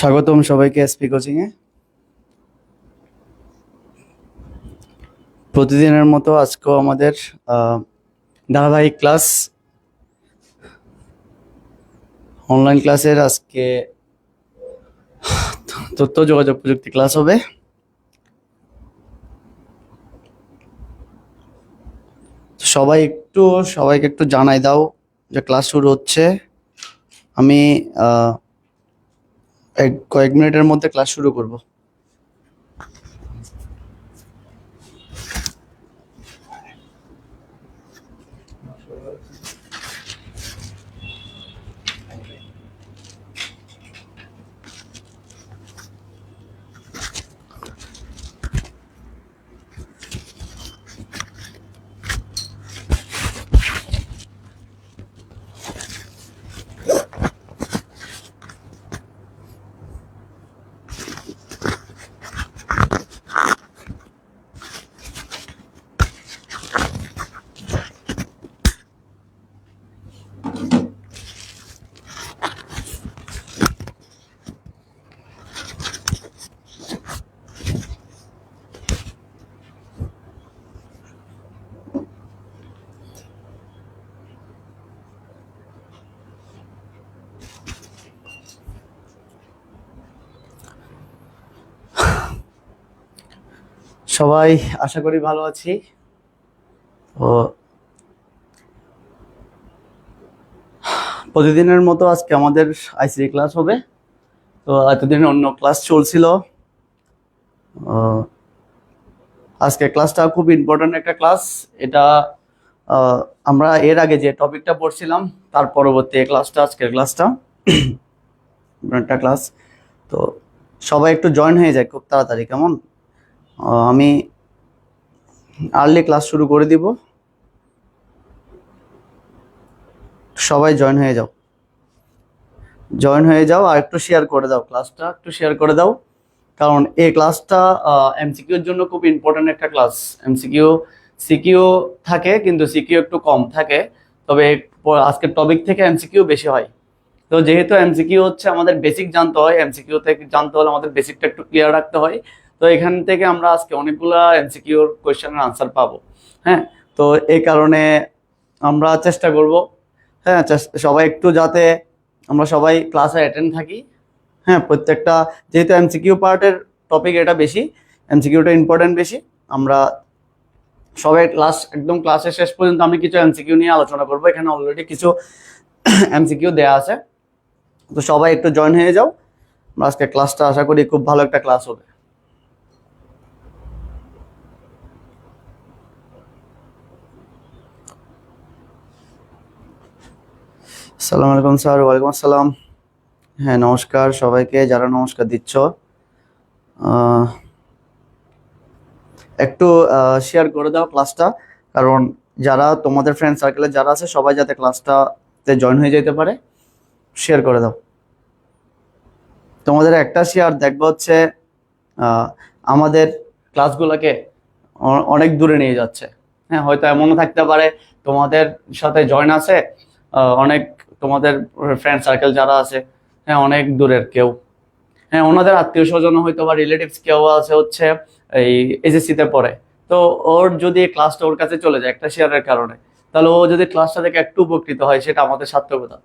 স্বাগতম সবাইকে SP coaching এ। প্রতিদিনের মতো আজকেও আমাদের ধারাবাহিক ক্লাস, অনলাইন ক্লাসের আজকে তথ্য যোগাযোগ প্রযুক্তি ক্লাস হবে। সবাইকে একটু জানাই দাও যে ক্লাস শুরু হচ্ছে। আমি কয়েক মিনিটের মধ্যে ক্লাস শুরু করব। সবাই আশা করি ভালো আছি। তো প্রতিদিনের মতো আজকে আমাদের আইসিটি ক্লাস হবে। তো এতদিন অন্য ক্লাস চলছিল। আজকে ক্লাসটা খুব ইম্পর্ট্যান্ট একটা ক্লাস। এটা আমরা এর আগে যে টপিকটা পড়ছিলাম তার পরবর্তী ক্লাসটা, আজকের ক্লাসটা একটা ক্লাস। তো সবাই একটু জয়েন হয়ে যায় খুব তাড়াতাড়ি, কেমন? আমি আর্লি ক্লাস শুরু করে দিব, সবাই জয়েন হয়ে যাও আর একটু শেয়ার করে দাও, ক্লাসটা একটু শেয়ার করে দাও। কারণ এই ক্লাসটা এমসিকিউর জন্য খুব ইম্পর্ট্যান্ট একটা ক্লাস। এমসিকিউ সিকিউ থাকে, কিন্তু সিকিউ একটু কম থাকে। তবে আজকের টপিক থেকে এমসিকিউ বেশি হয়। তো যেহেতু এমসিকিউ হচ্ছে আমাদের বেসিক জানতে হয়, এমসিকিউ থেকে জানতে হলে আমাদের বেসিকটা একটু ক্লিয়ার রাখতে হয়। তো এখান থেকে আমরা আজকে অনেকগুলা এমসিকিউর কোয়েশ্চেনের আনসার পাবো। হ্যাঁ, তো এই কারণে আমরা চেষ্টা করব, হ্যাঁ, সবাই একটু যাতে আমরা সবাই ক্লাসে অ্যাটেন্ড থাকি। হ্যাঁ, প্রত্যেকটা যেহেতু এমসিকিউ পার্টের টপিক এটা বেশি, এমসিকিউটা ইম্পর্টেন্ট বেশি। আমরা সবাই একদম ক্লাসের শেষ পর্যন্ত আমি কিছু এমসিকিউ নিয়ে আলোচনা করবো। এখানে অলরেডি কিছু এমসিকিউ দেয়া আছে। তো সবাই একটু জয়েন হয়ে যাও। আমরা আজকে ক্লাসটা আশা করি খুব ভালো একটা ক্লাস হবে। আসসালামু আলাইকুম স্যার। ওয়ালাইকুম আসসালাম। হ্যাঁ, নমস্কার সবাইকে, যারা নমস্কার দিচ্ছ। একটু শেয়ার করে দাও ক্লাসটা, কারণ যারা তোমাদের ফ্রেন্ড সার্কেলে যারা আছে সবাই যাতে ক্লাসটাতে জয়েন হয়ে যেতে পারে। শেয়ার করে দাও। তোমাদের একটা শেয়ার দেখবো হচ্ছে আমাদের ক্লাসগুলোকে অনেক দূরে নিয়ে যাচ্ছে। হ্যাঁ, হয়তো এমনও থাকতে পারে তোমাদের সাথে জয়েন আছে অনেক, তোমাদের ফ্রেন্ড সার্কেল যারা আছে, হ্যাঁ, অনেক দূরের কেউ, হ্যাঁ, ওনাদের আত্মীয় স্বজন হয়তো বা রিলেটিভস কেউ আছে হচ্ছে এই এসএসসি তে পড়ে। তো ওর যদি ক্লাসটা ওর কাছে চলে যায় একটা শেয়ারের কারণে, তাহলে ও যদি ক্লাসটা থেকে একটু উপকৃত হয়, সেটা আমাদের সার্থকতা।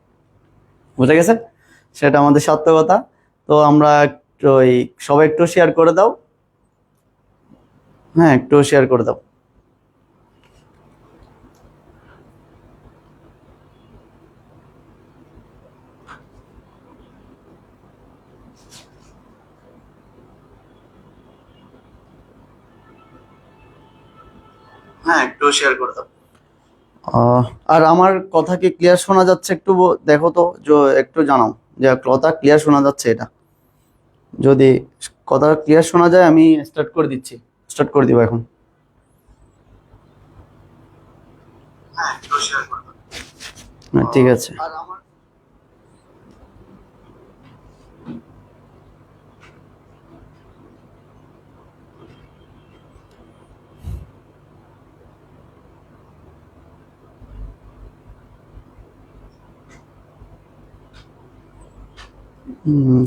বুঝে গেছে? সেটা আমাদের সার্থকতা। তো আমরা ওই সবাই একটু শেয়ার করে দাও। হ্যাঁ, একটু শেয়ার করে দাও। হ্যাঁ, একটু শেয়ার করে দাও। আর আমার কথা কি ক্লিয়ার শোনা যাচ্ছে? একটু দেখো তো, একটু জানাও যে কথা ক্লিয়ার শোনা যাচ্ছে। এটা যদি কথা ক্লিয়ার শোনা যায়, আমি স্টার্ট করে দিব এখন। হ্যাঁ, ঠিক আছে।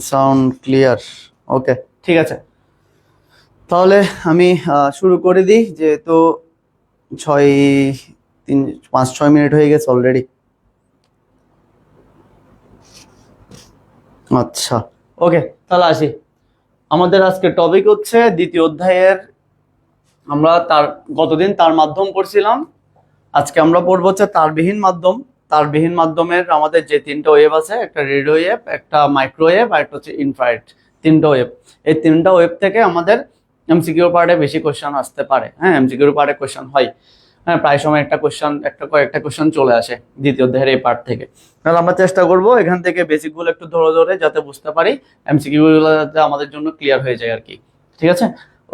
Sound clear. ওকে, ঠিক আছে, তাহলে আমি শুরু করে দিই, যেহেতু 5-6 মিনিট হয়ে গেছে অলরেডি। আচ্ছা, ওকে, তাহলে আসি। আমাদের আজকে টপিক হচ্ছে দ্বিতীয় অধ্যায়ের, আমরা গতদিন তার মাধ্যম পড়ছিলাম, আজকে আমরা পড়বো হচ্ছে তারবিহীন মাধ্যম। তারবিহীন মাধ্যমের আমাদের যে তিনটা ওয়েভ আছে, একটা রেডিও ওয়েভ, একটা মাইক্রোওয়েভ, আর একটা হচ্ছে ইনফ্রারেড, তিনটা ওয়েভ। এই তিনটা ওয়েভ থেকে আমাদের এমসিকিউ পার্টে বেশি কোশ্চেন আসতে পারে। হ্যাঁ, এমসিকিউ পার্টে কোশ্চেন হয়। হ্যাঁ, প্রায় সময় কয়েকটা কোশ্চেন চলে আসে দ্বিতীয় অধ্যায়ের এই পার্ট থেকে। তাহলে আমরা চেষ্টা করব এখান থেকে বেসিক গুলো একটু ধরে ধরে যাতে বুঝতে পারি, এমসিকিউ গুলো যাতে আমাদের জন্য ক্লিয়ার হয়ে যায় আর কি। ঠিক আছে,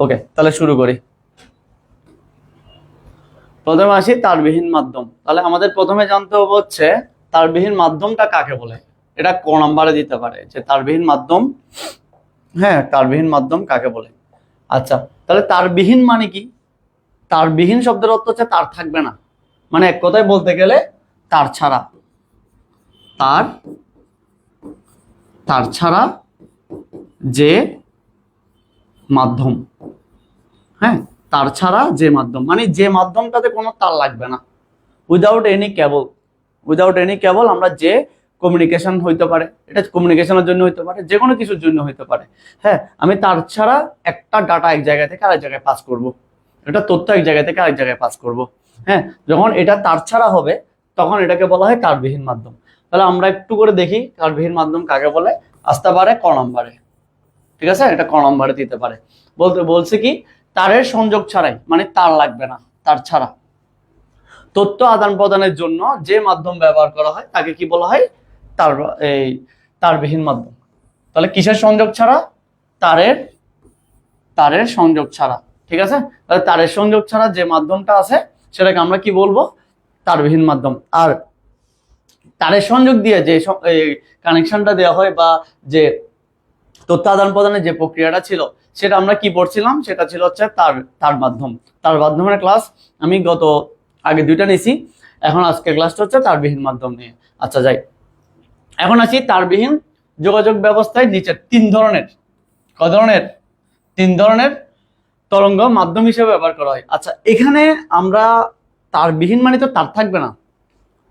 ওকে, তাহলে শুরু করি। প্রথমে আসি তারবিহীন মাধ্যম। তাহলে আমাদের প্রথমে জানতে হবে হচ্ছে তারবিহীন মাধ্যমটা কাকে বলে। এটা ক নাম্বারে দিতে পারে যে তারবিহীন মাধ্যম, হ্যাঁ, তারবিহীন মাধ্যম কাকে বলে। আচ্ছা, তাহলে তারবিহীন মানে কি? তারবিহীন শব্দের অর্থ হচ্ছে তার থাকবে না, মানে এক কথায় বলতে গেলে তার ছাড়া। তার তার ছাড়া যে মাধ্যম, হ্যাঁ, তার ছাড়া যে মাধ্যম মানে যে মাধ্যমটাতে কোনো তার লাগবে না, উইদাউট এনি কেবল। উইদাউট এনি কেবল আমরা যে কমিউনিকেশন হইতে পারে, এটা কমিউনিকেশনের জন্য হইতে পারে, যে কোনো কিছুর জন্য হইতে পারে। হ্যাঁ, আমি তার ছাড়া একটা ডাটা এক জায়গা থেকে আরেক জায়গায় পাস করব, এটা তথ্য এক জায়গা থেকে আরেক জায়গায় পাস করব। হ্যাঁ, যখন এটা তার ছাড়া হবে তখন এটাকে বলা হয় তারবিহীন মাধ্যম। তাহলে আমরা একটু করে দেখি তারবিহীন মাধ্যম কাকে বলে। আসতে পারে ক নম্বরে, ঠিক আছে, এটা ক নম্বরে দিতে পারে। বলছে কি, তারের সংযোগ ছাড়াই, মানে তার লাগবে না, তার ছাড়া তথ্য আদান প্রদানের জন্য যে মাধ্যম ব্যবহার করা হয় তাকে কি বলা হয়? এই তারবিহীন মাধ্যম। তাহলে কিসের সংযোগ ছাড়া? তারের তারের সংযোগ ছাড়া। ঠিক আছে, তাহলে তারের সংযোগ ছাড়া যে মাধ্যমটা আছে সেটাকে আমরা কি বলবো? তারবিহীন মাধ্যম। আর তারের সংযোগ দিয়ে যে কানেকশনটা দেওয়া হয় বা যে তথ্য আদান প্রদানের যে প্রক্রিয়াটা ছিল সেটা আমরা কি পড়ছিলাম? সেটা ছিল হচ্ছে তার মাধ্যম। তার মাধ্যমের ক্লাস আমি আগে দুইটা নিয়েছি, এখন আজকের ক্লাসটা হচ্ছে তারবিহীন মাধ্যম নিয়ে। আচ্ছা, যাই, এখন আসি তারবিহীন যোগাযোগ ব্যবস্থায় নিচের তিন ধরনের, ক ধরনের? তিন ধরনের তরঙ্গ মাধ্যম হিসেবে ব্যবহার করা হয়। আচ্ছা, এখানে আমরা তারবিহীন মানে তো তার থাকবে না,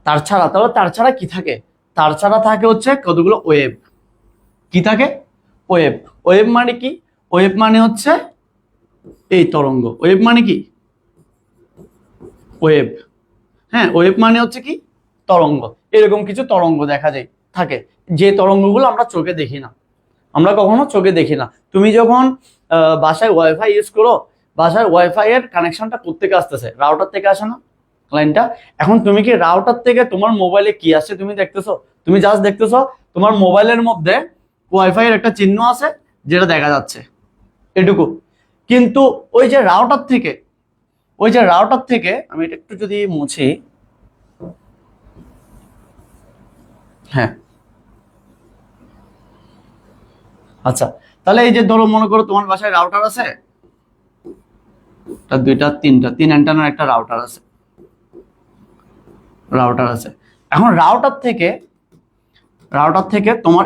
তার ছাড়া। তাহলে তার ছাড়া কি থাকে? তার ছাড়া থাকে হচ্ছে কতগুলো ওয়েভ। কি থাকে? ওয়েভ। ওয়েভ মানে কি? ওয়েভ মানে হচ্ছে এই তরঙ্গ। ওয়েভ মানে কি? ওয়েভ। হ্যাঁ, ওয়েভ মানে হচ্ছে কি? তরঙ্গ। এরকম কিছু তরঙ্গ দেখা যায়, থাকে, যে তরঙ্গগুলো আমরা চোখে দেখি না, আমরা কখনো চোখে দেখি না। তুমি যখন বাসায় ওয়াইফাই ইউজ করো, বাসার ওয়াইফাই এর কানেকশনটা কোত্থেকে আসতেছে? রাউটার থেকে আসে না লাইনটা? এখন তুমি কি রাউটার থেকে তোমার মোবাইলে কি আসছে তুমি দেখতেছো? তুমি জাস্ট দেখতেছো তোমার মোবাইলের মধ্যে ওয়াইফাই এর একটা চিহ্ন আছে যেটা দেখা যাচ্ছে, এটুকু। কিন্তু ওই যে রাউটার থেকে আমি এটা একটু যদি মুছি, হ্যাঁ, আচ্ছা, তাহলে এই যে ধরো মনে করো তোমার বাসায় রাউটার আছে, দুইটা তিনটা তিন অ্যান্টেনার একটা রাউটার আছে। এখন রাউটার থেকে তোমার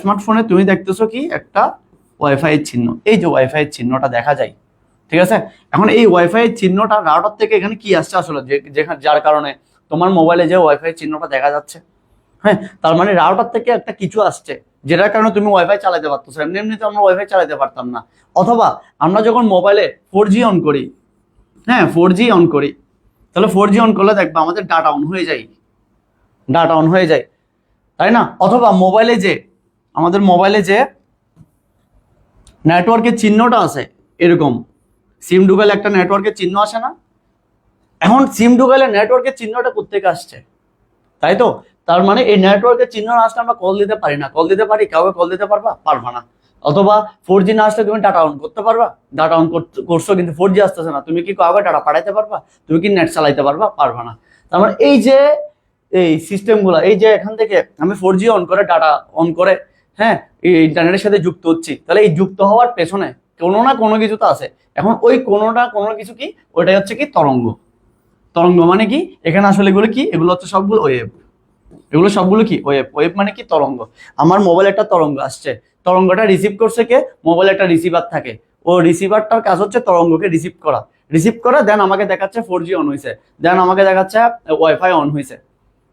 স্মার্টফোনে তুমি দেখতেছো কি? একটা ওয়াইফাই এর চিহ্ন। এই যে ওয়াইফাই এর চিহ্নটা দেখা যায়, ঠিক আছে। এখন এই ওয়াইফাই এর চিহ্নটা রাউটার থেকে এখানে কি আসছে আসলে, যার কারণে তোমার মোবাইলে যে ওয়াইফাই চিহ্নটা দেখা যাচ্ছে, হ্যাঁ, তার মানে রাউটার থেকে একটা কিছু আসছে যেটার কারণে তুমি ওয়াইফাই চালাতে পারতেছো। এমনিতে আমরা ওয়াইফাই চালাতে পারতাম না। অথবা আমরা যখন মোবাইলে 4G অন করি, হ্যাঁ, 4G অন করি, তাহলে 4G অন করলে দেখবা আমাদের ডাটা অন হয়ে যায়, তাই না? অথবা আমাদের মোবাইলে যে নেটওয়ার্কের চিহ্নটা আছে, এরকম সিম ঢুকালে একটা নেটওয়ার্কের চিহ্ন আসে না? এখন সিম ঢুকালে নেটওয়ার্কের চিহ্নটা কোত্থেকে আসছে? তাই তো, তার মানে এই নেটওয়ার্কের চিহ্ন না আসলে আমরা কল দিতে পারি না। কল দিতে পারি? কাউকে কল দিতে পারবা না। অথবা 4G না আসলে তুমি ডাটা অন করতে পারবা? ডাটা অন করছো কিন্তু 4G আসতেছে না, তুমি কি কাউকে ডাটা পাঠাইতে পারবা? তুমি কি নেট চালাইতে পারবা না। তার মানে এই সিস্টেমগুলো, এই যে এখান থেকে আমি 4G অন করে ডাটা অন করে, হ্যাঁ, এই ইন্টারনেটের সাথে যুক্ত হচ্ছি, তাহলে এই যুক্ত হওয়ার পেছনে কোনো না কোনো কিছু তো আছে। এখন ওই কোনো কিছু কি? ওইটাই হচ্ছে কি? তরঙ্গ। তরঙ্গ মানে কি? এখানে আসলে এগুলো কি? এগুলো হচ্ছে সবগুলো ওয়েভ। এগুলো সবগুলো কি ওয়েভ। ওয়েভ মানে কি তরঙ্গ। আমার মোবাইল একটা তরঙ্গ আসছে, তরঙ্গটা রিসিভ করছে কে? মোবাইল একটা রিসিভার থাকে, ও রিসিভারটার কাজ হচ্ছে তরঙ্গকে রিসিভ করা দেন আমাকে দেখাচ্ছে 4G অন হয়েছে, দেন আমাকে দেখাচ্ছে ওয়াইফাই অন হয়েছে,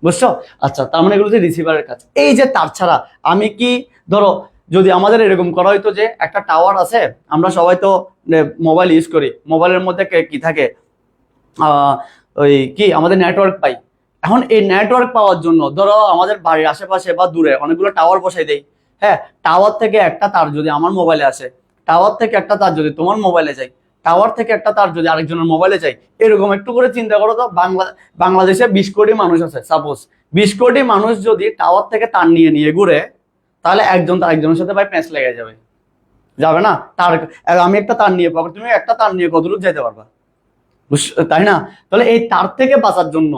বুঝছো? আচ্ছা, তার মানে এগুলো হচ্ছে রিসিভারের কাজ। এই যে তার ছাড়া আমি কি, ধরো যদি আমাদের এরকম করা হইতো যে একটা টাওয়ার আছে, আমরা সবাই তো মোবাইল ইউজ করি, মোবাইলের মধ্যে কি থাকে, ওই কি আমাদের নেটওয়ার্ক পাই। এখন এই নেটওয়ার্ক পাওয়ার জন্য ধরো আমাদের বাড়ির আশেপাশে বা দূরে অনেকগুলো টাওয়ার বসাই দেই। হ্যাঁ, টাওয়ার থেকে একটা তার যদি আমার মোবাইলে আসে, টাওয়ার থেকে একটা তার যদি তোমার মোবাইলে যায়, টাওয়ার থেকে একটা তার যদি আরেকজনের মোবাইলে যায়, এরকম একটু করে চিন্তা করো তো, বাংলাদেশে 20 কোটি মানুষ আছে, সাপোজ 20 কোটি মানুষ যদি টাওয়ার থেকে তার নিয়ে নিয়ে ঘুরে, তাহলে একজন তার একজনের সাথে ভাই প্যাঁচ লেগে যাবে, যাবে না? তার আমি একটা তার নিয়ে পাবো, তুমি একটা তার নিয়ে কতদূর যেতে পারবা, তাই না? তাহলে এই তার থেকে বাঁচার জন্য,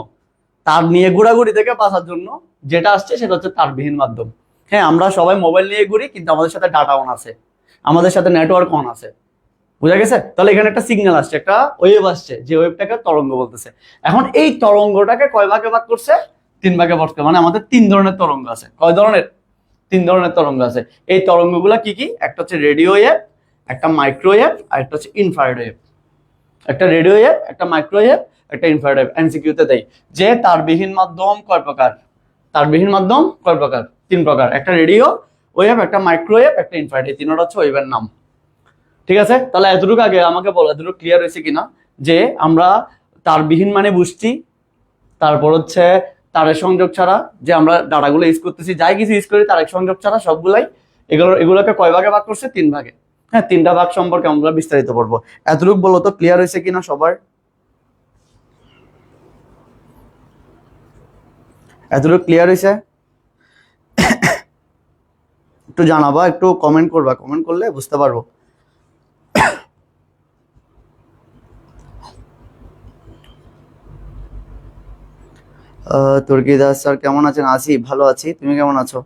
তার নিয়ে ঘোরাঘুরি থেকে বাঁচার জন্য যেটা আসছে সেটা হচ্ছে তারবিহীন মাধ্যম। হ্যাঁ, আমরা সবাই মোবাইল নিয়ে ঘুরি, কিন্তু আমাদের সাথে ডাটা অন আছে, আমাদের সাথে নেটওয়ার্ক অন আছে, বুঝা গেছে? তাহলে এখানে একটা সিগন্যাল আসছে, একটা ওয়েভ আসছে, যে ওয়েভটাকে তরঙ্গ বলতেছে। এখন এই তরঙ্গটাকে কয় ভাগে ভাগ করছে? 3 ভাগে ভাগ করছে। মানে আমাদের 3 ধরনের তরঙ্গ আছে। কয় ধরনের? 3 ধরনের তরঙ্গ আছে। এই তরঙ্গগুলা কি কি? একটা হচ্ছে রেডিও ওয়েভ, একটা মাইক্রোওয়েভ, আর একটা হচ্ছে ইনফ্রারেড ওয়েভ। একটা রেডিও ওয়েভ, একটা মাইক্রোওয়েভ, একটা ইনফ্রারেড ওয়েভ। এমসিকিউতে দেই যে তারবিহীন মাধ্যম কয় প্রকার? তারবিহীন মাধ্যম কয় প্রকার? 3 প্রকার। একটা রেডিও ওয়েভ, একটা মাইক্রোওয়েভ, একটা ইনফ্রারেড। এই তিনটা হচ্ছে ওয়েভের নাম। ঠিক আছে? তাহলে এতটুকু আগে আমাকে বলো, এতটুকু ক্লিয়ার হয়েছে কিনা যে আমরা তারবিহীন মানে বুঝছি, তারপর হচ্ছে তারের সংযোগ ছাড়া যে আমরা ডাটাগুলো ইউজ করতেছি, যাই কিছু ইউজ করি তারের সংযোগ ছাড়া সবগুলাই, এগুলোকে কয় ভাগে ভাগ করছে? 3 ভাগে। হ্যাঁ, 3টা ভাগ সম্পর্কে আমরা বিস্তারিত পড়বো। এতটুকু বলো তো ক্লিয়ার হয়েছে কিনা সবার? এতটুকু ক্লিয়ার হয়েছে? একটু জানাবা, একটু কমেন্ট করবা, কমেন্ট করলে বুঝতে পারবো। তুর্কি দাস স্যার কেমন আছেন? আছি, ভালো আছি, তুমি কেমন আছো?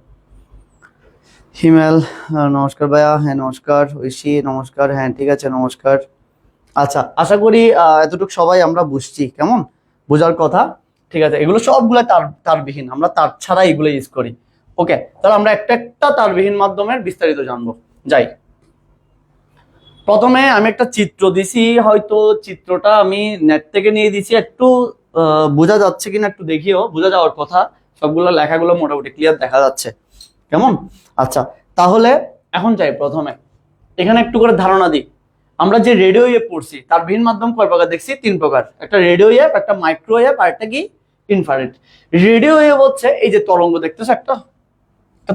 হিমেল নমস্কার ভাইয়া। হ্যাঁ নমস্কার। ঐশী নমস্কার। হ্যাঁ ঠিক আছে, নমস্কার। আচ্ছা, আশা করি এতটুকু সবাই আমরা বুঝছি, কেমন বোঝার কথা। ঠিক আছে, এগুলো সবগুলো তারবিহীন, আমরা তার ছাড়া এগুলো ইউজ করি। ওকে, তাহলে আমরা একটা একটা তারবিহীন মাধ্যমের বিস্তারিত জানবো। যাই, প্রথমে আমি একটা চিত্র দিছি, হয়তো চিত্রটা আমি নেট থেকে নিয়ে দিছি, একটু বোঝা যাচ্ছে কিনা একটু দেখিও, বোঝা যাওয়ার কথা। সবগুলো লেখাগুলো মোটামুটি ক্লিয়ার দেখা যাচ্ছে, কেমন? আচ্ছা, তাহলে এখন যাই, প্রথমে এখানে একটু করে ধারণা দিই। আমরা যে রেডিও ওয়েভ পড়ছি, তার ভিন্ন মাধ্যম কয় প্রকার দেখছি? 3 প্রকার। একটা রেডিও ওয়েভ, একটা মাইক্রোওয়েভ, আর একটা কি ইনফ্রারেড। রেডিও ওয়েভ হচ্ছে এই যে তরঙ্গ দেখতেছো, একটা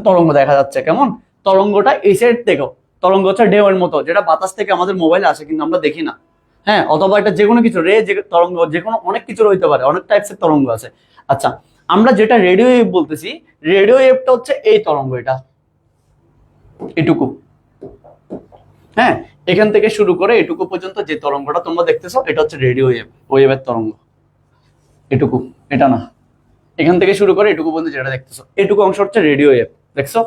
তরঙ্গ দেখা যাচ্ছে, কেমন? তরঙ্গটা এই সাইড থেকেও, তরঙ্গ হচ্ছে ঢেউয়ের মতো, যেটা বাতাস থেকে আমাদের মোবাইলে আসে কিন্তু আমরা দেখি না। হ্যাঁ, অথবা এটা যে কোনো কিছু যে তরঙ্গ, যে কোনো অনেক কিছুর হইতে পারে, অনেক টাইপসের তরঙ্গ আছে। আচ্ছা, আমরা যেটা রেডিও ওয়েভ বলতেছি, রেডিও ওয়েভটা হচ্ছে এই তরঙ্গ, এটা এটুকু। হ্যাঁ, এখান থেকে শুরু করে এটুকু পর্যন্ত যে তরঙ্গটা তোমরা দেখতেছো, এটা হচ্ছে রেডিও ওয়েভ, ওয়েভের তরঙ্গ। এটুকু, এটা না, এখান থেকে শুরু করে এটুকু পর্যন্ত যেটা দেখতেছো, এটুকু অংশ হচ্ছে রেডিও ওয়েভ। দেখছো?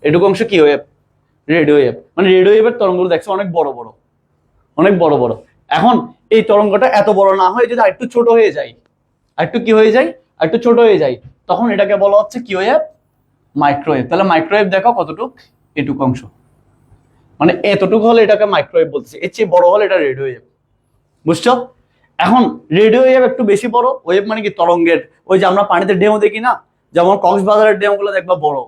এটুকু অংশ কি ওয়েভ? Radio wave. মানে রেডিও ওয়েভের তরঙ্গগুলো দেখছো অনেক বড় বড়, অনেক বড় বড়। এখন এই তরঙ্গটা এত বড় না হয়ে যদি আরেকটু ছোট হয়ে যায়, আরেকটু কি হয়ে যায়, আরেকটু ছোট হয়ে যায়, তখন এটাকে বলা হচ্ছে কি ওয়েভ? মাইক্রোওয়েভ। তাহলে মাইক্রোওয়েভ দেখো কতটুক, এটুকু অংশ, মানে এতটুকু হলে এটাকে মাইক্রোওয়েভ বলতেছে, এর চেয়ে বড় হলে এটা রেডিও ওয়েভ, বুঝছো? এখন রেডিও ওয়েভ একটু বেশি বড়, ওয়েভ মানে কি তরঙ্গের, ওই যে আমরা পানিতে ঢেউ দেখি না, যেমন কক্সবাজারের ঢেউ গুলো দেখবা বড়,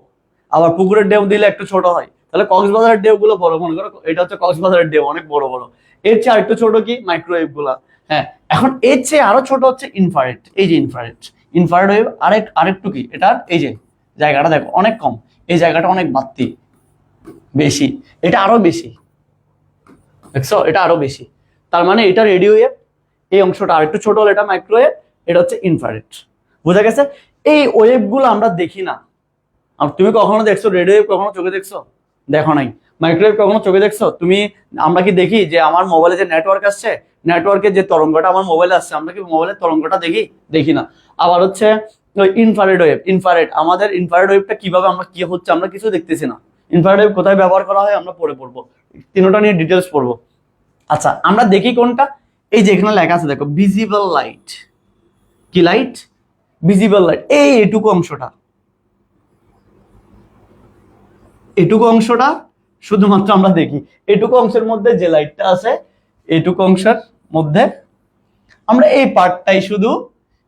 আবার পুকুরের ঢেউ দিলে একটু ছোট হয়, তাহলে কক্সবাজারের ঢেউ গুলো বড়, মনে করো এটা হচ্ছে কক্সবাজারের ঢেউ, অনেক বড় বড়। এর চেয়ে আরেকটু ছোট কি মাইক্রোওয়েভ গুলা। হ্যাঁ, এখন এর চেয়ে আরো ছোট হচ্ছে ইনফ্রারেড। এই যে ইনফ্রারেড, ইনফ্রারেড ওয়েভ আরেকটু কি, এটার এই যে জায়গাটা দেখো অনেক কম, এই জায়গাটা অনেক বাড়তি, বেশি, এটা আরো বেশি, দেখছো? এটা আরো বেশি। তার মানে এটা রেডিও ওয়েভ, এই অংশটা আরেকটু ছোট হলো, এটা মাইক্রোওয়েভ, এটা হচ্ছে ইনফ্রারেড। বুঝা গেছে? এই ওয়েভ গুলো আমরা দেখি না। আর তুমি কখনো দেখছো রেডিও ওয়েভ? কখনো চোখে দেখছো? দেখো নাই। মাইক্রোওয়েভ কখনো চোখে দেখছো তুমি? আমরা কি দেখি যে আমার মোবাইলে যে নেটওয়ার্ক আসছে, নেটওয়ার্কের যে তরঙ্গটা আমার মোবাইলে আসছে, আমরা কি মোবাইলের তরঙ্গটা দেখি? দেখি না। আবার হচ্ছে ওই ইনফ্রারেড ওয়েভ, ইনফ্রারেড, আমাদের ইনফ্রারেড ওয়েভটা কিভাবে, আমরা কি হচ্ছে আমরা কিছু দেখতেছি না। ইনফ্রারেড ওয়েভ কোথায় ব্যবহার করা হয় আমরা পরে পড়বো, তিনটা নিয়ে ডিটেলস পড়বো। আচ্ছা, আমরা দেখি কোনটা? এই যে এখানে লেখা আছে দেখো, ভিজিবল লাইট। কি লাইট? Visible light. এই এটুকু অংশটা, এটুকু অংশটা শুধুমাত্র আমরা দেখি, এটুকু অংশের মধ্যে যে লাইটটা আছে, এটুকু অংশের মধ্যে আমরা এই পার্টটাই শুধু,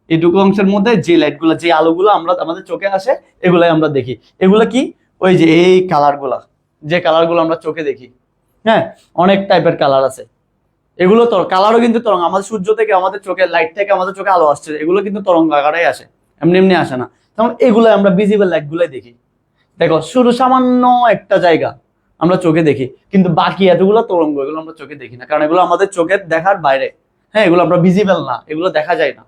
এটুকু অংশের মধ্যে যে লাইটগুলো, যে আলোগুলো আমরা আমাদের চোখে আসে, এগুলাই আমরা দেখি। এগুলো কি, ওই যে এই কালারগুলা, যে কালারগুলো আমরা চোখে দেখি, হ্যাঁ, অনেক টাইপের কালার আছে। এগুলো তো কালারও কিন্তু তরঙ্গ, আমাদের সূর্য থেকে, আমাদের চোখের লাইট থেকে আমাদের চোখে আলো আসছে, এগুলো কিন্তু তরঙ্গ আকারেই আসে, এমনি এমনি আসে না। তেমন এগুলো আমরা ভিজিবল লাইট গুলাই দেখি। দেখো শুধু সামান্য একটা জায়গা আমরা চোখে দেখি, কিন্তু বাকি এতগুলো তরঙ্গ, এগুলো আমরা চোখে দেখি না, কারণ এগুলো আমাদের চোখের দেখার বাইরে। হ্যাঁ, এগুলো আমরা ভিজিবল না, এগুলো দেখা যায় না।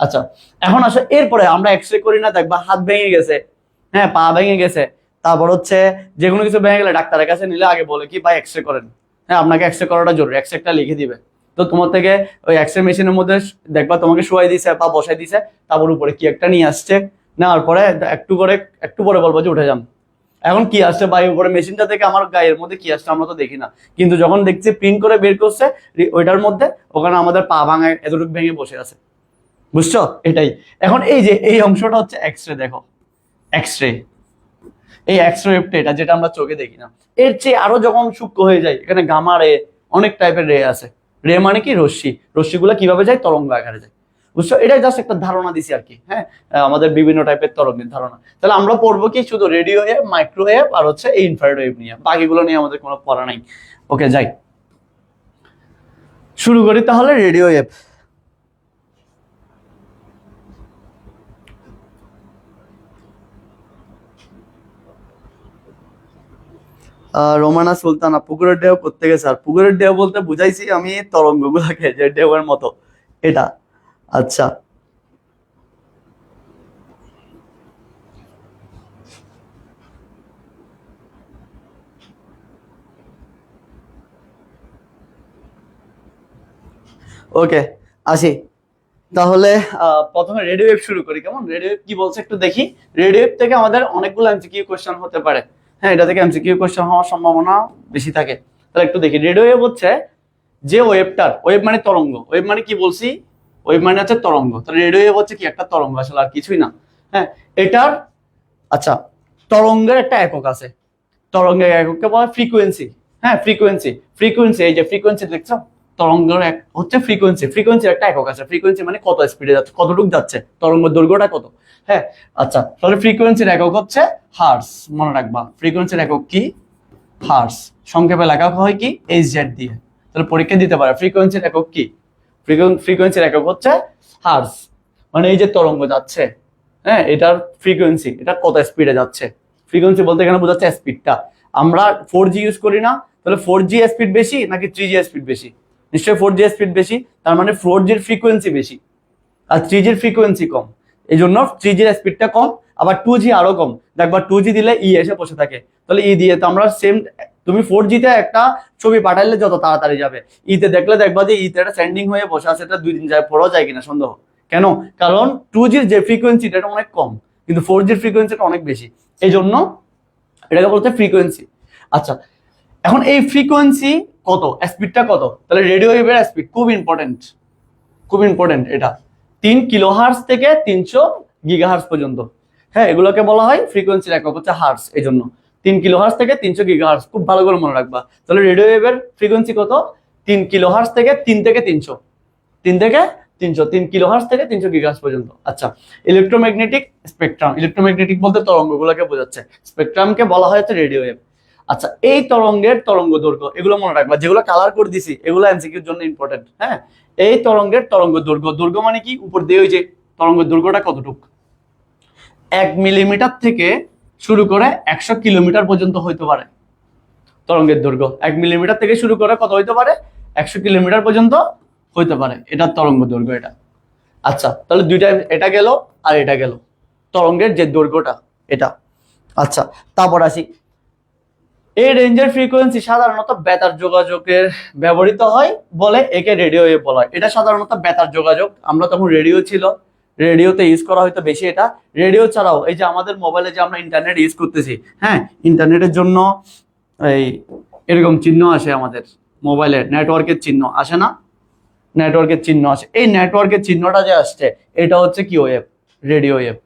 আচ্ছা, এখন আসো এরপরে আমরা এক্সরে করি না, দেখবা হাত ভেঙে গেছে, হ্যাঁ, পা ভেঙে গেছে, তারপর হচ্ছে যে কোনো কিছু ভেঙে গেলে ডাক্তারের কাছে নিলে আগে বলে কি ভাই এক্সরে করেন, হ্যাঁ, আপনাকে এক্সরে করাটা জরুরি, এক্সরেটা লিখে দিবে। তো তোমার থেকে ওই এক্সরে মেশিনের মধ্যে দেখবা তোমাকে শোয়াই দিছে বা বসাই দিছে, তারপর উপরে কি একটা নিয়ে আসছে, নেওয়ার পরে একটু পরে বলবো যে উঠে যান। এখন কি আসছে বা উপরে মেশিনটা থেকে আমার গায়ের মধ্যে কি আসছে আমরা তো দেখি না, কিন্তু যখন দেখছি প্রিন্ট করে বের করছে ওইটার মধ্যে, ওখানে আমাদের পা ভাঙা এতটুকু ভেঙে বসে আছে, বুঝছো? এটাই। এখন এই যে এই অংশটা হচ্ছে এক্সরে, দেখো এক্সরে, এই এক্সরে এটা যেটা আমরা চোখে দেখি না, এর চেয়ে আরো যখন সূক্ষ্ম হয়ে যায়, এখানে গামা রে, অনেক টাইপের রে আছে। রে মানে কি, রশ্মি, রশ্মিগুলো কিভাবে যায়, তরঙ্গ আকারে যায়, বুঝছো? এটাই জাস্ট একটা ধারণা দিছি আর কি, হ্যাঁ, আমাদের বিভিন্ন টাইপের তরঙ্গের ধারণা। তাহলে আমরা পড়বো কি, শুধু রেডিও ওয়েভ, মাইক্রোওয়েভ আর হচ্ছে এই ইনফ্রারেড ওয়েভ নিয়ে, বাকিগুলো নিয়ে আমাদের কোনো পড়া নাই। ওকে, যাই শুরু করি তাহলে। রেডিও ওয়েভ, রোমানা সুলতানা, পুকুরের ঢেউ করতে গেছে। আর পুকুরের ঢেউ বলতে বুঝাইছি আমি তরঙ্গ গুলাকে, যে ঢেউয়ের মতো এটা। আচ্ছা, ওকে, আসি তাহলে। প্রথমে রেডিও ওয়েভ শুরু করি, কেমন? রেডিও ওয়েভ কি বলছে একটু দেখি। রেডিও ওয়েভ থেকে আমাদের অনেকগুলো এমসিকিউ কোশ্চেন হতে পারে, হ্যাঁ, এটা থেকে এমসিকিউ কোশ্চেন হওয়ার সম্ভাবনা বেশি থাকে। তাহলে একটু দেখি। রেডিও ওয়েভ হচ্ছে যে ওয়েভটার, ওয়েভ মানে তরঙ্গ, ওয়েভ মানে কি বলছি, ওয়েভ মানে হচ্ছে তরঙ্গ। তাহলে রেডিও ওয়েভ হচ্ছে কি, একটা তরঙ্গ, আসলে আর কিছুই না। হ্যাঁ, এটার, আচ্ছা, তরঙ্গের একটা একক আছে, তরঙ্গের একককে বলা হয় ফ্রিকোয়েন্সি। হ্যাঁ, ফ্রিকোয়েন্সি, ফ্রিকোয়েন্সি, এই যে ফ্রিকোয়েন্সি দেখছো, তরঙ্গের এক হচ্ছে ফ্রিকোয়েন্সি, ফ্রিকোয়েন্সির একটা একক আছে। ফ্রিকোয়েন্সি মানে কত স্পিডে যাচ্ছে, কতটুকু যাচ্ছে, তরঙ্গ দৈর্ঘ্যটা কত। হ্যাঁ, আচ্ছা, তাহলে ফ্রিকোয়েন্সির একক হচ্ছে হার্স, মনে রাখবা ফ্রিকোয়েন্সির একক কি, হার্স। সংক্ষেপে লেখা হয় কি, এইচজেড দিয়ে। তাহলে পরীক্ষা দিতে পারে ফ্রিকোয়েন্সির একক কি, ফ্রিকোয়েন্সির একক হচ্ছে হার্স। মানে এই যে তরঙ্গ যাচ্ছে, হ্যাঁ, এটার ফ্রিকোয়েন্সি, এটা কত স্পিডে যাচ্ছে। ফ্রিকোয়েন্সি বলতে এখানে বোঝাচ্ছে স্পিডটা। আমরা 4G ইউজ করি না, তাহলে 4G স্পিড বেশি নাকি 3G স্পিড বেশি? নিশ্চয়ই 4G স্পিড বেশি, তার মানে 4G ফ্রিকোয়েন্সি বেশি আর 3G ফ্রিকোয়েন্সি কম, এই জন্য 3G স্পিডটা কম। আবার 2G আরো কম, দেখবা 2G দিলে ই এসে বসে থাকে, তাহলে ই দিয়ে তো আমরা সেম, তুমি 4G তে একটা ছবি পাঠাইলে যত তাড়াতাড়ি যাবে, ইতে দেখলে দেখবা যে ইতে একটা সেন্ডিং হয়ে বসে আছে, এটা 2 দিন যায়, পড়াও যায় কিনা সন্দেহ। কেন? কারণ 2Gর যে ফ্রিকোয়েন্সিটা এটা অনেক কম, কিন্তু 4Gর ফ্রিকোয়েন্সিটা অনেক বেশি, এই জন্য এটাকে বলতে ফ্রিকোয়েন্সি। আচ্ছা, এখন এই ফ্রিকোয়েন্সি কত, স্পিডটা কত? তাহলে রেডিও ওয়েভের স্পিড খুব ইম্পর্টেন্ট, খুব ইম্পর্টেন্ট। এটা 3 কিলোহার্টজ থেকে 300 গিগাহার্টজ পর্যন্ত। হ্যাঁ, এগুলোকে বলা হয় ফ্রিকোয়েন্সির একক হচ্ছে হার্টজ, এই জন্য 3 কিলোহার্টজ থেকে 300 গিগাহার্টজ, খুব ভালো করে মনে রাখবা। তাহলে রেডিও ওয়েভের ফ্রিকোয়েন্সি কত? 3 কিলোহার্টজ থেকে 3 থেকে 300, 3 থেকে 300, 3 কিলোহার্টজ থেকে 300 গিগাহার্টজ পর্যন্ত। আচ্ছা, ইলেকট্রোম্যাগনেটিক স্পেকট্রাম, ইলেকট্রোম্যাগনেটিক বলতে তরঙ্গগুলোকে বোঝাচ্ছে, স্পেকট্রামকে বলা হয় হচ্ছে রেডিও ওয়েভ। আচ্ছা, এই তরঙ্গের তরঙ্গ দৈর্ঘ্য, এগুলো মনে রাখবা, যেগুলো কালার করে দিছি এগুলো এমসিকিউর জন্য ইম্পর্টেন্ট। হ্যাঁ, এই তরঙ্গের তরঙ্গ দৈর্ঘ্য, দৈর্ঘ্য মানে কি, উপর দিয়ে ওই যে তরঙ্গ দৈর্ঘ্যটা কতটুকু, 1 মিলিমিটার থেকে শুরু করে 100 কিলোমিটার পর্যন্ত হইতে পারে। তরঙ্গের দৈর্ঘ্য 1 মিলিমিটার থেকে শুরু করে কত হইতে পারে, 100 কিলোমিটার পর্যন্ত হইতে পারে, এটা তরঙ্গ দৈর্ঘ্য এটা। আচ্ছা, তাহলে দুইটা, এটা গেল আর এটা গেল, তরঙ্গের যে দৈর্ঘ্যটা এটা। আচ্ছা, তারপর আসি, এই রেঞ্জের ফ্রিকোয়েন্সি সাধারণত বেতার যোগাযোগের ব্যবহৃত হয় বলে একে রেডিও ওয়েভ বলা হয়। এটা সাধারণত বেতার যোগাযোগ, আমরা তখন রেডিও ছিল, রেডিওতে ইউজ করা হয়তো বেশি এটা। রেডিও ছাড়াও এই যে আমাদের মোবাইলে যে আমরা ইন্টারনেট ইউজ করতেছি, হ্যাঁ, ইন্টারনেটের জন্য এই এরকম চিহ্ন আসে আমাদের মোবাইলে, নেটওয়ার্কের চিহ্ন আসে না, নেটওয়ার্কের চিহ্ন আসে, এই নেটওয়ার্কের চিহ্নটা যে আসছে এটা হচ্ছে কি ওয়েভ, রেডিও ওয়েভ,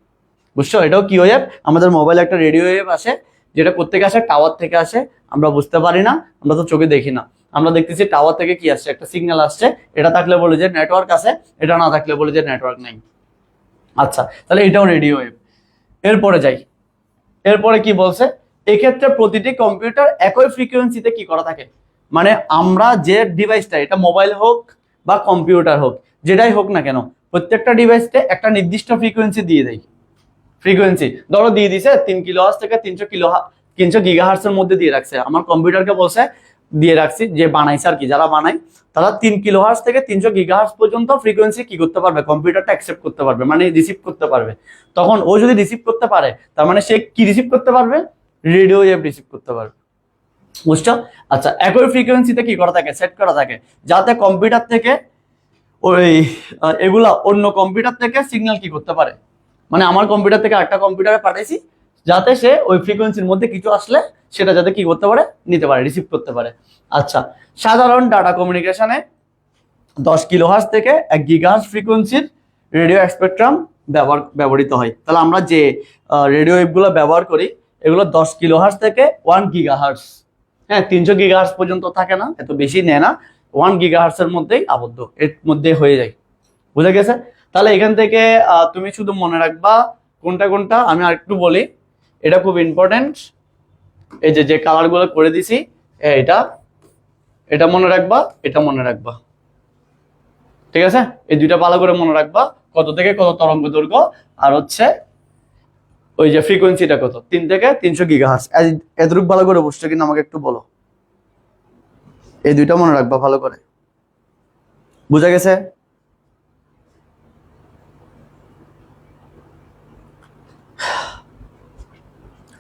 বুঝছো? এটাও কি ওয়েভ, আমাদের মোবাইলে একটা রেডিও ওয়েভ আসে, যেটা কোত্থেকে আসে, টাওয়ার থেকে আসে। আমরা বুঝতে পারি না, আমরা তো চোখে দেখি না, আমরা দেখতেছি টাওয়ার থেকে কি আসছে, একটা সিগন্যাল আসছে, এটা থাকলে বলে যে নেটওয়ার্ক আছে, এটা না থাকলে বলে যে নেটওয়ার্ক নাই। আচ্ছা, তাহলে এটাও রেডিও ওয়েভ। এরপরে যাই, এরপরে কি বলছে, এক্ষেত্রে প্রতিটি কম্পিউটার একই ফ্রিকোয়েন্সিতে কি করা থাকে, মানে আমরা যে ডিভাইসটা, এটা মোবাইল হোক বা কম্পিউটার হোক, যেটাই হোক না কেন, প্রত্যেকটা ডিভাইসকে একটা নির্দিষ্ট ফ্রিকোয়েন্সি দিয়ে দেয়। ফ্রিকোয়েন্সি ধরো দিয়ে দিছে 3 কিলোহার্টজ থেকে 300 গিগাহার্টজ এর মধ্যে দিয়ে রাখছে। আমার কম্পিউটারকে বলছে দিয়ে রাখছি, যে বানাইছে আর কি, যারা বানায় তারা 3 কিলোহার্টজ থেকে 300 গিগাহার্টজ পর্যন্ত ফ্রিকোয়েন্সি কি করতে পারবে, কম্পিউটারটা অ্যাকসেপ্ট করতে পারবে, মানে রিসিভ করতে পারবে। তখন ও যদি রিসিভ করতে পারে, তার মানে সে কি রিসিভ করতে পারবে, রেডিও ওয়েভ রিসিভ করতে পারবে। বুঝছো? আচ্ছা, একই ফ্রিকোয়েন্সিতে কি করা থাকে, সেট করা থাকে, যাতে কম্পিউটার থেকে ওই এগুলা অন্য কম্পিউটার থেকে সিগন্যাল কি করতে পারে, মানে আমার কম্পিউটার থেকে আরেকটা কম্পিউটারে পাঠাইছি, যাতে সে ওই ফ্রিকোয়েন্সির মধ্যে কিছু আসলে সেটা যাতে কি করতে পারে, নিতে পারে, রিসিভ করতে পারে। আচ্ছা, সাধারণ ডাটা কমিউনিকেশনে 10 কিলোহার্টজ থেকে 1 গিগাহার্টজ ফ্রিকোয়েন্সির রেডিও স্পেকট্রাম ব্যবহৃত হয়। তাহলে আমরা যে রেডিও ওয়েভগুলো ব্যবহার করি, এগুলো 10 কিলোহার্টজ থেকে 1 গিগাহার্টজ, হ্যাঁ 300 গিগাহার্টজ পর্যন্ত থাকে না, এত বেশি নেয় না, 1 গিগাহার্টজ এর মধ্যেই আবদ্ধ, এর মধ্যে হয়ে যায়। বুঝা গেছে? তাহলে এখান থেকে তুমি শুধু মনে রাখবা কোনটা কোনটা। আমি আরেকটু বলি, এটা খুব ইম্পর্টেন্ট। এই যে কালার গুলো করে দিছি, এটা এটা মনে রাখবা, এটা মনে রাখবা, ঠিক আছে? এই দুইটা ভালো করে মনে রাখবা, কত থেকে কত তরঙ্গ দৈর্ঘ্য, আর হচ্ছে ওই যে ফ্রিকোয়েন্সিটা কত, 3 থেকে 300 গিগাহার্টজ। এতটুকু ভালো করে বুঝছো কিনা আমাকে একটু বলো। এই দুইটা মনে রাখবা ভালো করে। বুঝা গেছে?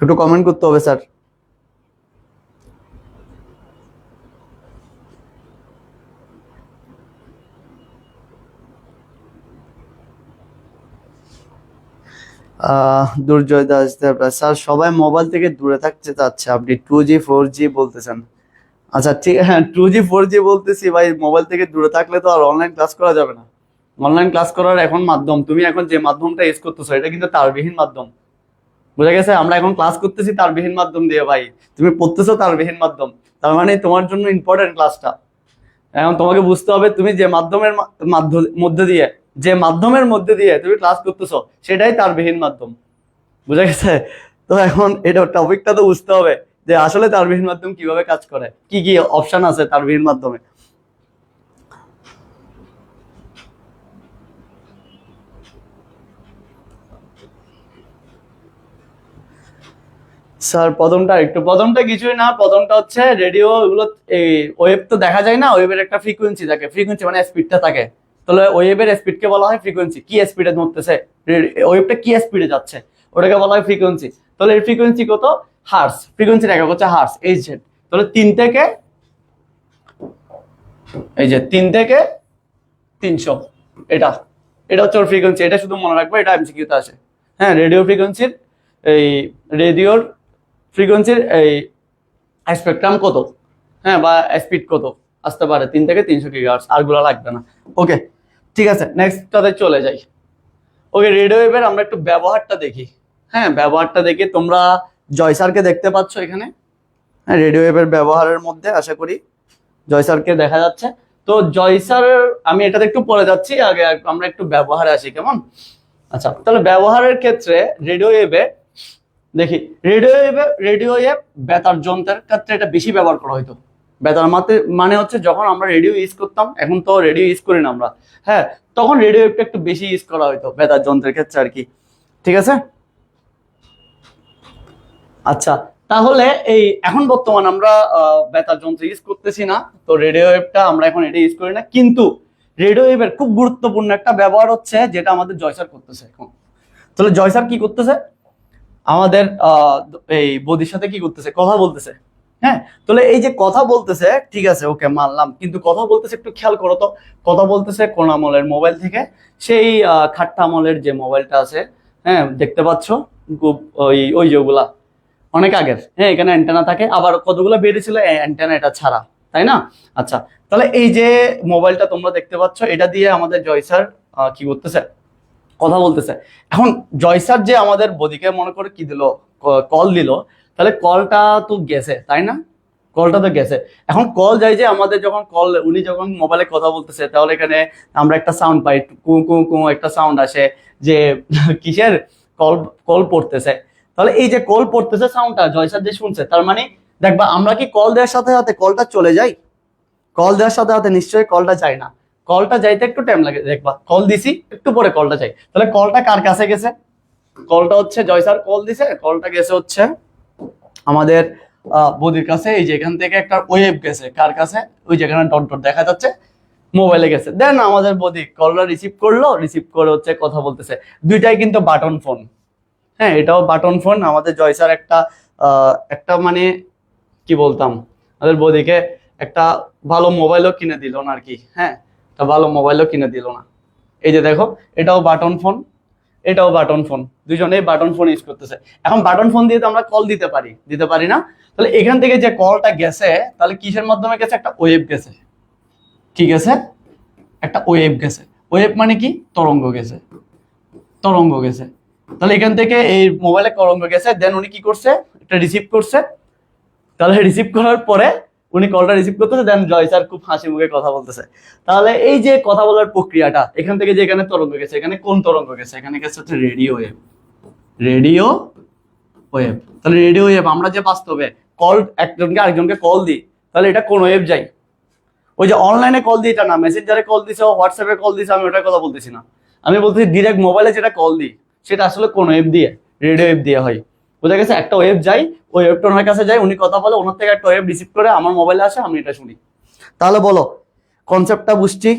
একটু কমেন্ট করতে হবে স্যার। দুর্জয় দাস দেবরাজ স্যার, সবাই মোবাইল থেকে দূরে থাকতে চাচ্ছে, আপনি 2G 4G বলতেছেন। আচ্ছা ঠিক, হ্যাঁ 2G 4G বলতেছি ভাই, মোবাইল থেকে দূরে থাকলে তো আর অনলাইন ক্লাস করা যাবে না। অনলাইন ক্লাস করার এখন মাধ্যম, তুমি এখন যে মাধ্যমটা ইউজ করতেছো এটা কিন্তু তারবিহীন মাধ্যম। বুঝা গেছে? আমরা এখন ক্লাস করতেছি তারবিহীন মাধ্যম দিয়ে ভাই, তুমি পড়তেছো তারবিহীন মাধ্যম, তার মানে তোমার জন্য ইম্পর্টেন্ট ক্লাসটা। এখন তোমাকে বুঝতে হবে তুমি যে মাধ্যমের মধ্যে দিয়ে, যে মাধ্যমের মধ্যে দিয়ে তুমি ক্লাস করতেছো সেটাই তারবিহীন মাধ্যম। বুঝা গেছে? তো এখন এটা টপিকটা তো বুঝতে হবে যে আসলে তারবিহীন মাধ্যম কিভাবে কাজ করে, কি কি অপশন আছে তারবিহীন মাধ্যমে। স্যার প্রথমটা কিছুই না, প্রথমটা হচ্ছে রেডিও, এগুলো এই ওয়েভ তো দেখা যায় না, ওয়েভের একটা ফ্রিকোয়েন্সি থাকে, ফ্রিকোয়েন্সি মানে স্পিডটা থাকে। তাহলে ওয়েভের স্পিডকে বলা হয় ফ্রিকোয়েন্সি, কি স্পিডে নড়তেছে ওয়েভটা, কি স্পিডে যাচ্ছে, ওটাকে বলা হয় ফ্রিকোয়েন্সি। তাহলে এর ফ্রিকোয়েন্সি কত, হার্স, ফ্রিকোয়েন্সির একক হচ্ছে হার্স, এইচজেড। তাহলে 3 থেকে, এই যে 3 থেকে 300, এটা এটা হচ্ছে ওর ফ্রিকোয়েন্সি। এটা শুধু মনে রাখবে, এটা এমসিকিউতে আসে। হ্যাঁ, রেডিও ফ্রিকোয়েন্সির এই রেডিওর ফ্রিকোয়েন্সির এই স্পেকট্রাম কত, হ্যাঁ বা স্পিড কত আসতে পারে, 3 থেকে 300 গিগাহার্টজ, আরগুলো লাগবে না। ওকে ঠিক আছে, নেক্সটটাতে চলে যাই। ওকে, রেডিও ওয়েভের আমরা একটু ব্যবহারটা দেখি। হ্যাঁ, ব্যবহারটা দেখি। তোমরা জয় স্যারকে দেখতে পাচ্ছ এখানে? হ্যাঁ, রেডিও ওয়েভের ব্যবহারের মধ্যে আশা করি জয় স্যারকে দেখা যাচ্ছে। তো জয় স্যার, আমি এটাতে একটু পরে যাচ্ছি, আগে আমরা একটু ব্যবহারে আসি, কেমন? আচ্ছা, তাহলে ব্যবহারের ক্ষেত্রে রেডিও ওয়েভে দেখি, রেডিও ওয়েভ বেতার যন্ত্রের ক্ষেত্রে এটা বেশি ব্যবহার করা হতো। বেতার মানে হচ্ছে যখন আমরা রেডিও ইউজ করতাম, এখন তো রেডিও ইউজ করি না আমরা, হ্যাঁ, তখন রেডিও ওয়েভটা একটু বেশি ইউজ করা হতো বেতার যন্ত্রের ক্ষেত্রে আর কি। ঠিক আছে? আচ্ছা, তাহলে এই এখন বর্তমান আমরা বেতার যন্ত্র ইউজ করতেছি না, তো রেডিও ওয়েভটা আমরা এখন এটা ইউজ করি না। কিন্তু রেডিও ওয়েভের খুব গুরুত্বপূর্ণ একটা ব্যবহার হচ্ছে, যেটা আমাদের জয় স্যার করতেছে এখন। তাহলে জয় স্যার কি করতেছে, আমাদের এই বদির সাথে কি করতেছে, কথা বলতেছে। হ্যাঁ, তাহলে এই যে কথা বলতেছে, ঠিক আছে ওকে মানলাম, কিন্তু কথা বলতেছে একটু খেয়াল করো তো, কথা বলতেছে কোন আমলের মোবাইল থেকে, সেই খাট্টা আমলের যে মোবাইলটা আছে, হ্যাঁ দেখতে পাচ্ছ, খুব ওই যেগুলা অনেক আগের, হ্যাঁ এখানে অ্যান্টেনা থাকে, আবার কতগুলো বেরিয়েছিল অ্যান্টেনা এটা ছাড়া, তাই না? আচ্ছা, তাহলে এই যে মোবাইলটা তোমরা দেখতে পাচ্ছ, এটা দিয়ে আমাদের জয় স্যার কি করতেছে, কথা বলতেছে। এখন জয় স্যার যে আমাদের বদিকে মনে করে কি দিল, কল দিল, তাহলে কলটা তো গেছে, তাই না? কলটা তো গেছে। এখন কল যায় যে আমাদের যখন কল, উনি যখন মোবাইলে কথা বলতেছে, তাহলে এখানে আমরা একটা সাউন্ড পাই, কু কু কু একটা সাউন্ড আসে যে কিসের, কল, কল পড়তেছে। তাহলে এই যে কল পড়তেছে সাউন্ডটা জয় স্যার যে শুনছে, তার মানে দেখবা আমরা কি কল দেওয়ার সাথে সাথে কলটা চলে যাই? কল দেওয়ার সাথে সাথে নিশ্চয়ই কলটা যায় না। কলটা যাইতে একটু টাইম লাগে, দেখবা কল দিছি একটু পরে কলটা যায়। তাহলে কলটা কার কাছে গেছে? কলটা হচ্ছে জয় স্যার কল দিছে, কলটা গেছে হচ্ছে আমাদের বদির কাছে। এই যে এখান থেকে একটা ওয়েভ গেছে কার কাছে? ওই যেখানে ডট ডট দেখা যাচ্ছে, মোবাইলে গেছে। দেন আমাদের বদি কলটা রিসিভ করলো, রিসিভ করে হচ্ছে কথা বলতেছে। দুইটাই কিন্তু বাটন ফোন। হ্যাঁ, এটাও বাটন ফোন। আমাদের জয় স্যার একটা মানে কি বলতাম, আমাদের বদিকে একটা ভালো মোবাইলও কিনে দিল না আর কি। হ্যাঁ, একটা ভালো মোবাইলও কিনে দিল না। এই যে দেখো, এটাও বাটন ফোন, এটাও বাটন ফোন, দুজনেই বাটন ফোন ইউজ করতেছে। এখন বাটন ফোন দিয়ে তো আমরা কল দিতে পারি, দিতে পারি না? তাহলে এখান থেকে যে কলটা গেছে, তাহলে কিসের মাধ্যমে গেছে? একটা ওয়েভ গেছে। কি গেছে? একটা ওয়েভ গেছে। ওয়েভ মানে কি? তরঙ্গ গেছে, তরঙ্গ গেছে। তাহলে এখান থেকে এই মোবাইলে তরঙ্গ গেছে, দেন উনি কি করছে? এটা রিসিভ করছে। তাহলে রিসিভ করার পরে উনি কলটা রিসিভ করতেছে, দেন জয় স্যার খুব হাসি মুখে কথা বলতেছে। তাহলে এই যে কথা বলার প্রক্রিয়াটা, এখান থেকে যে এখানে তরঙ্গ গেছে, এখানে কোন তরঙ্গ গেছে? এখানে গেছে হচ্ছে রেডিও ওয়েভ। Radio wave. তাহলে রেডিও ওয়েভ আমরা যে বাস্তবে কল একজনকে আরেকজনকে কল দিই, তাহলে এটা কোন ওয়েভ যাই? ওই যে অনলাইনে কল দিই এটা না, মেসেঞ্জারে কল দিছে, হোয়াটসঅ্যাপে কল দিছে, আমি ওটার কথা বলতেছি না। আমি বলতেছি ডিরেক্ট মোবাইলে যেটা কল দিই, সেটা আসলে কোন ওয়েভ দিয়ে? রেডিও ওয়েভ দিয়ে হয়। বোঝা গেছে? একটা ওয়েভ যাই, ওই ওয়েভটা ওনার কাছে যায়, উনি কথা বলে, ওনার থেকে একটা ওয়েভ রিসিভ করে আমার মোবাইলে আসে, আমি এটা শুনি। তাহলে বলো কনসেপ্টটা বুঝছি?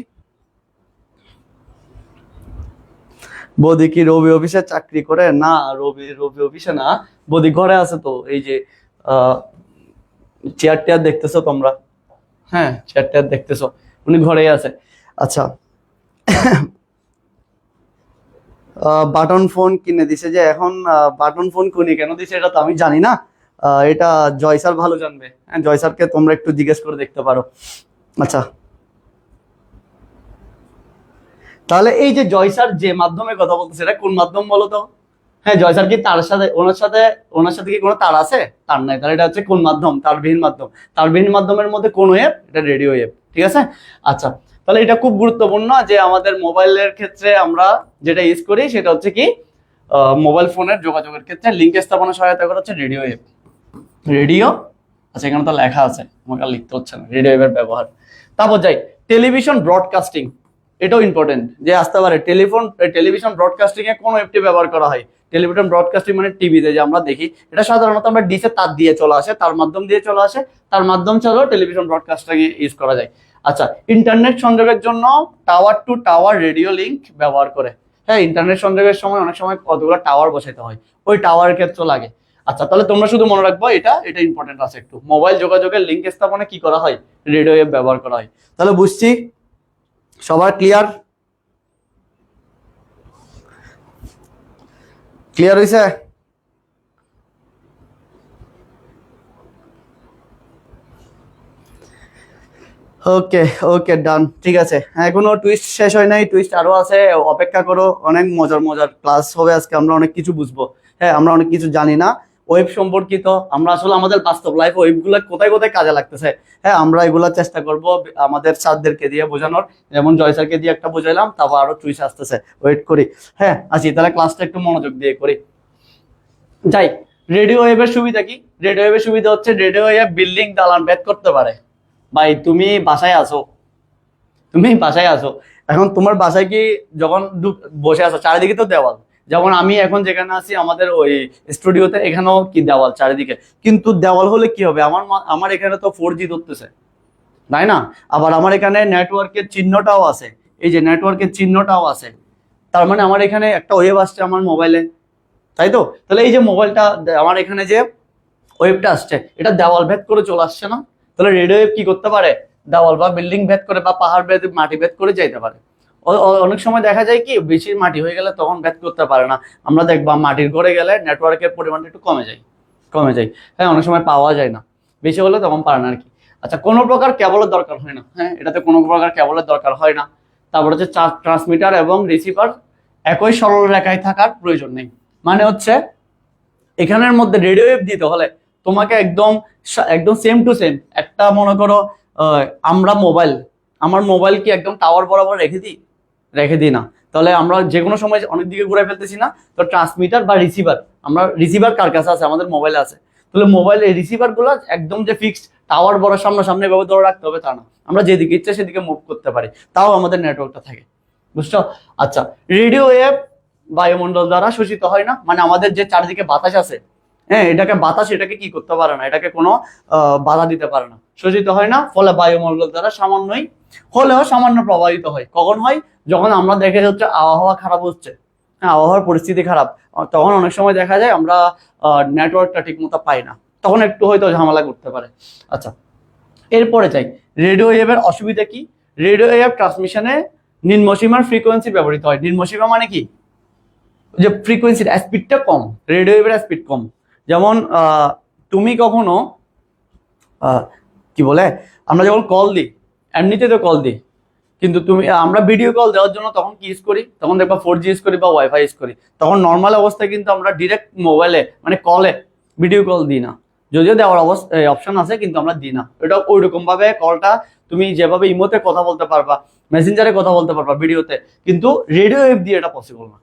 বৌদি কি রবি অফিসে চাকরি করে? না, রবি রবি অফিসে না, বৌদি ঘরে আছে তো। এই যে চেয়ার টেয়ার দেখতেছো তোমরা, হ্যাঁ চেয়ার টেয়ার দেখতেছো, উনি ঘরেই আছে। আচ্ছা, বাটন ফোন কিনে দিছে যে, এখন বাটন ফোন কোনি কেন দিছে এটা তো আমি জানি না। এটা জয় স্যার ভালো জানবে। হ্যাঁ, জয় স্যারকে তোমরা একটু জিজ্ঞেস করে দেখতে পারো। আচ্ছা, তাহলে এই যে জয় স্যার যে মাধ্যমে কথা বলতেছে, এটা কোন মাধ্যম বলো তো? হ্যাঁ, জয় স্যার কি তার সাথে, ওনার সাথে কি কোনো তার আছে? তার নাই। তাহলে এটা হচ্ছে কোন মাধ্যম? তারবিহীন মাধ্যম। তারবিহীন মাধ্যমের মধ্যে কোন ওয়েভ? এটা রেডিও ওয়েভ। ঠিক আছে? আচ্ছা, তাহলে এটা খুব গুরুত্বপূর্ণ যে আমাদের মোবাইলের ক্ষেত্রে আমরা যেটা ইউজ করি সেটা হচ্ছে কি, মোবাইল ফোনের যোগাযোগের ক্ষেত্রে লিঙ্ক স্থাপনে সহায়তা করা হচ্ছে রেডিও ওয়েভ। রেডিও, আচ্ছা এখানে তো লেখা আছে, আমাকে আর লিখতে হচ্ছে না, রেডিও ওয়েভের ব্যবহার। তারপর যাই টেলিভিশন ব্রডকাস্টিং। এটাও ইম্পর্টেন্ট যে আসতে পারে। টেলিভিশন ব্রডকাস্টিং এ কোন ওয়েবটি ব্যবহার করা হয়? টেলিভিশন ব্রডকাস্টিং মানে টিভিতে যে আমরা দেখি, এটা সাধারণত আমরা ডিসে তার দিয়ে চলে আসে, তার মাধ্যম দিয়ে চলে আসে, তার মাধ্যম ছাড়াও টেলিভিশন ব্রডকাস্টিং ইউজ করা যায়। আচ্ছা, ইন্টারনেট সংযোগের জন্য tower to tower radio link ব্যবহার করে। হ্যাঁ, ইন্টারনেট সংযোগের সময় অনেক সময় কতগুলো টাওয়ার বসাইতে হয়, ওই টাওয়ারের ক্ষেত্রে লাগে। আচ্ছা, তাহলে তোমরা শুধু মনে রাখবো, এটা এটা ইম্পর্টেন্ট আছে একটু, মোবাইল যোগাযোগের লিঙ্ক স্থাপনে কি করা হয়? রেডিও ওয়েভ ব্যবহার করা হয়। তাহলে বুঝছি, সবার ক্লিয়ার? ক্লিয়ার হয়েছে? ওকে ওকে, ডান, ঠিক আছে। এখনো টুইস্ট শেষ হয় নাই, টুইস্ট আরো আছে, অপেক্ষা করো। অনেক মজার মজার ক্লাস হবে আজকে, আমরা অনেক কিছু বুঝবো। হ্যাঁ, আমরা অনেক কিছু জানি না ওয়েব সম্পর্কিত। আমরা আসলে আমাদের বাস্তব লাইফ ওয়েব গুলা কোথায় কোথায় কাজে লাগতেছে, হ্যাঁ আমরা এগুলা চেষ্টা করব আমাদের স্যারদেরকে দিয়ে বোঝানোর। যেমন জয় স্যারকে দিয়ে একটা বোঝাইলাম, তারপর আরো টুইস্ট আসতেছে, ওয়েট করি। হ্যাঁ, আসি তাহলে, ক্লাসটা একটু মনোযোগ দিয়ে করি। যাই, রেডিও ওয়েভের সুবিধা কি? রেডিও ওয়েভের সুবিধা হচ্ছে রেডিও ওয়েভ বিল্ডিং দালান ভেদ করতে পারে। ভাই তুমি বাসায় আছো, তুমি বাসায় আছো, এখন তোমার বাসায় কি যখন বসে আছো, চারিদিকে তো দেওয়াল। যেমন আমি এখন যেখানে আছি আমাদের ওই স্টুডিওতে, এখানেও কি দেওয়াল চারিদিকে। কিন্তু দেওয়াল হলে কি হবে? আমার এখানে তো 4G ধরতেছে, তাই না? আবার আমার এখানে নেটওয়ার্কের চিহ্নটাও আছে, এই যে নেটওয়ার্কের চিহ্নটাও আছে। তার মানে আমার এখানে একটা ওয়েভ আসছে আমার মোবাইলে, তাই তো? তাহলে এই যে মোবাইলটা, আমার এখানে যে ওয়েভটা আসছে, এটা দেওয়াল ভেদ করে চলে আসছে না? তাহলে রেডিও ওয়েভ কি করতে পারে? দেওয়াল বা বিল্ডিং ভেদ করে বা পাহাড় ভেদ, মাটি ভেদ করে যাইতে পারে। অনেক সময় দেখা যায় কি, বেশি মাটি হয়ে গেলে তখন ভেদ করতে পারে না। আমরা দেখবা মাটির ঘরে গেলে নেটওয়ার্কের পরিমাণটা একটু কমে যায়। হ্যাঁ, অনেক সময় পাওয়া যায় না, বেশি হলে তখন পারে না আর কি। আচ্ছা, কোনো প্রকার কেবলের দরকার হয় না। হ্যাঁ, এটাতে কোনো প্রকার কেবলের দরকার হয় না। তারপর হচ্ছে ট্রান্সমিটার এবং রিসিভার একই সরল রেখায় থাকার প্রয়োজন নেই। মানে হচ্ছে এখানের মধ্যে রেডিও ওয়েভ দিতে হলে তোমাকে একদম একদম সেম টু সেম একটা মনে করো আমরা আমার মোবাইল কি একদম টাওয়ার বরাবর রেখে দিই না, তাহলে আমরা যে কোনো সময় অনেক দিকে ঘুরে ফেলতেছি না। তো ট্রান্সমিটার বা রিসিভার, আমরা রিসিভার কার কাছে আছে? আমাদের মোবাইলে আছে। তাহলে মোবাইলের রিসিভার গুলো একদম যে ফিক্সড টাওয়ার বড় সামনাসামনি এভাবে ধরে রাখতে হবে তা না, আমরা যেদিকে ইচ্ছা সেদিকে মুভ করতে পারি, তাও আমাদের নেটওয়ার্কটা থাকে। বুঝছো? আচ্ছা, রেডিও ওয়েভ বায়ুমণ্ডল দ্বারা শোষিত হয় না, মানে আমাদের যে চারিদিকে বাতাস আছে, হ্যাঁ, বাতাস এটাকে কি করতে পারে না, এটাকে কোনো বাধা দিতে পারে না, শোষিত হয় না। ফলে বায়ুমণ্ডল দ্বারা হলেও সামান্য প্রভাবিত হয়। কখন হয়? যখন আমরা দেখে হচ্ছে আবহাওয়া খারাপ হচ্ছে, হ্যাঁ, আবহাওয়ার পরিস্থিতি খারাপ, তখন অনেক সময় দেখা যায় আমরা নেটওয়ার্কটা ঠিক মতো পাই না, তখন একটু হয়তো ঝামেলা করতে পারে। আচ্ছা, এরপরে চাই রেডিও ওয়েভের অসুবিধা কি? রেডিও ওয়েভ ট্রান্সমিশনে নিম্নসীমার ফ্রিকোয়েন্সি ব্যবহৃত হয়। নিম্নসীমা মানে কি? যে ফ্রিকোয়েন্সির স্পিডটা কম, রেডিও ওয়েভের স্পিড কম। যেমন তুমি কখনো কি বলে, আমরা যখন কল দিই, এমনিতে তো কল দিই, কিন্তু আমরা ভিডিও কল দেওয়ার জন্য তখন কি ইউজ করি? তখন দেখবা 4G ইউজ করি বা ওয়াইফাই ইউজ করি। তখন নর্মাল অবস্থায় কিন্তু আমরা ডিরেক্ট মোবাইলে মানে কলে ভিডিও কল দিই না, যদিও দেওয়ার অপশন আছে, কিন্তু আমরা দিই না। এটা ওইরকম ভাবে কলটা তুমি যেভাবে ইমোতে কথা বলতে পারবা, মেসেঞ্জারে কথা বলতে পারবা ভিডিওতে, কিন্তু রেডিও ওয়েভ দিয়ে এটা পসিবল না।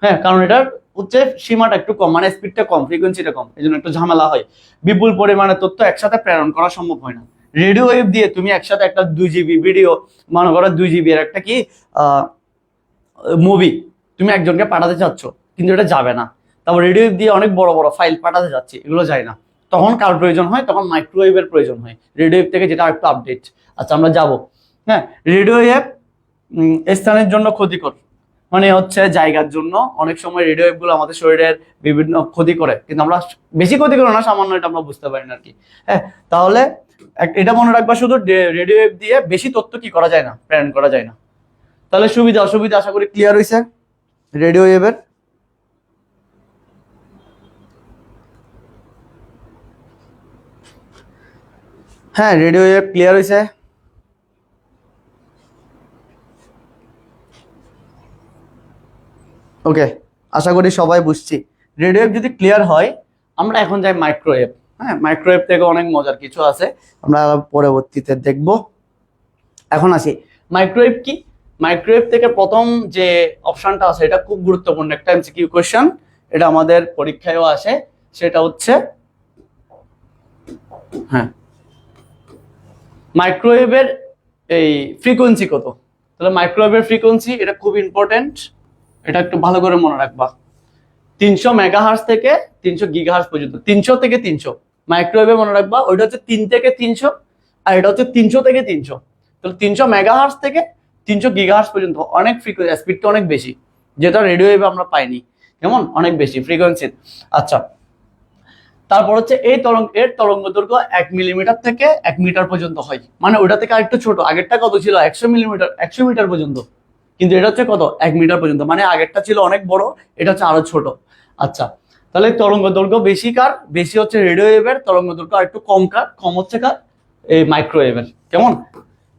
হ্যাঁ, কারণ এটার হচ্ছে সীমাটা একটু কম, মানে স্পিডটা কম, ফ্রিকোয়েন্সিটা কম, এই জন্য একটু ঝামেলা হয়। বিপুল পরিমাণে তথ্য একসাথে প্রেরণ করা সম্ভব হয় না। রেডিও ওয়েভ দিয়ে তুমি একসাথে একটা 2 GB ভিডিও, মনে করো 2 GB এর একটা কি মুভি তুমি একজনকে পাঠাতে চাচ্ছ, কিন্তু এটা যাবে না। তারপর রেডিও ওয়েভ দিয়ে অনেক বড় বড় ফাইল পাঠাতে যাচ্ছি, এগুলো যায় না। তখন কার প্রয়োজন হয়? তখন মাইক্রোওয়েভের প্রয়োজন হয়, রেডিও ওয়েভ থেকে, যেটা একটু আপডেট। আচ্ছা, আমরা যাব। হ্যাঁ, রেডিও ওয়েভ স্থানের জন্য ক্ষতিকর, মানে হচ্ছে জায়গার জন্য অনেক সময় রেডিও ওয়েভ গুলো আমাদের শরীরের বিভিন্ন ক্ষতি করে, কিন্তু আমরা বেশি ক্ষতি করে না, সামান্য, এটা আমরা বুঝতে পারি না আর কি। হ্যাঁ, তাহলে এটা মনে রাখবা, শুধু রেডিও ওয়েভ দিয়ে বেশি তথ্য কি করা যায় না, প্রেরণ করা যায় না। তাহলে সুবিধা অসুবিধা আশা করি ক্লিয়ার হয়েছে রেডিও ওয়েভের। হ্যাঁ, রেডিও ওয়েভ ক্লিয়ার হয়েছে। ওকে, আশা করি সবাই বুঝছি। রেডিও ওয়েভ যদি ক্লিয়ার হয়, আমরা এখন যাই মাইক্রোওয়েভ। হ্যাঁ, মাইক্রোওয়েভ থেকে অনেক মজার কিছু আছে, আমরা পরবর্তীতে দেখব। এখন আসি মাইক্রোওয়েভ কি। মাইক্রোওয়েভ থেকে প্রথম যে অপশনটা আছে, এটা খুব গুরুত্বপূর্ণ একটা এমসিকিউ কোশ্চেন, এটা আমাদের পরীক্ষায়ও আসে। সেটা হচ্ছে, হ্যাঁ, মাইক্রোওয়েভের এই ফ্রিকোয়েন্সি কত? তাহলে মাইক্রোওয়েভের ফ্রিকোয়েন্সি, এটা খুব ইম্পর্টেন্ট, এটা একটু ভালো করে মনে রাখবা। 300 মেগাহার্জ থেকে 300 গিগাহার্জ পর্যন্ত, 300 থেকে 300 মাইক্রোওয়েভে মনে রাখবা। ওইটা হচ্ছে 3 থেকে 300, আর এটা হচ্ছে 300 থেকে 300। তাহলে 300 মেগাহার্জ থেকে 300 গিগাহার্জ পর্যন্ত অনেক ফ্রিকোয়েন্সি, স্পিডটা অনেক বেশি, যেটা রেডিও ওয়েভে আমরা পাইনি, কেমন অনেক বেশি ফ্রিকোয়েন্সি। আচ্ছা, তারপর হচ্ছে এর তরঙ্গ দৈর্ঘ্য 1 মিলিমিটার থেকে 1 মিটার পর্যন্ত হয়, মানে ওটা থেকে আরেকটু ছোট। আগেরটা কত ছিল? 100 মিলিমিটার, 100 মিটার পর্যন্ত, কিন্তু এটা হচ্ছে কত? 1 মিটার পর্যন্ত, মানে আগেরটা ছিল অনেক বড়, এটা হচ্ছে আরো ছোট। আচ্ছা, তাহলে তরঙ্গ দৈর্ঘ্য বেশি হচ্ছে রেডিও ওয়েভের, তরঙ্গ দৈর্ঘ্য একটু কম হচ্ছে এই মাইক্রোওয়েভের। কেমন?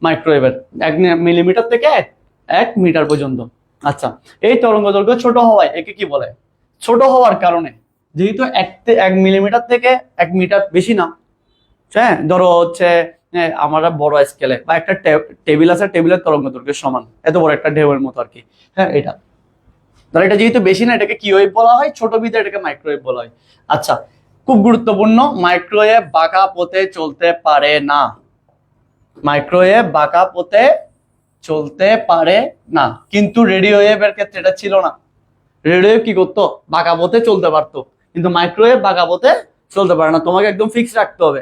মাইক্রোওয়েভের 1 মিলিমিটার থেকে 1 মিটার পর্যন্ত। আচ্ছা, এই তরঙ্গ দৈর্ঘ্য ছোট হওয়ায় একে কি বলে? ছোট হওয়ার কারণে, যেহেতু 1 মিলিমিটার থেকে 1 মিটার বেশি না, হ্যাঁ, ধরো হচ্ছে আমরা বড় স্কেলে বা একটা টেবিল আছে, টেবিলের তরঙ্গ দৈর্ঘ্যের সমান, এত বড় একটা ঢেউয়ের মতো আর কি। হ্যাঁ, এটা তাহলে এটা যেহেতু বেশি না, এটাকে কি ওয়েভ বলা হয়? ছোট বিধে এটাকে মাইক্রোওয়েভ বলা হয়। আচ্ছা, খুব গুরুত্বপূর্ণ, মাইক্রোওয়েভ বাঁকা পথে চলতে পারে না। মাইক্রোওয়েভ বাঁকা পথে চলতে পারে না, কিন্তু রেডিও ওয়েভের ক্ষেত্রে এটা ছিল না। রেডিও ওয়েভ কি করতো? বাঁকা পথে চলতে পারতো, কিন্তু মাইক্রোওয়েভ বাঁকা পথে চলতে পারে না। তোমাকে একদম ফিক্স রাখতে হবে।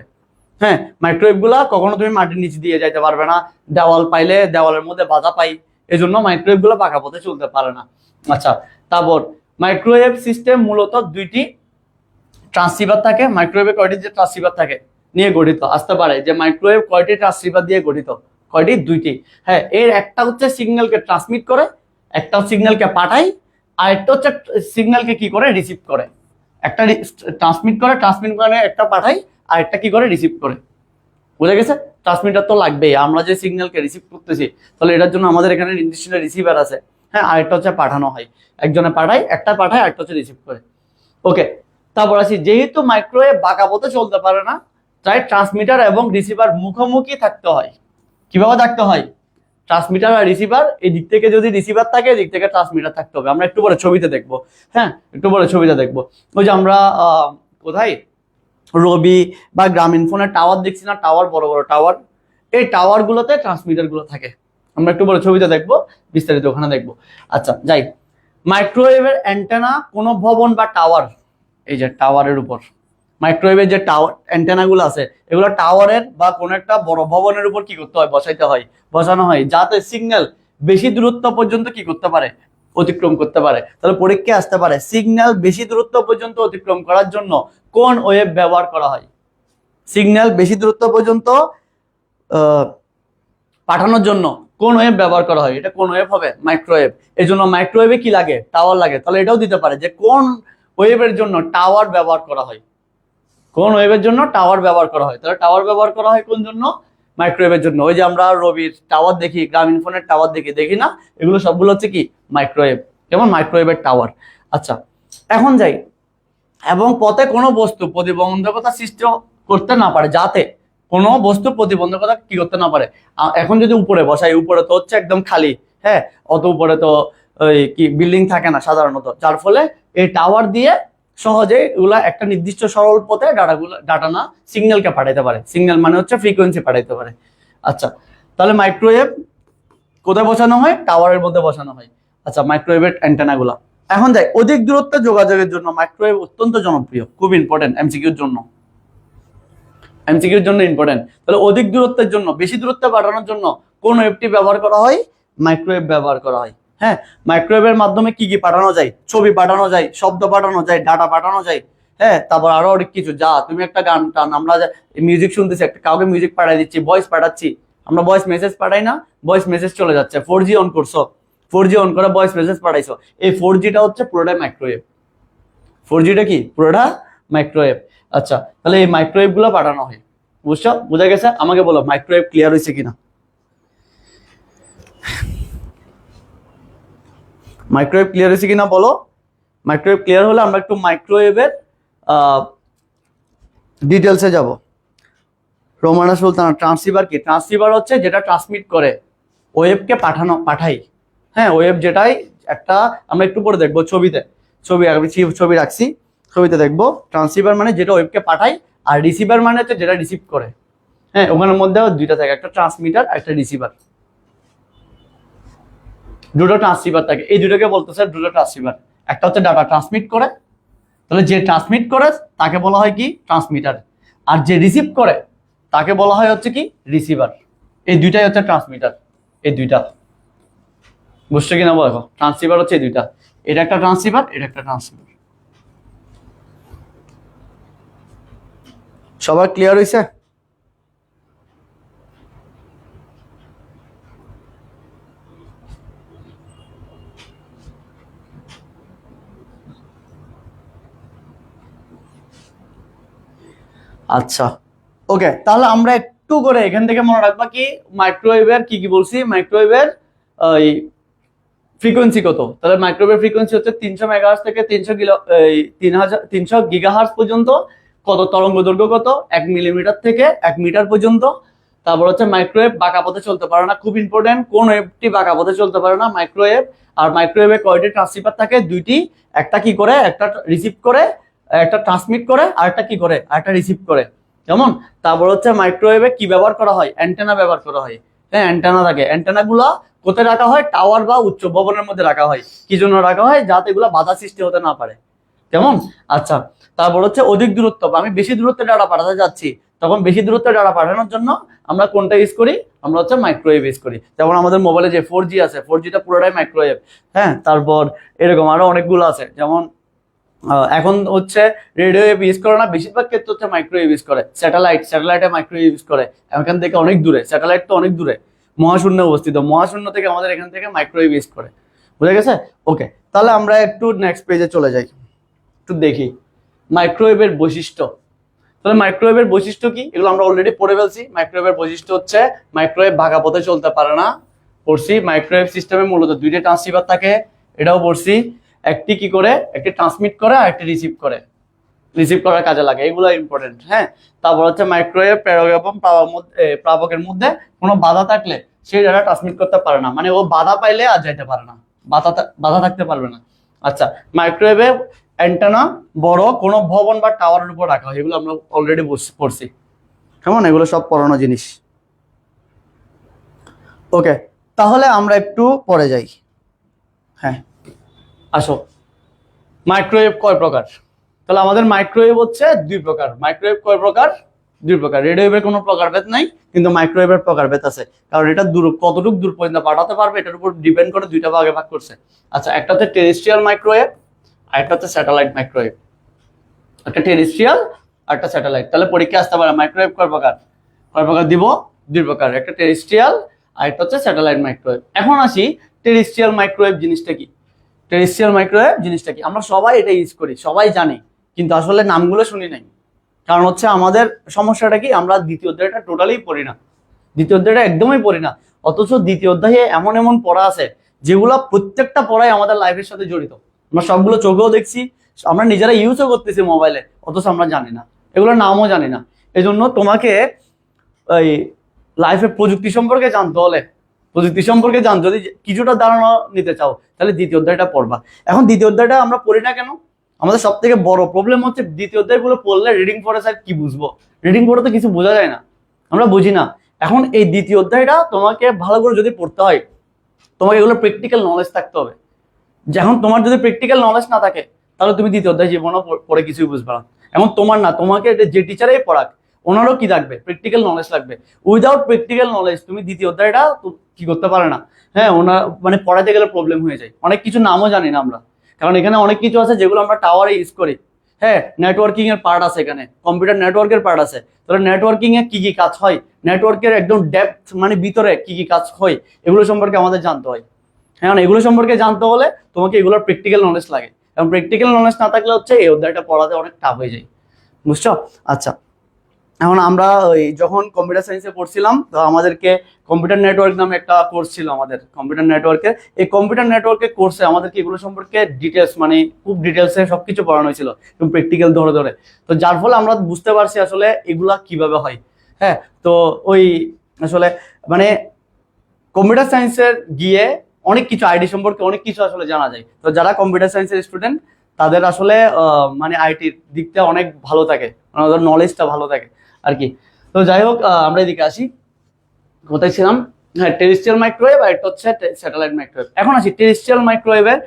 হ্যাঁ, মাইক্রোওয়েভ গুলা কখনো তুমি মাটির নিচে দিয়ে যাইতে পারবে না, দেওয়াল পাইলে দেওয়ালের মধ্যে বাধা পাই, এই জন্য মাইক্রোওয়েভ গুলা বাঁকা পথে চলতে পারে না। আচ্ছা, তারপর মাইক্রোওয়েভ সিস্টেম মূলত 2টি ট্রান্সসিভার থাকে। মাইক্রোওয়েভে কয়টি যে ট্রান্সসিভার থাকে নিয়ে গঠিত? আসতে পারে যে মাইক্রোওয়েভ কয়টি ট্রান্সসিভার দিয়ে গঠিত? কয়টি? 2টি। হ্যাঁ, এর একটা হচ্ছে সিগন্যালকে ট্রান্সমিট করে, একটা সিগন্যালকে পাঠায়, আর একটা হচ্ছে সিগন্যালকে কি করে? রিসিভ করে। একটা ট্রান্সমিট করে একটা পাঠায়, আর একটা কি করে? রিসিভ করে। বুঝা গেছে? ট্রান্সমিটার তো লাগবেই, আমরা যে সিগন্যালকে রিসিভ করতেছি, তাহলে এটার জন্য আমাদের এখানে নির্দিষ্ট রিসিভার আছে। হ্যাঁ, আরেকটা হচ্ছে পাঠানো হয়, একজনে পাঠায়, একটা পাঠায়, আরেকটা হচ্ছে রিসিভ করে। ওকে, তারপর আসি, যেহেতু মাইক্রোওয়েভ বাঁকা পথে চলতে পারে না, তাই ট্রান্সমিটার এবং রিসিভার মুখোমুখি থাকতে হয়। কিভাবে থাকতে হয়? ট্রান্সমিটার আর রিসিভার, এই দিক থেকে যদি রিসিভার থাকে, এই দিক থেকে ট্রান্সমিটার থাকতে হবে। আমরা একটু পরে ছবিতে দেখবো। হ্যাঁ, একটু পরে ছবিতে দেখবো। ওই যে আমরা কোথায় রবি বা গ্রামীণ ফোনের টাওয়ার দেখছি না, টাওয়ার, বড় বড় টাওয়ার, এই টাওয়ার গুলোতে ট্রান্সমিটার গুলো থাকে। আমরা একটু পরে ছবিতে দেখবো, বিস্তারিত ওখানে দেখবো। আচ্ছা যাই, মাইক্রোওয়েভের অ্যান্টেনা কোনো ভবন বা টাওয়ার, এই যে টাওয়ারের উপর মাইক্রোওয়েভের যে টাওয়ার অ্যান্টেনা গুলো আছে, এগুলো টাওয়ারের বা কোনো একটা বড় ভবনের উপর কি করতে হয়? বসানো হয়, যাতে সিগন্যাল বেশি দূরত্ব পর্যন্ত কি করতে পারে? অতিক্রম করতে পারে। তাহলে পরীক্ষায় আসতে পারে, সিগন্যাল বেশি দূরত্ব পর্যন্ত অতিক্রম করার জন্য কোন ওয়েভ ব্যবহার করা হয়? সিগন্যাল বেশি দূরত্ব পর্যন্ত পাঠানোর জন্য কোন ওয়েভ ব্যবহার করা হয়? এটা কোন ওয়েভ হবে? মাইক্রোওয়েভ। এই জন্য মাইক্রোওয়েভে কি লাগে? টাওয়ার লাগে। তাহলে এটাও দিতে পারে যে কোন ওয়েভের জন্য টাওয়ার ব্যবহার করা হয়, কোন ওয়েভের জন্য টাওয়ার ব্যবহার করা হয়। তাহলে টাওয়ার ব্যবহার করা হয় কোন জন্য? মাইক্রোওয়েভের জন্য। ওই যে আমরা রবির টাওয়ার দেখি, গ্রামীণ ফোনের টাওয়ার দেখি না, এগুলো সবগুলো হচ্ছে কি? মাইক্রোওয়েভ। কেমন? মাইক্রোওয়েভের টাওয়ার। আচ্ছা, এখন যাই, এবং পথে কোনো বস্তু প্রতিবন্ধকতা সৃষ্টি করতে না পারে, যাতে কোনো বস্তু প্রতিবন্ধকতা কি করতে না পারে। এখন যদি উপরে বসাই, উপরে তো হচ্ছে একদম খালি, হ্যাঁ, অত উপরে তো ওই কি বিল্ডিং থাকে না সাধারণত, যার ফলে এই টাওয়ার দিয়ে সহজে এগুলা একটা নির্দিষ্ট সরল পথে ডাটা না সিগন্যালকে পাঠাইতে পারে। সিগন্যাল মানে হচ্ছে ফ্রিকোয়েন্সি পাঠাইতে পারে। আচ্ছা, তাহলে মাইক্রোওয়েভ কোথায় বসানো হয়? টাওয়ারের মধ্যে বসানো হয়। আচ্ছা, মাইক্রোওয়েভের অ্যান্টেনা গুলা। এখন যাই, অধিক দূরত্বে যোগাযোগের জন্য মাইক্রোওয়েভ অত্যন্ত জনপ্রিয়, খুব ইম্পর্টেন্ট এমসিকিউর জন্য, ইম্পর্টেন্ট। তাহলে অধিক দূরত্বের জন্য, বেশি দূরত্বে পাঠানোর জন্য কোন ওয়েভটি ব্যবহার করা হয়? মাইক্রোওয়েভ ব্যবহার করা হয়। হ্যাঁ, মাইক্রোওয়েভের মাধ্যমে কি কি পাঠানো যায়? ছবি পাঠানো যায়, শব্দ পাঠানো যায়, ডাটা পাঠানো যায়। হ্যাঁ, তারপর আরো অনেক কিছু। যা তুমি একটা গান টান, আমরা মিউজিক শুনতেছি, একটা কাউকে মিউজিক পাঠাই দিচ্ছি, ভয়েস পাঠাচ্ছি, আমরা ভয়েস মেসেজ পাঠাই না? ভয়েস মেসেজ চলে যাচ্ছে। 4G অন করছো, 4G অন করে ভয়েস মেসেজ পাঠাইছো, এই 4Gটা হচ্ছে পুরোটাই মাইক্রোওয়েভ। 4Gটা কি? পুরোটা মাইক্রোওয়েভ। আচ্ছা, তাহলে এই মাইক্রোওয়েভ গুলো পাঠানো হয়। বুঝছো? বোঝা গেছে? আমাকে বলো মাইক্রোওয়েভ ক্লিয়ার হয়েছে কিনা। মাইক্রোওয়েভ ক্লিয়ার হয়েছে কিনা বলো। মাইক্রোওয়েভ ক্লিয়ার হলে আমরা একটু মাইক্রোওয়েভের ডিটেলসে যাব। রোমানা সুলতানা, ট্রান্সসিভার কি? ট্রান্সসিভার হচ্ছে যেটা ট্রান্সমিট করে, ওয়েভকে পাঠাই। হ্যাঁ, ওয়েভ যেটাই একটা, আমরা একটু পরে দেখবো ছবিতে, ছবি রাখছি, ছবিতে দেখবো। ট্রান্সসিভার মানে যেটা ওয়েভকে পাঠাই, আর রিসিভার মানে হচ্ছে যেটা রিসিভ করে। হ্যাঁ, ওখানের মধ্যে দুইটা থাকে, একটা ট্রান্সমিটার, একটা রিসিভার, দুটো ট্রান্সসিভার থাকে। এই দুটোকে বলতেছে দুটো ট্রান্সসিভার। একটা হচ্ছে ডাটা ট্রান্সমিট করে, তাহলে যে ট্রান্সমিট করে তাকে বলা হয় কি? ট্রান্সমিটার। আর যে রিসিভ করে তাকে বলা হয় হচ্ছে কি? রিসিভার। এই দুইটাই হচ্ছে ট্রান্সমিটার, এই দুইটা। বুঝছো কিনা বলো? ট্রান্সসিভার হচ্ছে এই দুইটা, এটা একটা ট্রান্সসিভার, এটা একটা ট্রান্সমিটার। সবার ক্লিয়ার হয়েছে? আচ্ছা, ওকে, তাহলে আমরা একটু করে এখান থেকে মনে রাখবা কি মাইক্রোওয়েভের কি কি বলছি। মাইক্রোওয়েভের ওই ফ্রিকোয়েন্সি কত? তাহলে মাইক্রোওয়েভ ফ্রিকোয়েন্সি হচ্ছে 300 মেগাহার্জ থেকে 300 গিগাহার্জ পর্যন্ত। কত? তরঙ্গ দৈর্ঘ্য কত? 1 মিলিমিটার থেকে 1 মিটার পর্যন্ত। তারপর হচ্ছে মাইক্রোওয়েভ বাঁকা পথে চলতে পারে না, খুব ইম্পর্টেন্ট। কোন ওয়েভটি বাঁকা পথে চলতে পারে না? মাইক্রোওয়েভ। আর মাইক্রোওয়েভে কয়টি ট্রান্সসিভার থাকে? দুইটি। একটা কি করে? একটা রিসিভ করে, একটা ট্রান্সমিট করে, আর একটা কি করে? আর একটা রিসিভ করে। কেমন? তারপর হচ্ছে মাইক্রোওয়েভে কি ব্যবহার করা হয়? অ্যান্টেনা ব্যবহার করা হয়। হ্যাঁ, অ্যান্টেনা থাকে। অ্যান্টেনা গুলা কোথায় রাখা হয়? টাওয়ার বা উচ্চ ভবনের মধ্যে রাখা হয়। কি জন্য রাখা হয়? যাতে এগুলা বাধা সৃষ্টি হতে না পারে। কেমন? আচ্ছা, তারপর হচ্ছে অধিক দূরত্ব, আমি বেশি দূরত্বে ডাটা পাঠাতে যাচ্ছি, তখন বেশি দূরত্বে ডাটা পাঠানোর জন্য আমরা কোনটা ইউজ করি? আমরা হচ্ছে মাইক্রোওয়েভ ইউজ করি। যেমন আমাদের মোবাইলে যে 4G আছে, 4Gটা পুরোটাই মাইক্রোওয়েভ। হ্যাঁ, তারপর এরকম আরো অনেকগুলো আছে। যেমন এখন হচ্ছে রেডিও ওয়েভ ইউজ করে না, বেশিরভাগ ক্ষেত্রে হচ্ছে মাইক্রোওয়েভ ইউজ করে। স্যাটেলাইটে মাইক্রোওয়েভ ইউজ করে, এখান থেকে অনেক দূরে। স্যাটেলাইট তো অনেক দূরে, মহাশূন্যে অবস্থিত। মহাশূন্য থেকে আমাদের এখান থেকে মাইক্রোওয়েভ ইউজ করে। বুঝা গেছে? ওকে, তাহলে আমরা একটু নেক্সট পেজে চলে যাই, একটু দেখি মাইক্রোওয়েভের বৈশিষ্ট্য। তাহলে মাইক্রোওয়েভের বৈশিষ্ট্য কি? এগুলো আমরা অলরেডি পড়ে ফেলছি। মাইক্রোওয়েভের বৈশিষ্ট্য হচ্ছে মাইক্রোওয়েভ বাঁকা পথে চলতে পারে না, পড়ছি। মাইক্রোওয়েভ সিস্টেমে মূলত দুইটা ট্রান্সসিভার থাকে, এটাও পড়ছি। একটি কি করে? একটি ট্রান্সমিট করে আর একটি রিসিভ করে। রিসিভ করার কাজে লাগে, এগুলো ইম্পর্টেন্ট। হ্যাঁ, তারপর হচ্ছে মাইক্রোওয়েভ প্রেরক এবং প্রাপকের মধ্যে কোনো বাধা থাকলে সেই ডাটা ট্রান্সমিট করতে পারে না, মানে ও বাধা পাইলে আর যাইতে পারে না, বাধা থাকতে পারবে না। আচ্ছা, মাইক্রোওয়েভে অ্যান্টেনা বড় কোনো ভবন বা টাওয়ারের উপর রাখা হয়, এগুলো আমরা অলরেডি পড়ছি, কেমন, এগুলো সব পড়ানো জিনিস। ওকে, তাহলে আমরা একটু পরে যাই। হ্যাঁ, আসো, মাইক্রোওয়েভ কয় প্রকার? তাহলে আমাদের মাইক্রোওয়েভ হচ্ছে দুই প্রকার। মাইক্রোওয়েভ কয় প্রকার? দুই প্রকার। রেডিওওয়েভের কোনো প্রকারভেদ নাই, কিন্তু মাইক্রোওয়েভের প্রকারভেদ আছে, কারণ এটা কতটুকু দূর পর্যন্ত পাঠাতে পারবে এটার উপর ডিপেন্ড করে দুইটা ভাগে ভাগ করছে। আচ্ছা, একটা হচ্ছে টেরেস্ট্রিয়াল মাইক্রোওয়েভ আর একটা হচ্ছে স্যাটেলাইট মাইক্রোওয়েভ। একটা টেরেস্ট্রিয়াল আর একটা স্যাটেলাইট। তাহলে পরীক্ষা আসতে পারে মাইক্রোওয়েভ কয় প্রকার? কয় প্রকার দিব? দুই প্রকার, একটা টেরেস্ট্রিয়াল আর একটা হচ্ছে স্যাটেলাইট মাইক্রোওয়েভ। এখন আসি টেরেস্ট্রিয়াল মাইক্রোওয়েভ জিনিসটা কি। টেরেস্ট্রিয়াল মাইক্রোওয়েভ জিনিসটা কি? আমরা সবাই এটা ইউজ করি, সবাই জানি, কিন্তু আসলে নামগুলো শুনি নাই। কারণ হচ্ছে আমাদের সমস্যাটা কি, আমরা দ্বিতীয় অধ্যায়টা টোটালি পড়ি না, দ্বিতীয় অধ্যায়টা একদমই পড়ি না। অথচ দ্বিতীয় অধ্যায়ে এমন এমন পড়া আছে যেগুলো প্রত্যেকটা পড়াই আমাদের লাইফের সাথে জড়িত। আমরা সবগুলো চোখেও দেখছি, আমরা নিজেরা ইউজও করতেছি মোবাইলে, অথচ আমরা জানি না, এগুলোর নামও জানি না। এই জন্য তোমাকে ওই লাইফে প্রযুক্তি সম্পর্কে জানতে হলে, প্রযুক্তি সম্পর্কে যদি কিছুটা ধারণা নিতে চাও, তাহলে দ্বিতীয় অধ্যায়টা পড়বা। এখন দ্বিতীয় অধ্যায়টা আমরা পড়ি না কেন? আমাদের সব থেকে বড় প্রবলেম হচ্ছে দ্বিতীয় অধ্যায়গুলো পড়লে রিডিং পড়ে স্যার কি বুঝবো? রিডিং পড়ে তো কিছু বোঝা যায় না, আমরা বুঝি না। এখন এই দ্বিতীয় অধ্যায়টা তোমাকে ভালো করে যদি পড়তে হয়, তোমাকে এগুলো প্র্যাকটিক্যাল নলেজ থাকতে হবে। যখন তোমার যদি প্র্যাকটিক্যাল নলেজ না থাকে, তাহলে তুমি দ্বিতীয় অধ্যায় জীবনও পড়ে কিছুই বুঝবে না। এমন তোমার না, তোমাকে যে টিচারেই পড়াক ওনারও কি লাগবে? প্র্যাকটিক্যাল নলেজ লাগবে। উইদাউট প্র্যাকটিক্যাল নলেজ তুমি দ্বিতীয় অধ্যায়টা কি করতে পারে না। হ্যাঁ, ওনার মানে পড়াতে গেলে প্রবলেম হয়ে যায়। অনেক কিছু নামও জানি না আমরা, কারণ এখানে অনেক কিছু আছে যেগুলো আমরা টাওয়ারে ইউজ করি। হ্যাঁ, নেটওয়ার্কিং এর পার্ট আছে, এখানে কম্পিউটার নেটওয়ার্কের পার্ট আছে। তাহলে নেটওয়ার্কিং এ কি কি কাজ হয়, নেটওয়ার্কের একদম ডেপথ মানে ভিতরে কি কি কাজ হয়, এগুলো সম্পর্কে আমাদের জানতে হয়। হ্যাঁ, এগুলো সম্পর্কে জানতে হলে তোমাকে এগুলোর প্র্যাকটিক্যাল নলেজ লাগে, এবং প্র্যাকটিক্যাল নলেজ না থাকলে হচ্ছে এই অধ্যায়টা পড়াতে অনেক টাফ হয়ে যায়, বুঝছো? আচ্ছা, এখন আমরা ওই যখন কম্পিউটার সায়েন্সে পড়ছিলাম, তো আমাদেরকে কম্পিউটার নেটওয়ার্ক নামে একটা কোর্স ছিল আমাদের, কম্পিউটার নেটওয়ার্কের। এই কম্পিউটার নেটওয়ার্কের কোর্সে আমাদেরকে এগুলো সম্পর্কে ডিটেলস মানে খুব ডিটেলসে সবকিছু পড়ানো হয়েছিল, এবং প্র্যাকটিক্যাল ধরে ধরে। তো যার ফলে আমরা বুঝতে পারছি আসলে এগুলা কিভাবে হয়। হ্যাঁ, তো ওই আসলে মানে কম্পিউটার সায়েন্সের গিয়ে অনেক কিছু আইডি সম্পর্কে অনেক কিছু আসলে জানা যায়। তো যারা কম্পিউটার সায়েন্সের স্টুডেন্ট, তাদের আসলে মানে আইটির দিকটা অনেক ভালো থাকে, ওদের নলেজটা ভালো থাকে আর কি। তো যাই হোক, আমরা এদিকে আসি, কোথায় ছিলাম? হ্যাঁ, টেরেস্ট্রিয়াল মাইক্রোওয়েভ আর একটা হচ্ছে স্যাটেলাইট মাইক্রোওয়েভ। এখন আসি টেরেস্ট্রিয়াল মাইক্রোওয়েভের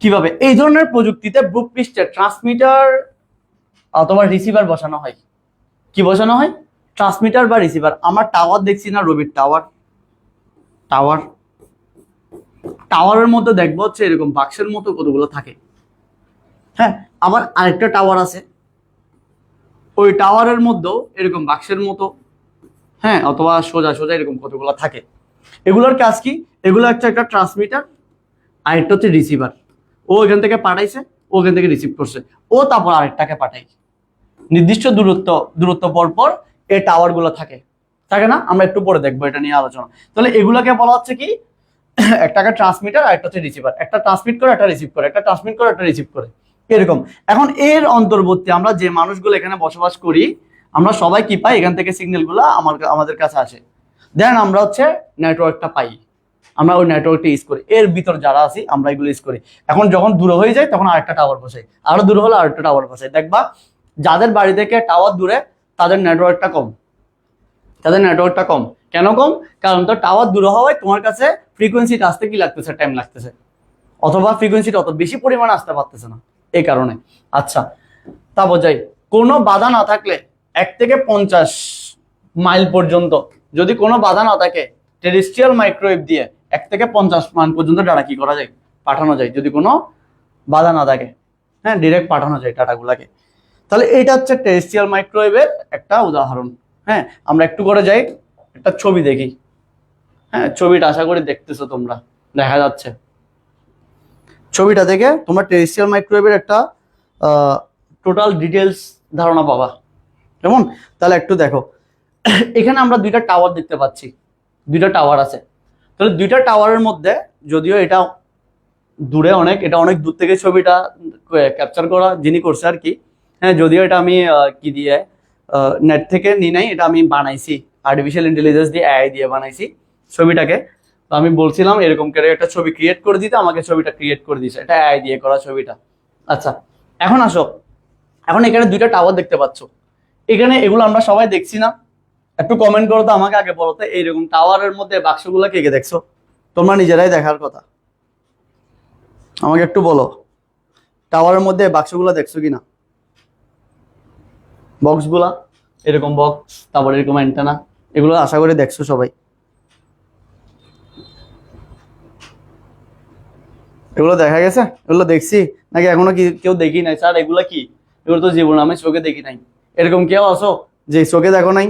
কিভাবে এই ধরনের প্রযুক্তিতে ভূপৃষ্ঠে ট্রান্সমিটার অথবা রিসিভার বসানো হয়। কি বসানো হয়? ট্রান্সমিটার বা রিসিভার। আমরা টাওয়ার দেখছি না, রবির টাওয়ার, টাওয়ার টাওয়ারের মধ্যে দেখবো হচ্ছে এরকম বাক্সের মতো কতগুলো থাকে। হ্যাঁ, আবার আরেকটা টাওয়ার আছে, ওই টাওয়ারের মধ্যেও এরকম বাক্সের মতো, হ্যাঁ, অথবা সোজা সোজা এরকম কতগুলো থাকে। এগুলোর কাজ কি? এগুলো হচ্ছে একটা ট্রান্সমিটার, আর একটা হচ্ছে রিসিভার। ও এখান থেকে পাঠাইছে, ও এখান থেকে রিসিভ করছে, ও তারপর আরেকটাকে পাঠাই। নির্দিষ্ট দূরত্ব পর পর এই টাওয়ার গুলো থাকে, থাকে না? আমরা একটু পরে দেখবো এটা নিয়ে আলোচনা। তাহলে এগুলোকে বলা হচ্ছে কি, একটাকে ট্রান্সমিটার আর একটা হচ্ছে রিসিভার। একটা ট্রান্সমিট করে, একটা রিসিভ করে, একটা ট্রান্সমিট করে, একটা রিসিভ করে, এরকম। এখন এর অন্তর্বর্তী আমরা যে মানুষগুলো এখানে বসবাস করি, আমরা সবাই কি পাই? এখান থেকে সিগন্যাল গুলো আমাদের কাছে আসে, দেন আমরা হচ্ছে নেটওয়ার্কটা পাই, আমরা ওই নেটওয়ার্কটা ইউজ করি। এর ভিতর যারা আছি আমরা এগুলো ইউজ করি। এখন যখন দূরে হয়ে যায় তখন আরেকটা টাওয়ার বসাই, আরো দূরে হলে আরেকটা টাওয়ার বসাই। দেখবা যাদের বাড়ি থেকে টাওয়ার দূরে তাদের নেটওয়ার্কটা কম, তাদের নেটওয়ার্কটা কম। কেন কম? কারণ তো টাওয়ার দূরে হওয়ায় তোমার কাছে ফ্রিকোয়েন্সিটা আসতে কি লাগতেছে? টাইম লাগতেছে, অথবা ফ্রিকোয়েন্সিটা অত বেশি পরিমাণে আসতে পারতেছে না, এই কারণে। আচ্ছা, তা বোঝাই কোনো বাধা না থাকলে 1 থেকে 50 মাইল পর্যন্ত, যদি কোনো বাধা না থাকে, টেরেস্ট্রিয়াল মাইক্রোওয়েভ দিয়ে 1 থেকে 50 মাইল পর্যন্ত ডাটা কি করা যায়? পাঠানো যায়, যদি কোনো বাধা না থাকে। হ্যাঁ, ডিরেক্ট পাঠানো যায় ডাটাগুলাকে। তাহলে এটা হচ্ছে টেরেস্ট্রিয়াল মাইক্রোওয়েভের একটা উদাহরণ। হ্যাঁ, আমরা একটু করে যাই, একটা ছবি দেখি। হ্যাঁ, ছবিটা আশা করি দেখতেছো তোমরা, দেখা যাচ্ছে। ছবিটা দেখে তোমরা টেরেস্ট্রিয়াল মাইক্রোওয়েভের একটা টোটাল ডিটেলস ধারণা পাবা, কেমন? তাহলে একটু দেখো, এখানে আমরা দুইটা টাওয়ার দেখতে পাচ্ছি, দুইটা টাওয়ার আছে। তাহলে দুইটা টাওয়ারের মধ্যে, যদিও এটা দূরে অনেক, এটা অনেক দূর থেকে ছবিটা ক্যাপচার করা যিনি করছে আর কি। হ্যাঁ, হ্যাঁ, যদিও এটা আমি কি দিয়ে নেট থেকে নিই নাই, এটা আমি বানাইছি আর্টিফিশিয়াল ইন্টেলিজেন্স দিয়ে, এআই দিয়ে বানাইছি ছবিটাকে। তো আমি বলছিলাম এরকম করে একটা ছবি ক্রিয়েট করে দিতে, আমাকে ছবিটা ক্রিয়েট করে দিয়েছে, এটা এআই দিয়ে করা ছবিটা। আচ্ছা, এখন আসো, এখন এখানে দুইটা টাওয়ার দেখতে পাচ্ছ, এখানে এগুলো আমরা সবাই দেখছি না? একটু কমেন্ট করো তো আমাকে, আগে বলো তো এইরকম টাওয়ারের মধ্যে বাক্সগুলো কে কে দেখছো? তোমরা নিজেরাই দেখার কথা, আমাকে একটু বলো টাওয়ারের মধ্যে বাক্সগুলো দেখছো কিনা, বক্সগুলা, এরকম বক্স, তারপর এরকম অ্যান্টেনা, এগুলো আশা করি দেখছো সবাই। এগুলো দেখা গেছে, এগুলো দেখছি নাকি এখনো কি কেউ দেখি নাই? স্যার এগুলো কি? এগুলো তো জীবন আমি চোখে দেখি নাই। এরকম কেউ আছো যে চোখে দেখো নাই?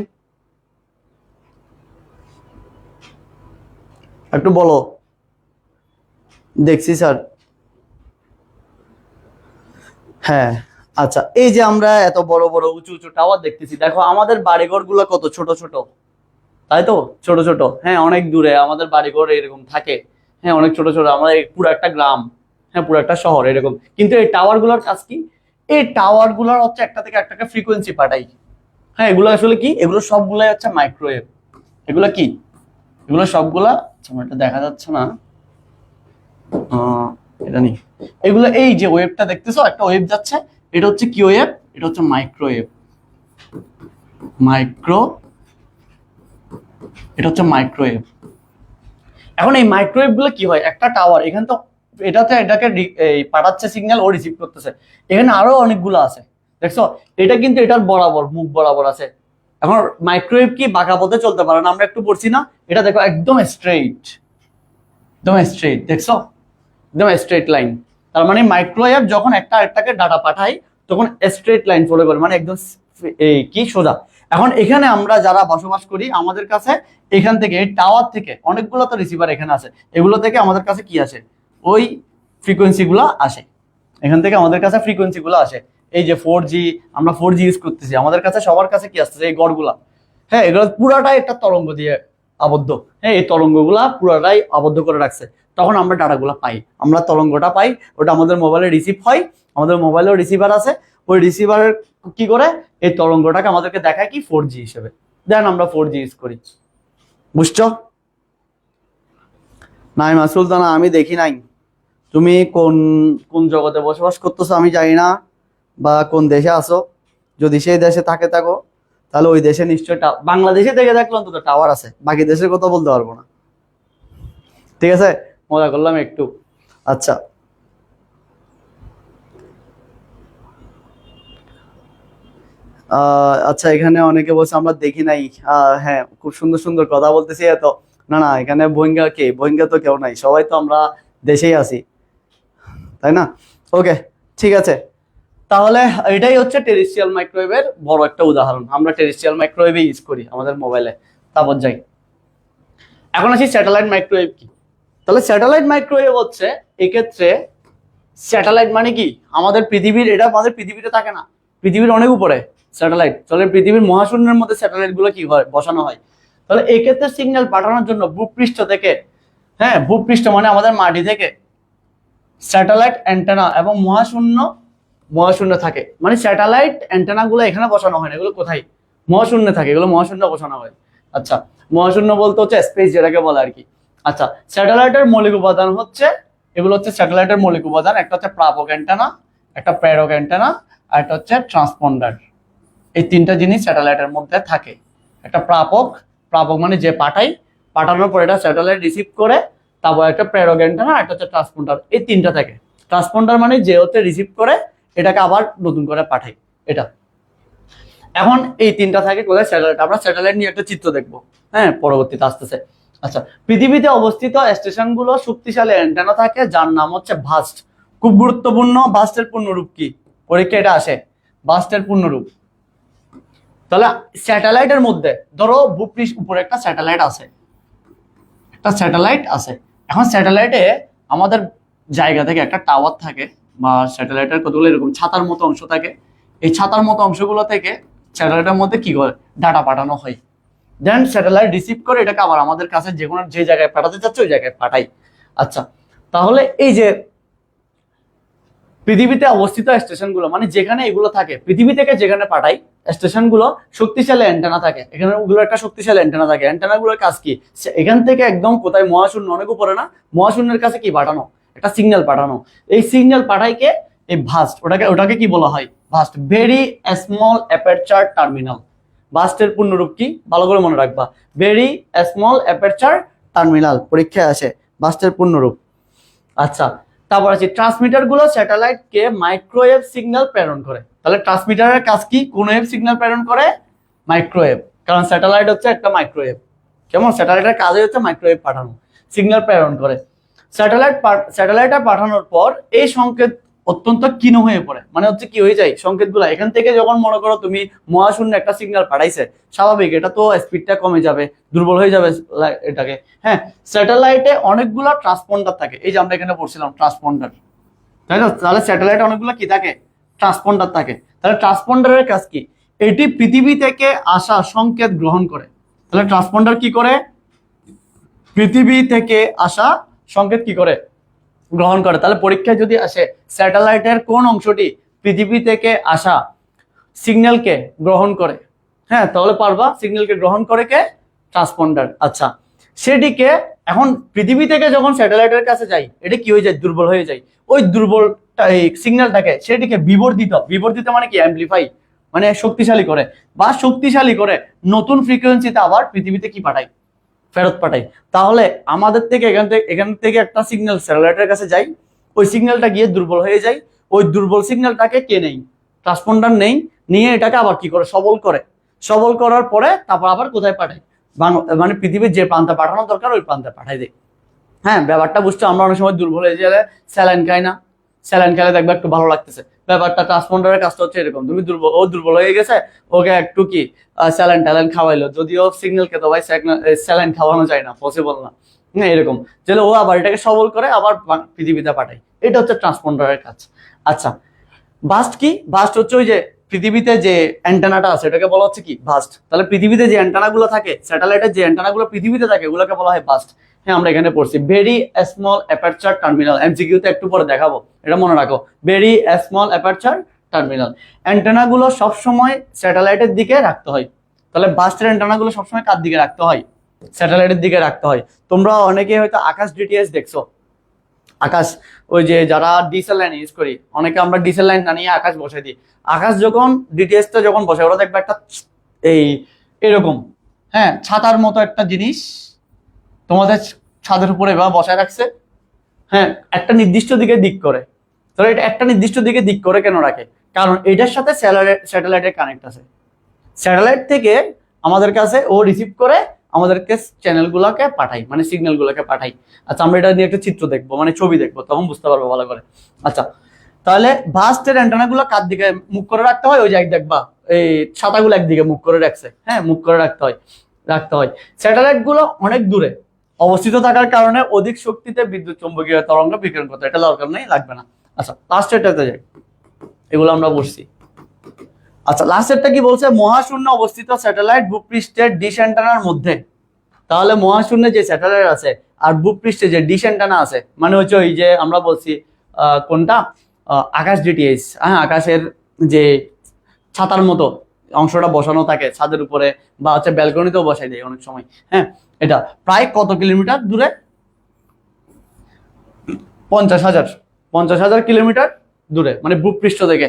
একটু বলো। দেখছি স্যার। হ্যাঁ, আচ্ছা, এই যে আমরা এত বড় বড় উঁচু উঁচু টাওয়ার দেখতেছি, দেখো আমাদের বাড়িঘর গুলো কত ছোট ছোট, তাই তো? ছোট ছোট, হ্যাঁ, অনেক দূরে আমাদের বাড়িঘর এরকম থাকে। হ্যাঁ, অনেক ছোট ছোট, আমাদের পুরো একটা গ্রাম, হ্যাঁ, পুরো একটা শহর এরকম। কিন্তু এই টাওয়ার গুলোর কাজ কি? এই টাওয়ার গুলোর হচ্ছে একটা থেকে একটাকে ফ্রিকোয়েন্সি পাঠাই। হ্যাঁ, এগুলো আসলে কি? এগুলো সবগুলাই হচ্ছে মাইক্রোওয়েভ। এগুলো কি? এগুলো সবগুলা, আচ্ছা, আমার এটা দেখা যাচ্ছে না, এটা নেই। এগুলো এই যে ওয়েভটা দেখতেছো, একটা ওয়েভ যাচ্ছে, এটা হচ্ছে কি ওয়েভ? এটা হচ্ছে মাইক্রোওয়েভ। মাইক্রো, এটা হচ্ছে মাইক্রোওয়েভ। এখন এই মাইক্রোওয়েভ গুলো কি হয়? একটা টাওয়ার এখানে তো, এটাতে এটাকে পাঠাচ্ছে সিগন্যাল, ও রিসিভ করতেছে। এখানে আরো অনেকগুলো আছে, দেখছো? এটা কিন্তু এটার বরাবর, মুখ বরাবর আছে। এখন মাইক্রোওয়েভ কি বাঁকা পথে চলতে পারে না? আমরা একটু পড়ছি না? এটা দেখো একদম স্ট্রেইট, একদম স্ট্রেইট, দেখছো? একদম স্ট্রেট লাইন। তার মানে মাইক্রোওয়েভ যখন একটা আরেকটাকে ডাটা পাঠায় তখন স্ট্রেট লাইন ফলো করে, মানে একদম এই কি সোজা। এখন এখানে আমরা যারা বসবাস করি, আমাদের কাছে এখান থেকে, এই টাওয়ার থেকে, অনেকগুলো তো রিসিভার এখানে আছে, এগুলো থেকে আমাদের কাছে কি আসে? ওই ফ্রিকোয়েন্সি গুলো আসে, এখান থেকে আমাদের কাছে ফ্রিকোয়েন্সি গুলো আসে। এই যে 4G, আমরা 4G ইউজ করতেছি, আমাদের কাছে সবার কাছে কি আসতেছে? এই গড়গুলা। হ্যাঁ, এগুলো পুরাটাই একটা তরঙ্গ দিয়ে আবদ্ধ। হ্যাঁ, এই তরঙ্গগুলা পুরাটাই আবদ্ধ করে রাখছে। তখন আমরা ডাটাগুলো পাই, আমরা তরঙ্গটা পাই, ওটা আমাদের মোবাইলে রিসিভ হয়। আমাদের মোবাইলেও রিসিভার আছে, ওই রিসিভারের কি করে? এই তরঙ্গটাকে আমাদেরকে দেখায় কি? 4G হিসেবে। দেন আমরা 4G ইউজ করি। বুঝছো? নাইমা সুলতানা, আমি দেখি নাই। তুমি কোন কোন জগতে বসবাস করতেছো আমি জানি না, বা কোন দেশে আছো। যদি সেই দেশে থাকো, তাহলে ওই দেশে নিশ্চয়ই, বাংলাদেশে থেকে দেখলে অন্তত টাওয়ার আছে, বাকি দেশের কথা বলতে পারবো না। ঠিক আছে, মজা করলাম একটু। আচ্ছা, আচ্ছা, এখানে অনেকে বলছে আমরা দেখি নাই। হ্যাঁ, খুব সুন্দর সুন্দর কথা বলতেছি এত। না না, এখানে বহিঙ্গা কে? বহিঙ্গা তো কেউ নাই, সবাই তো আমরা দেশেই আছি, তাই না? ওকে, ঠিক আছে। তাহলে এটাই হচ্ছে টেরেস্ট্রিয়াল মাইক্রোওয়েভের বড় একটা উদাহরণ। আমরা টেরেস্ট্রিয়াল মাইক্রোওয়েভ ইউজ করি আমাদের মোবাইলে। তারপর যাই, এখন আসি স্যাটেলাইট মাইক্রোওয়েভ কি। তাহলে স্যাটেলাইট মাইক্রোওয়েভ হচ্ছে, এক্ষেত্রে স্যাটেলাইট মানে কি? আমাদের পৃথিবীর, এটা আমাদের পৃথিবীতে থাকে না, পৃথিবীর অনেক উপরে স্যাটেলাইট। তাহলে পৃথিবীর মহাশূন্যের মধ্যে স্যাটেলাইট গুলো কি হয়? বসানো হয়। তাহলে এক্ষেত্রে সিগন্যাল পাঠানোর জন্য ভূপৃষ্ঠ থেকে, হ্যাঁ, ভূপৃষ্ঠ মানে আমাদের মাটি থেকে স্যাটেলাইট অ্যান্টেনা এবং মহাশূন্য থাকে। মানে স্যাটেলাইট অ্যান্টেনা গুলো এখানে বসানো হয় না, এগুলো কোথায়? মহাশূন্যে থাকে, এগুলো মহাশূন্য বসানো হয়। আচ্ছা, মহাশূন্য বলতে হচ্ছে স্পেস, যেটাকে বলে আর কি। আচ্ছা, স্যাটেলাইটের মৌলিক উপাদান হচ্ছে, এগুলো হচ্ছে স্যাটেলাইটের মৌলিক উপাদান। একটা হচ্ছে প্রাপক অ্যান্টেনা, একটা প্রেরক অ্যান্টেনা, আর একটা হচ্ছে ট্রান্সপন্ডার। এই তিনটা জিনিস স্যাটেলাইটের মধ্যে থাকে। একটা প্রাপক, প্রাপক মানে যে পাঠাই, পাঠানোর পর এটা স্যাটেলাইট রিসিভ করে, তারপর একটা প্রেরক অ্যান্টেনা, একটা হচ্ছে ট্রান্সপন্ডার। এই তিনটা থাকে। ট্রান্সপন্ডার মানে যে হচ্ছে রিসিভ করে এটাকে আবার নতুন করে পাঠাই, এটা। এখন এই তিনটা থাকে কোথায়? স্যাটেলাইট। আমরা স্যাটেলাইট নিয়ে একটা চিত্র দেখবো, হ্যাঁ, পরবর্তীতে আসতেছে। আচ্ছা, পৃথিবীতে অবস্থিত স্টেশনগুলো শক্তিশালী অ্যান্টেনা থাকে, যার নাম হচ্ছে ভাস্ট। খুব গুরুত্বপূর্ণ, ভাস্টের পূর্ণরূপ কি? পরীক্ষা এটা আসে, ভাস্টের পূর্ণরূপ। তাহলে স্যাটেলাইটের মধ্যে ধরো ভূপৃষ্ঠ উপরে একটা স্যাটেলাইট আছে, একটা স্যাটেলাইট আছে। এখন স্যাটেলাইটে আমাদের জায়গা থেকে একটা টাওয়ার থাকে, বা স্যাটেলাইটের কতগুলো এরকম ছাতার মতো অংশ থাকে। এই ছাতার মতো অংশগুলো থেকে স্যাটেলাইটের মধ্যে কি করে? ডাটা পাঠানো হয়। দেন স্যাটেলাইট রিসিভ করে এটাকে আবার আমাদের কাছে যে কোনো, যে জায়গায় পাঠাতে চাচ্ছে ওই জায়গায় পাঠাই। আচ্ছা, তাহলে এই যে পৃথিবীতে অবস্থিত স্টেশনগুলো মানে যেখানে এগুলো থাকে, পৃথিবী থেকে যেখানে পাঠাই স্টেশনগুলো শক্তিশালী অ্যান্টেনা থাকে, এখানে ওগুলো একটা শক্তিশালী অ্যান্টেনা থাকে। অ্যান্টেনাগুলোর কাজ কি? এখান থেকে একদম কোথায় মহাশূন্য, অনেক উপরে না, মহাশূন্যের কাছে কি পাঠানো, একটা সিগন্যাল পাঠানো। এই সিগন্যাল পাঠাইকে এই ভাস্ট, ওটাকে কি বলা হয়? VSAT, very small aperture terminal. ভাস্টের পূর্ণরূপ কি ভালো করে মনে রাখবা, ভেরি স্মল অ্যাপারচার টার্মিনাল, পরীক্ষায় আসে ভাস্টের পূর্ণরূপ। আচ্ছা, তারপর আছে ট্রান্সমিটার গুলো স্যাটেলাইটকে মাইক্রোওয়েভ সিগন্যাল প্রেরণ করে। তাহলে ট্রান্সমিটারের কাজ কি? কোন ওয়েভ সিগন্যাল প্রেরণ করে? মাইক্রোওয়েভ, কারণ স্যাটেলাইট হচ্ছে একটা মাইক্রোওয়েভ। কেমন? স্যাটেলাইটের কাজই হচ্ছে মাইক্রোওয়েভ পাঠানো, সিগন্যাল প্রেরণ করে। স্যাটেলাইটে পাঠানোর পর এই সংকেত অত্যন্ত ক্ষীণ হয়ে পড়ে, মানে হচ্ছে কি হয়ে যায় সংকেতগুলো এখান থেকে, যখন মনে করো তুমি মহাশূন্য একটা সিগন্যাল পাঠাইছে, স্বাভাবিক এটা তো স্পিডটা কমে যাবে, দুর্বল হয়ে যাবে এটাকে। হ্যাঁ, স্যাটেলাইটে অনেকগুলো ট্রান্সপন্ডার থাকে, এই যে আমরা এখানে পড়ছিলাম ট্রান্সপন্ডার, তাই না? তাহলে স্যাটেলাইটে অনেকগুলো কি থাকে? ট্রান্সপন্ডার থাকে। তাহলে ট্রান্সপন্ডারের কাজ কি? এটি পৃথিবী থেকে আসা সংকেত গ্রহণ করে। তাহলে ট্রান্সপন্ডার কি করে? পৃথিবী থেকে আসা সংকেত কি করে? গ্রহণ করে। তাহলে পরীক্ষায় যদি আসে স্যাটেলাইটের কোন অংশটি পৃথিবী থেকে আসা সিগন্যালকে গ্রহণ করে, হ্যাঁ, তাহলে পারবা সিগন্যালকে গ্রহণ করে কে? ট্রান্সপন্ডার। আচ্ছা, সেটিকে এখন পৃথিবী থেকে যখন স্যাটেলাইটের কাছে যাই, এটা কি হয়ে যায়? দুর্বল হয়ে যায়। ওই দুর্বল সিগন্যালটাকে সেটিকে বিবর্ধিত মানে কি? অ্যাম্পলিফাই, মানে শক্তিশালী করে, বা শক্তিশালী করে নতুন ফ্রিকোয়েন্সিতে আবার পৃথিবীতে কি পাঠায়? ফেরত পাঠাই। তাহলে আমাদের থেকে এখান থেকে একটা সিগন্যাল স্যাটেলাইটের কাছে যাই, ওই সিগন্যালটা গিয়ে দুর্বল হয়ে যায়, ওই দুর্বল সিগন্যালটাকে কে নেই? ট্রান্সপন্ডার নেই, নিয়ে এটাকে আবার কি করে? সবল করার পরে তারপর আবার কোথায় পাঠায়? মানে পৃথিবীর যে প্রান্তে পাঠানো দরকার ওই প্রান্তে পাঠাই দেয়। হ্যাঁ, ব্যাপারটা বুঝছো? আমরা অনেক সময় দুর্বল হয়ে গেলে স্যালাইন খাই না, স্যালাইন খেলে দেখবে একটু ভালো লাগতেছে। ব্যাপারটা ট্রান্সপন্ডারের কাজটা হচ্ছে এরকম, তুমি দুর্বল হয়ে গেছে, ওকে একটু কি স্যালাইন ট্যালাইন খাওয়াইলো, যদিও সিগন্যাল খেতে ভাই স্যালাইন খাওয়ানো যায় না, পসিবল না। হ্যাঁ, এরকম যে ও আবার এটাকে সবল করে আবার পৃথিবীতে পাঠায়, এটা হচ্ছে ট্রান্সপন্ডারের কাজ। আচ্ছা, ভাস্ট কি? ভাস্ট হচ্ছে ওই যে পৃথিবীতে যে অ্যান্টেনাটা আছে এটাকে বলা হচ্ছে কি? ভাস্ট। তাহলে পৃথিবীতে যে অ্যান্টেনাগুলো থাকে, স্যাটেলাইটের যে অ্যান্টেনাগুলো পৃথিবীতে থাকে, ওগুলোকে বলা হয় ভাস্ট। হ্যাঁ, আমরা এখানে পড়ছি very small aperture terminal, MCQ তে একটু পরে দেখাবো, এটা মনে রাখো, ভেরি স্মল অ্যাপারচার টার্মিনাল। অ্যান্টেনাগুলো সবসময় স্যাটেলাইটের দিকে রাখতে হয়। তাহলে ভাস্টের অ্যান্টেনাগুলো সবসময় কার দিকে রাখতে হয়? স্যাটেলাইটের দিকে রাখতে হয়। তোমরা অনেকে হয়তো আকাশ ডিটিএস দেখছো, আকাশ, ওই যে যারা ডিসেল লাইন ইউজ করি, অনেকে আমরা ডিসেল লাইন না নিয়ে আকাশ বসাই দিই। আকাশ যখন ডিটিএস টা যখন বসে, ওরা দেখবে একটা এই এরকম, হ্যাঁ, ছাতার মতো একটা জিনিস তোমাদের ছাদের উপরে বা বসায় রাখছে। হ্যাঁ, একটা নির্দিষ্ট দিকে দিক করে। তাহলে এটা একটা নির্দিষ্ট দিকে দিক করে কেন রাখে? কারণ এটার সাথে স্যাটেলাইটের কানেক্ট আছে। স্যাটেলাইট থেকে আমাদের কাছে ও রিসিভ করে আমাদেরকে চ্যানেলগুলোকে পাঠাই, মানে সিগন্যালগুলোকে পাঠাই। আচ্ছা, আমরা এটা নিয়ে একটা চিত্র দেখবো, মানে ছবি দেখবো, তখন বুঝতে পারবো ভালো করে। আচ্ছা, তাহলে ভাস্টের অ্যান্টেনাগুলো কার দিকে মুখ করে রাখতে হয়? ওই যে দেখবা এই ছাতাগুলো একদিকে মুখ করে রাখছে, হ্যাঁ, মুখ করে রাখতে হয়। স্যাটেলাইট গুলো অনেক দূরে অবস্থিত থাকার কারণে অধিক শক্তিতে বিদ্যুৎ চৌম্বকীয় তরঙ্গ বিকিরণ করতে, এটা দরকার নেই, লাগবে না। আচ্ছা, লাস্টেরটাতে যাই, এগুলো আমরা বলছি। আচ্ছা, লাস্টেরটা কি বলছে? মহাশূন্য অবস্থিত স্যাটেলাইট ভূপৃষ্ঠের ডিশ অ্যান্টেনার মধ্যে। তাহলে মহাশূন্যে যে স্যাটেলাইট আছে আর ভূপৃষ্ঠে যে ডিশ অ্যান্টেনা আছে, মানে হচ্ছে ওই যে আমরা বলছি কোনটা? আকাশ ডিটিএইচ। হ্যাঁ, আকাশের যে ছাতার মতো অংশটা বসানো থাকে ছাদের উপরে, বা হচ্ছে ব্যালকনিতেও বসাই দেয় অনেক সময়। হ্যাঁ, এটা প্রায় কত কিলোমিটার দূরে? 50,000 কিলোমিটার দূরে, মানে ভূপৃষ্ঠ থেকে।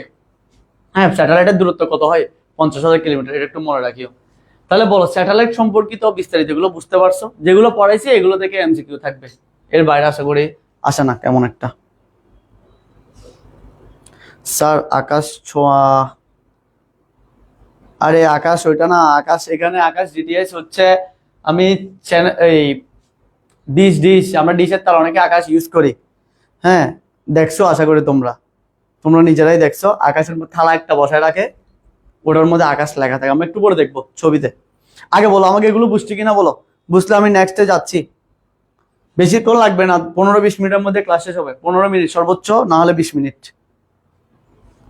হ্যাঁ, স্যাটেলাইটের দূরত্ব কত হয়? 50,000 কিলোমিটার, এটা একটু মনে রাখিও। তাহলে বলো, স্যাটেলাইট সম্পর্কিত বিস্তারিত এগুলো বুঝতে পারছো? যেগুলো পড়াইছি এগুলো থেকে এমসিকিউ থাকবে, এর বাইরে আশা করি আসে না কেমন একটা। স্যার আকাশ ছোঁয়া, আরে আকাশ ওইটা না, আকাশ এখানে আকাশ ডিটিএস হচ্ছে, আমি এই ডিশ আমরা ডিশের তার অনেকে আকাশ ইউজ করি। হ্যাঁ, দেখছো আশা করি তোমরা নিজেরাই দেখছো, আকাশের মধ্যে থালা একটা বসায় রাখে, ওটার মধ্যে আকাশ লেখা থাকে। আমরা একটু পরে দেখবো ছবিতে। আগে বলো আমাকে এগুলো বুঝছি কিনা বলো, বুঝলে আমি নেক্সটে যাচ্ছি। বেশিক্ষণ লাগবে না, 15-20 মিনিটের মধ্যে ক্লাস শেষ হবে, 15 মিনিট সর্বোচ্চ, না হলে 20 মিনিট।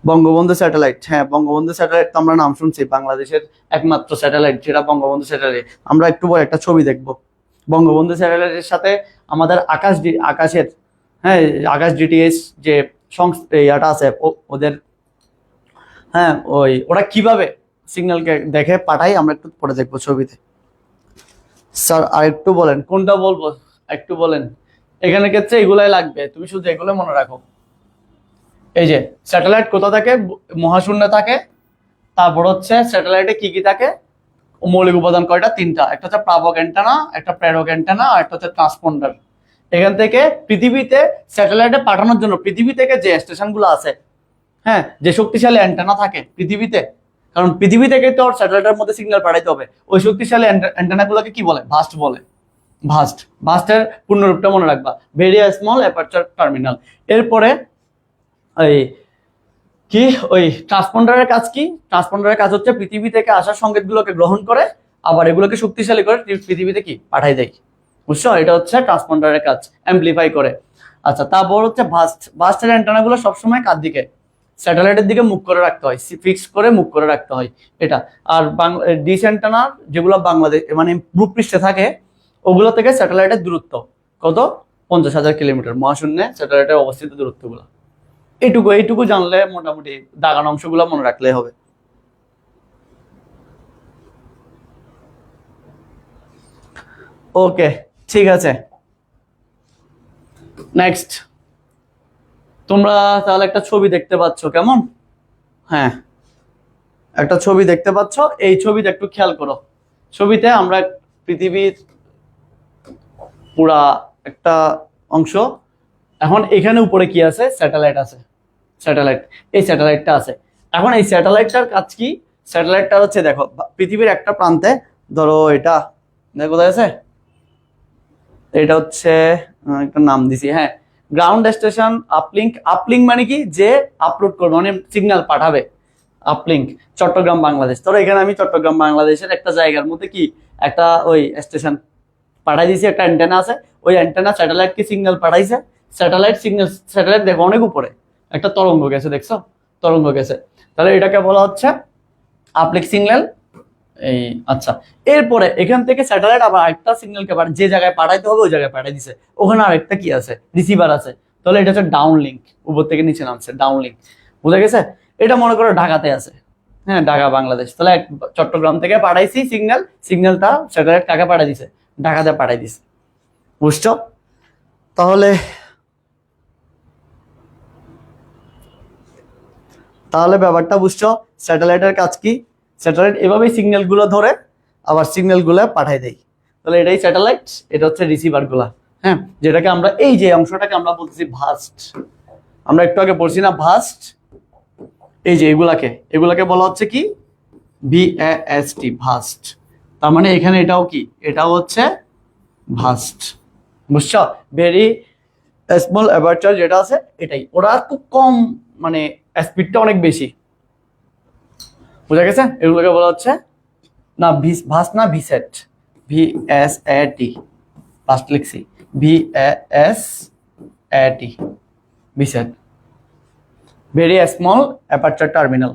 বঙ্গবন্ধু স্যাটেলাইট, হ্যাঁ, বঙ্গবন্ধু স্যাটেলাইট তো আমরা নাম শুনছি, বাংলাদেশের একমাত্র স্যাটেলাইট যেটা বঙ্গবন্ধু স্যাটেলাইট। আমরা একটু পরে একটা ছবি দেখবো বঙ্গবন্ধু স্যাটেলাইটের সাথে আমাদের আকাশের, হ্যাঁ, আকাশ ডিটিএস যে ইয়াটা আছে ওদের, হ্যাঁ ওরা কিভাবে সিগন্যালকে দেখে পাঠাই আমরা একটু পরে দেখবো ছবিতে। স্যার আর একটু বলেন কোনটা বলবো, একটু বলেন। এখানে ক্ষেত্রে এগুলাই লাগবে, তুমি শুধু এগুলো মনে রাখো। এই যে স্যাটেলাইট কোথা থাকে, মহাশূন্যে থাকে। তারপর হচ্ছে স্যাটেলাইটে কি কি থাকে, মৌলিক উপাদান কয়টা, তিনটা। একটা হচ্ছে প্রাপক অ্যান্টেনা, একটা প্রেরক অ্যান্টেনা, আর একটা হচ্ছে ট্রান্সপন্ডার। এখান থেকে পৃথিবীতে স্যাটেলাইটে পাঠানোর জন্য পৃথিবী থেকে যে স্টেশনগুলো আছে, হ্যাঁ, যে শক্তিশালী অ্যান্টেনা থাকে পৃথিবীতে, কারণ পৃথিবী থেকে তো স্যাটেলাইটের মধ্যে সিগন্যাল পাঠাইতে হবে, ওই শক্তিশালী অ্যান্টেনাগুলোকে কি বলে, ভাস্ট বলে। ভাস্টের পূর্ণরূপটা মনে রাখবা, ভেরি স্মল অ্যাপারচার টার্মিনাল। এরপরে এই কি, ওই ট্রান্সপন্ডারের কাজ কি, ট্রান্সপন্ডারের কাজ হচ্ছে পৃথিবী থেকে আসা সংকেতগুলোকে গ্রহণ করে আবার এগুলোকে শক্তিশালী করে পৃথিবীতে কি পাঠাই দেয়, বুঝছো? এটা হচ্ছে ট্রান্সপন্ডারের কাজ, অ্যাম্পলিফাই করে। আচ্ছা, তারপর হচ্ছে ভাস্টের অ্যান্টেনাগুলো সবসময় কার দিকে, স্যাটেলাইটের দিকে মুখ করে রাখতে হয়, ফিক্স করে মুখ করে রাখতে হয় এটা। আর ডিশ অ্যান্টেনা যেগুলো বাংলাদেশ মানে ভূপৃষ্ঠে থাকে, ওগুলো থেকে স্যাটেলাইটের দূরত্ব কত, 50,000 কিলোমিটার মহাশূন্যে স্যাটেলাইটের অবস্থিত দূরত্বগুলো। এইটুকু জানলে মোটামুটি দাগানো অংশগুলো মনে রাখলে হবে। ওকে, ঠিক আছে। নেক্সট, তোমরা তাহলে একটা ছবি দেখতে পাচ্ছ, কেমন? হ্যাঁ, একটা ছবি দেখতে পাচ্ছ। এই ছবিতে একটু খেয়াল করো। ছবিতে আমরা পৃথিবীর পুরা একটা অংশ, এখন এখানে উপরে কি আছে, স্যাটেলাইট আছে, স্যাটেলাইট, এই স্যাটেলাইটটা আছে। এখন এই স্যাটেলাইটটার কাজ কি, স্যাটেলাইটটা হচ্ছে দেখো পৃথিবীর একটা প্রান্তে, ধরো এটা দেখো কোথায় আছে, এটা হচ্ছে একটা নাম দিছি, হ্যাঁ, গ্রাউন্ড স্টেশন আপলিঙ্ক। আপলিঙ্ক মানে কি, যে আপলোড করবে মানে সিগন্যাল পাঠাবে, আপলিঙ্ক চট্টগ্রাম বাংলাদেশ। ধরো এখানে আমি চট্টগ্রাম বাংলাদেশের একটা জায়গার মধ্যে কি একটা ওই স্টেশন পাঠাই দিয়েছি, একটা অ্যান্টেনা আছে, ওই অ্যান্টেনা স্যাটেলাইটকে সিগন্যাল পাঠাইছে। স্যাটেলাইট দেখো অনেক উপরে একটা তরঙ্গ গেছে, দেখছো তরঙ্গ গেছে, তাহলে এটাকে বলা হচ্ছে আপলিক সিগন্যাল। এই আচ্ছা, এরপরে এখান থেকে স্যাটেলাইট আবার আরেকটা সিগন্যালকে যে জায়গায় পাঠাইতে হবে ওই জায়গায় পাঠিয়ে দিছে, ওখানে আরেকটা কি আছে, রিসিভার আছে। তাহলে এটা হচ্ছে ডাউন লিঙ্ক, উপর থেকে নিচে নামছে, ডাউন লিঙ্ক, বুঝা গেছে? এটা মনে করো ঢাকাতে আছে, হ্যাঁ, ঢাকা বাংলাদেশ। তাহলে চট্টগ্রাম থেকে পাঠাইছি সিগন্যালটা স্যাটেলাইট কাকে পাঠাই দিছে, ঢাকাতে পাঠাই দিছে, বুঝছো? তাহলে ব্যাপারটা বুঝছো, স্যাটেলাইটের কাজ কি, স্যাটেলাইট এভাবেই সিগন্যাল গুলো ধরে আবার সিগন্যাল গুলো পাঠাই দেয়। তাহলে এটাই স্যাটেলাইট, এটা হচ্ছে রিসিভার গুলা, হ্যাঁ, যেটাকে আমরা এই যে অংশটাকে আমরা বলতেছি ভাস্ট। আমরা একটু আগে বলছি না ভাস্ট, এই যে এগুলাকে বলা হচ্ছে কি, VAST, ভাস্ট। তার মানে এখানে এটাও কি, এটাও হচ্ছে ভাস্ট, বুঝছো? ভেরি স্মল অ্যাপারচার যেটা আছে এটাই, ওরা খুব কম, মানে স্পিডটা অনেক বেশি, বুঝা গেছে? এগুলোকে বলা হচ্ছে না ভাস্ট না ভিসেট, VSAT, ভাস্ট লিখছি, VASAT, VSAT, very small aperture terminal.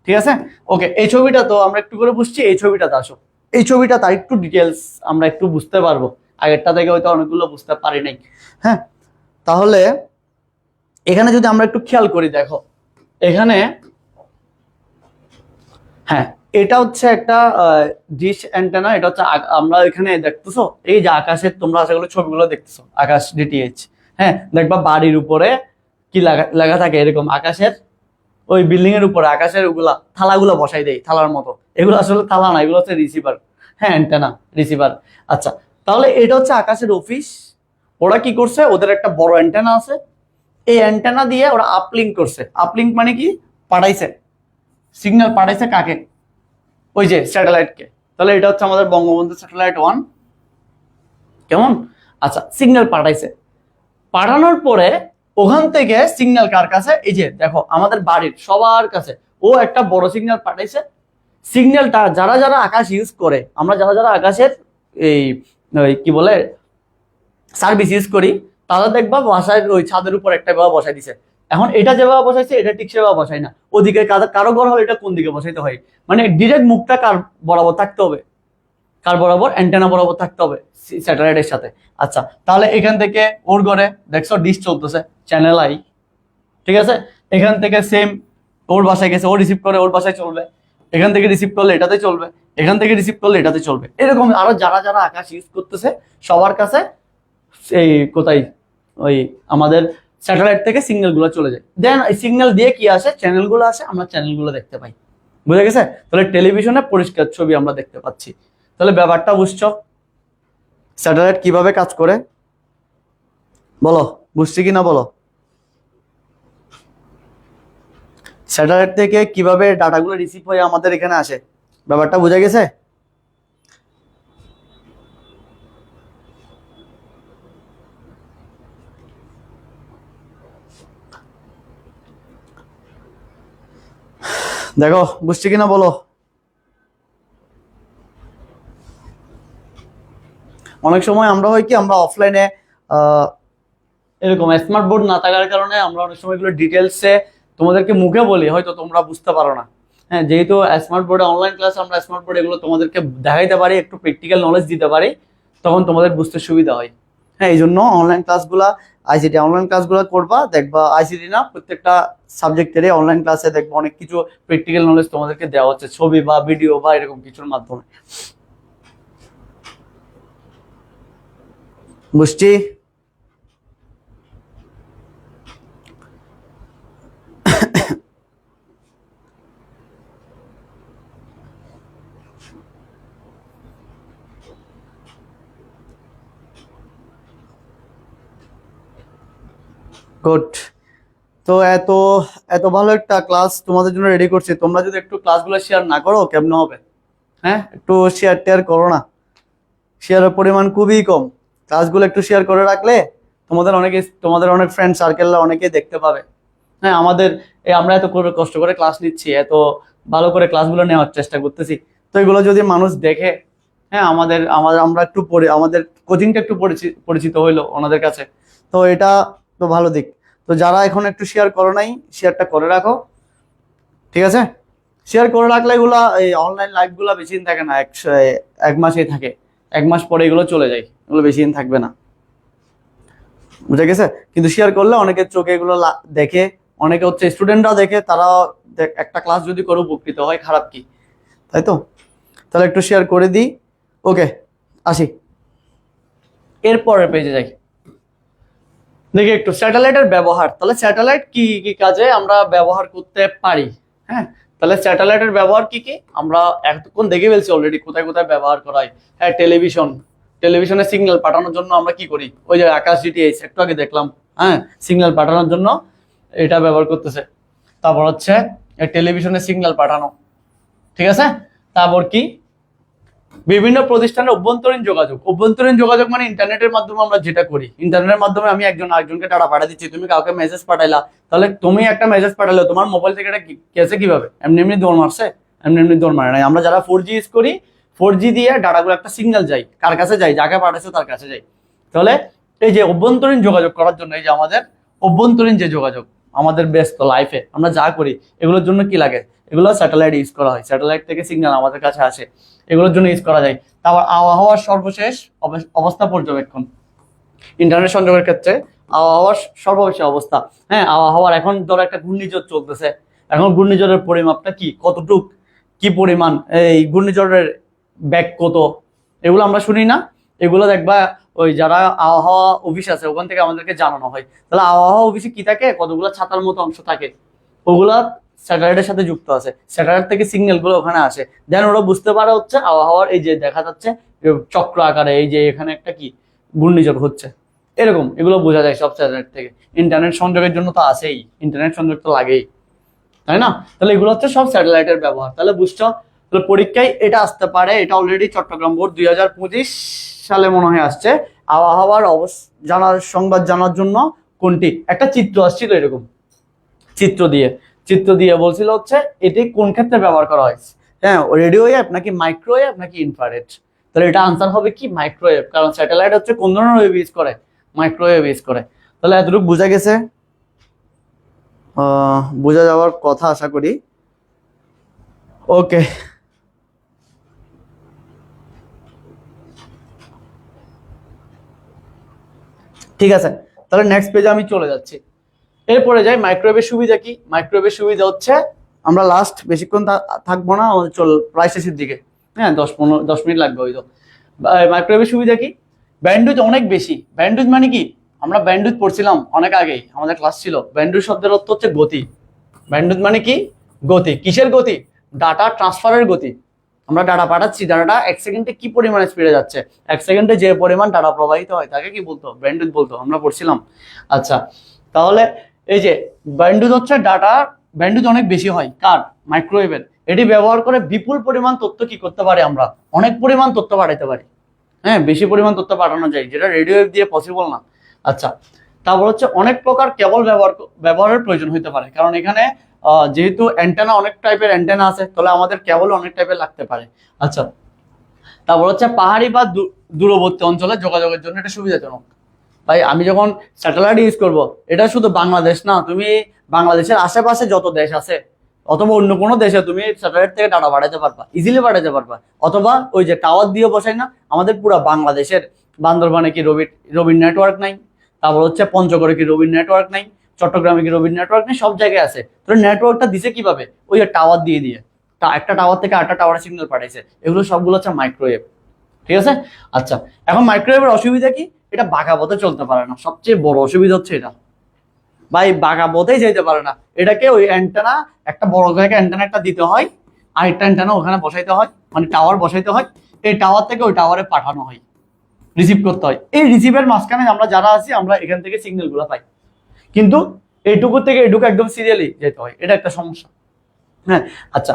ঠিক আছে, ওকে। এই ছবিটা তো আমরা একটু করে বুঝছি, এই ছবিটাতে আসো। এই ছবিটা তার একটু ডিটেলস আমরা একটু বুঝতে পারবো, আগেরটা থেকে হয়তো অনেকগুলো বুঝতে পারি নাই। হ্যাঁ, তাহলে এখানে যদি আমরা একটু খেয়াল করি, দেখো এখানে, হ্যাঁ, এটা হচ্ছে একটা ডিশ অ্যান্টেনা। এটা হচ্ছে আমরা এখানে দেখতেছো এই যে আকাশের, তোমরা আশা করি ছবিগুলো দেখতেছো, আকাশ DTH, হ্যাঁ, দেখবা বাড়ির উপরে কি লাগা থাকে, এরকম আকাশের ওই বিল্ডিং এর উপরে আকাশের ওগুলা থালাগুলো বসাই দেয়, থালার মতো। এগুলো আসলে থালা না, এগুলো হচ্ছে রিসিভার, হ্যাঁ, অ্যান্টেনা, রিসিভার। আচ্ছা, তাহলে এটা হচ্ছে আকাশের অফিস। ওরা কি করছে, ওদের একটা বড় অ্যান্টেনা আছে, এই অ্যান্টেনা দিয়ে ওরা আপলিঙ্ক করছে। আপলিঙ্ক মানে কি, পাঠাইছে সিগন্যাল, পাঠাইছে কাকে, ওই যে স্যাটেলাইটকে। তাহলে এটা হচ্ছে আমাদের বঙ্গবন্ধু স্যাটেলাইট 1, কেমন? আচ্ছা, সিগন্যাল পাঠাইছে, পাঠানোর পরে ওখান থেকে সিগন্যাল কার কাছে, এই যে দেখো আমাদের বাড়ির সবার কাছে ও একটা বড় সিগন্যাল পাঠাইছে। সিগন্যালটা যারা যারা আকাশ ইউজ করে, আমরা যারা যারা আকাশের এই কি বলে সার্ভিস ইউজ করি, তারা দেখবা বাসায় ওই ছাদের উপর একটা বাবা বসাই দিছে। এখন এটা যেভাবে বসাইছে এটা ঠিক সেভাবে বসাই না, ওদিকে কারো ঘর হলে এটা কোন দিকে বসাইতে হয়, মানে ডিরেক্ট মুখটা কার বরাবর থাকতে হবে, কার বরাবর, অ্যান্টেনা বরাবর থাকতে হবে স্যাটেলাইটের সাথে। আচ্ছা, তাহলে এখান থেকে ওর ঘরে দেখছো ডিশ চলতেছে, চ্যানেল আই, ঠিক আছে, এখান থেকে সেম ওর বাসায় গেছে, ও রিসিভ করে ওর বাসায় চলবে, এখান থেকে রিসিভ করলে এটাতে চলবে, এখান থেকে রিসিভ করলে এটাতে চলবে। এরকম আরো যারা যারা আকাশ ইউজ করতেছে সবার কাছে এই কোথায় ওই আমাদের স্যাটেলাইট থেকে সিগন্যাল গুলো চলে যায়, দেন এই সিগন্যাল দিয়ে কি আসে, চ্যানেল গুলো আসে, আমরা চ্যানেল গুলো দেখতে পাই। বুঝে গেছে? তাহলে টেলিভিশনে পরিষ্কার ছবি আমরা দেখতে পাচ্ছি। তাহলে ব্যাপারটা বুঝছো স্যাটেলাইট কিভাবে কাজ করে? বলো বুঝছি কিনা বলো। স্যাটেলাইট থেকে কিভাবে ডাটাগুলো রিসিভ হয়ে আমাদের এখানে আসে, ব্যাপারটা বোঝা গেছে? দেখো বুঝছি কিনা বলো। অনেক সময় আমরা হয় কি, আমরা অফলাইনে এরকম স্মার্ট বোর্ড না থাকার কারণে আমরা অনেক সময় এগুলো ডিটেলসে তোমাদেরকে মুখে বলি, হয়তো তোমরা বুঝতে পারো না। হ্যাঁ, যেহেতু স্মার্ট বোর্ডে অনলাইন ক্লাস, আমরা স্মার্ট বোর্ডে এগুলো তোমাদেরকে দেখাইতে পারি, একটু প্র্যাকটিক্যাল নলেজ দিতে পারি, তখন তোমাদের বুঝতে সুবিধা হয়। হ্যাঁ, এই জন্য অনলাইন ক্লাসগুলা, আইসিটি অনলাইন ক্লাসগুলো করবা, দেখবা আইসিটি না প্রত্যেকটা সাবজেক্টেরই অনলাইন ক্লাসে দেখবা অনেক কিছু প্র্যাকটিক্যাল নলেজ তোমাদেরকে দেওয়া হচ্ছে, ছবি বা ভিডিও বা এরকম কিছুর মাধ্যমে। বুঝছি? গুড। তো এত এত ভালো একটা ক্লাস তোমাদের জন্য রেডি করছি, তোমরা যদি একটু ক্লাসগুলো শেয়ার না করো কেমন হবে? হ্যাঁ, একটু শেয়ার টেয়ার করো না, শেয়ারের পরিমাণ খুবই কম। ক্লাসগুলো একটু শেয়ার করে রাখলে তোমাদের অনেক ফ্রেন্ড সার্কেলরা অনেকেই দেখতে পাবে। হ্যাঁ, আমরা এত করে কষ্ট করে ক্লাস নিচ্ছি, এত ভালো করে ক্লাসগুলো নেওয়ার চেষ্টা করতেছি, তো এগুলো যদি মানুষ দেখে, হ্যাঁ আমাদের আমাদের আমরা একটু আমাদের কোচিংটা একটু পরিচিত হইলো ওনাদের কাছে, তো এটা তো ভালো দিক। তো যারা এখন একটু শেয়ার করো নাই, শেয়ারটা করে রাখো, ঠিক আছে? শেয়ার করে রাখলে এগুলা এই অনলাইন লাইভ গুলা বেশি দিন থাকে না, এক মাসেই থাকে, এক মাস পরে এগুলো চলে যায়, এগুলো বেশি দিন থাকবে না। বুঝা গেছে? কিন্তু শেয়ার করলে অনেকের চোখে এগুলো দেখে, অনেকে হচ্ছে স্টুডেন্টরা দেখে, তারা একটা ক্লাস যদি করে উপকৃত হয়, খারাপ কি, তাই তো? তাহলে একটু শেয়ার করে দিই। ওকে, আসি এরপরের পেজে যাই, দেখি একটু স্যাটেলাইটের ব্যবহার। তাহলে স্যাটেলাইট কি কি কাজে আমরা ব্যবহার করতে পারি? হ্যাঁ, তাহলে স্যাটেলাইটের ব্যবহার কি কি আমরা এতক্ষণ দেখে ফেলছি অলরেডি, কোথায় কোথায় ব্যবহার করা হয়। হ্যাঁ, টেলিভিশনে সিগন্যাল পাঠানোর জন্য আমরা কি করি, ওই যে আকাশ ডিটিএইচ একটু আগে দেখলাম, হ্যাঁ সিগন্যাল পাঠানোর জন্য এটা ব্যবহার করতেছে। তারপর হচ্ছে টেলিভিশনে সিগন্যাল পাঠানো, ঠিক আছে। তারপর কি, বিভিন্ন প্রতিষ্ঠানের অভ্যন্তরীণ যোগাযোগ মানে ইন্টারনেটের মাধ্যমে আমরা যেটা করি, ইন্টারনেটের মাধ্যমে আমি একজন আরেকজনকে টাকা পাঠিয়ে দিচ্ছি, তুমি কাউকে মেসেজ পাঠাইলা, তাহলে তুমি একটা মেসেজ পাঠালে তোমার মোবাইল থেকে এটা গেছে কিভাবে, এমনি এমনি দৌড় মারছে? এমনি এমনি দৌড় মারে নাই। আমরা যারা 4G ইউজ করি, 4G দিয়ে ডাটাগুলো একটা সিগন্যাল যায়, কার কাছে যায়, যাকে পাঠাচ্ছে তার কাছে যায়। তাহলে এই যে অভ্যন্তরীণ যোগাযোগ করার জন্য, এই যে আমাদের অভ্যন্তরীণ যে যোগাযোগ আমাদের ব্যস্ত লাইফে আমরা যা করি, এগুলোর জন্য কি লাগে, এগুলো স্যাটেলাইট ইউজ করা হয়, স্যাটেলাইট থেকে সিগন্যাল আমাদের কাছে আসে, এগুলোর জন্য ইউজ করা যায়। তারপর আবহাওয়ার সর্বশেষ অবস্থা পর্যবেক্ষণ, ইন্টারনেট সংযোগের ক্ষেত্রে আবহাওয়ার সর্বশেষ অবস্থা। হ্যাঁ, আবহাওয়ার এখন ধরো একটা ঘূর্ণিঝড় চলতেছে, এখন ঘূর্ণিঝড়ের পরিমাপটা কি, কতটুক, কি পরিমাণ, এই ঘূর্ণিঝড়ের ব্যাগ কত, এগুলো আমরা শুনি না, এগুলো দেখবা ওই যারা আবহাওয়া অফিস আছে ওখান থেকে আমাদেরকে জানানো হয়। তাহলে আবহাওয়া অফিসে কি থাকে, কতগুলো ছাতার মতো অংশ থাকে, ওগুলা স্যাটেলাইটের সাথে যুক্ত আছে, স্যাটেলাইট থেকে সিগন্যাল গুলো ওখানে আসে, দেন ওরা বুঝতে পারে হচ্ছে আবহাওয়ার এই যে দেখা যাচ্ছে চক্র আকারে, এই যে এখানে একটা কি ঘূর্ণিঝড় হচ্ছে, এরকম এগুলো বোঝা যায় সব স্যাটেলাইট থেকে। ইন্টারনেট সংযোগের জন্য তো আছেই, ইন্টারনেট সংযোগ তো লাগেই, তাই না? তাহলে এগুলো হচ্ছে সব স্যাটেলাইটের ব্যবহার। তাহলে বুঝছো? তাহলে পরীক্ষায় এটা আসতে পারে, এটা অলরেডি চট্টগ্রাম বোর্ড 2025 সালে মনে হয় আসছে, আবহাওয়ার সংবাদ জানার জন্য কোনটি, একটা চিত্র আসছিল এরকম, চিত্র দিয়ে বলছিল হচ্ছে এটি কোন ক্ষেত্রে ব্যবহার করা হয়, হ্যাঁ রেডিও ওয়েভ নাকি মাইক্রোওয়েভ নাকি ইনফ্রারেড। তাহলে এটা আনসার হবে কি মাইক্রোওয়েভ, কারণ স্যাটেলাইট হচ্ছে কোন ধরনের ওয়েভ ইউজ করে, মাইক্রোওয়েভ ইউজ করে। তাহলে এতটুকু বোঝা গেছে, বোঝা যাওয়ার কথা আশা করি। ওকে, ঠিক আছে, তাহলে নেক্সট পেজে আমি চলে যাচ্ছি। এরপরে যাই মাইক্রোওয়েভের সুবিধা কি। মাইক্রোওয়েভের সুবিধা হচ্ছে, আমরা লাস্ট বেশিক্ষণ থাকবো না, আমাদের চল প্রায় শেষের দিকে, হ্যাঁ 10 মিনিট লাগবে হয়তো। মাইক্রোওয়েভের সুবিধা কি, ব্যান্ডউইথ অনেক বেশি। ব্যান্ডউইথ মানে কি, আমরা ব্যান্ডউইথ পড়ছিলাম অনেক আগেই, আমাদের ক্লাস ছিল। ব্যান্ডউইথ শব্দের অর্থ হচ্ছে গতি। ব্যান্ডউইথ মানে কি, গতি। কিসের গতি, ডাটা ট্রান্সফারের গতি। আমরা ডাটা পাঠাচ্ছি, ডাটাটা 1 সেকেন্ডে কি পরিমাণে স্পিডে যাচ্ছে, 1 সেকেন্ডে যে পরিমাণ ডাটা প্রবাহিত হয় তাকে কি বলতো, ব্যান্ডউইথ বলতো, আমরা পড়ছিলাম। আচ্ছা, তাহলে এই যে ব্যান্ডউইথ হচ্ছে ডাটা, ব্যান্ডউইথ অনেক বেশি হয় কার, মাইক্রোওয়েভের। এটি ব্যবহার করে বিপুল পরিমাণ তথ্য কি করতে পারি, আমরা অনেক পরিমাণ তথ্য পাঠাতে পারি। হ্যাঁ, বেশি পরিমাণ তথ্য পাঠানো যায়, যেটা রেডিও ওয়েভ দিয়ে পসিবল না। আচ্ছা, তারপর হচ্ছে অনেক প্রকার কেবল ব্যবহারের প্রয়োজন হতে পারে, কারণ এখানে যেহেতু অ্যান্টেনা, অনেক টাইপের অ্যান্টেনা আছে, তাহলে আমাদের কেবল অনেক টাইপের লাগতে পারে। আচ্ছা, তারপর হচ্ছে পাহাড়ি বা দূরবর্তী অঞ্চলে যোগাযোগের জন্য এটা সুবিধাজনক। ভাই আমি যখন স্যাটেলাইট ইউজ করব, এটা শুধু বাংলাদেশ না, তুমি বাংলাদেশের আশেপাশে যত দেশ আছে অথবা অন্য কোনো দেশে তুমি স্যাটেলাইট থেকে ডাটা পাঠাতে পারবা, ইজিলি পাঠাতে পারবা। অথবা ওই যে টাওয়ার দিয়ে বসাই না, আমাদের পুরো বাংলাদেশের বান্দরবানে কি রবির নেটওয়ার্ক নাই, তারপর হচ্ছে পঞ্চগড়ে কি রবির নেটওয়ার্ক নাই, চট্টগ্রামে কি রবির নেটওয়ার্ক নেই, সব জায়গায় আছে। তো নেটওয়ার্কটা দিছে কিভাবে, ওই টাওয়ার দিয়ে দিয়ে, একটা টাওয়ার থেকে আরেকটা টাওয়ারে সিগন্যাল পাঠাইছে। এগুলো সবগুলো হচ্ছে মাইক্রোওয়েভ, ঠিক আছে। আচ্ছা, এখন মাইক্রোওয়েভের অসুবিধা কি, এটা বাঁকা পথে চলতে পারে না, সবচেয়ে বড় অসুবিধা হচ্ছে এটা। ভাই বাঁকা পথেই যেতে পারে না, এটাকে ওই অ্যান্টেনা, একটা বড় জায়গায় অ্যান্টেনা একটা দিতে হয়, আরেকটা অ্যান্টেনা ওখানে বসাইতে হয়, মানে টাওয়ার বসাইতে হয়, এই টাওয়ার থেকে ওই টাওয়ারে পাঠানো হয়, রিসিভ করতে হয়। এই রিসিভের মাঝখানে আমরা যারা আছি, আমরা এখান থেকে সিগন্যাল গুলো পাই, কিন্তু এইটুকু থেকে এইটুকু একদম সিরিয়ালি যেতে হয়, এটা একটা সমস্যা। হ্যাঁ, আচ্ছা,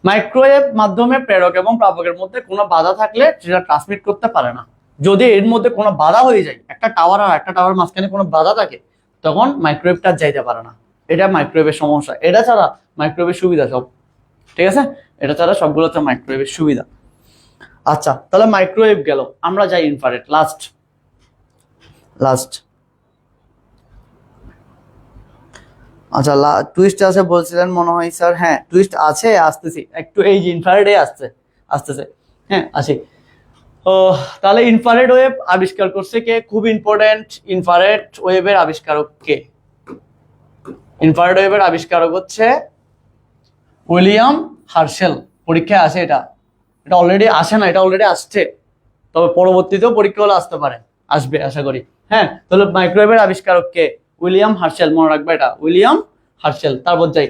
মাইক্রোওয়েভ মাধ্যমে প্রেরক এবং প্রাপকের মধ্যে কোনো বাধা থাকলে সেটা ট্রান্সমিট করতে পারে না। যদি এর মধ্যে কোনো বাধা হয়ে যায়, একটা টাওয়ার আর একটা টাওয়ার মাঝখানে কোনো বাধা থাকে, তখন মাইক্রোওয়েভটা যাইতে পারে না। এটা মাইক্রোওয়েভের সমস্যা। এটা ছাড়া মাইক্রোওয়েভের সুবিধা সব, ঠিক আছে। এটা ছাড়া সবগুলো হচ্ছে মাইক্রোওয়েভের সুবিধা। আচ্ছা, তাহলে মাইক্রোওয়েভ গেল, আমরা যাই ইনফ্রারেড, লাস্ট। আচ্ছা, টুইস্ট আছে বলছিলেন মনে হয় স্যার। হ্যাঁ, টুইস্ট আছে, আসতেছি একটু, এই যে ইনফ্রারেডে আসতেছে। হ্যাঁ, আসি। ও, তাহলে ইনফ্রারেড ওয়েভ আবিষ্কার করছে কে, খুব ইম্পর্টেন্ট। ইনফ্রারেড ওয়েভের আবিষ্কারক কে, ইনফ্রারেড ওয়েভের আবিষ্কারক হচ্ছে উইলিয়াম হার্শেল। পরীক্ষায় আসে এটা, এটা অলরেডি আসে না, এটা অলরেডি আসছে, তবে পরবর্তীতেও পরীক্ষা হলে আসতে পারে, আসবে আশা করি। হ্যাঁ, তাহলে মাইক্রোওয়েভের আবিষ্কারক কে, উইলিয়াম হার্শেল, মনে রাখবে এটা, উইলিয়াম হার্শেল। তারপর যাই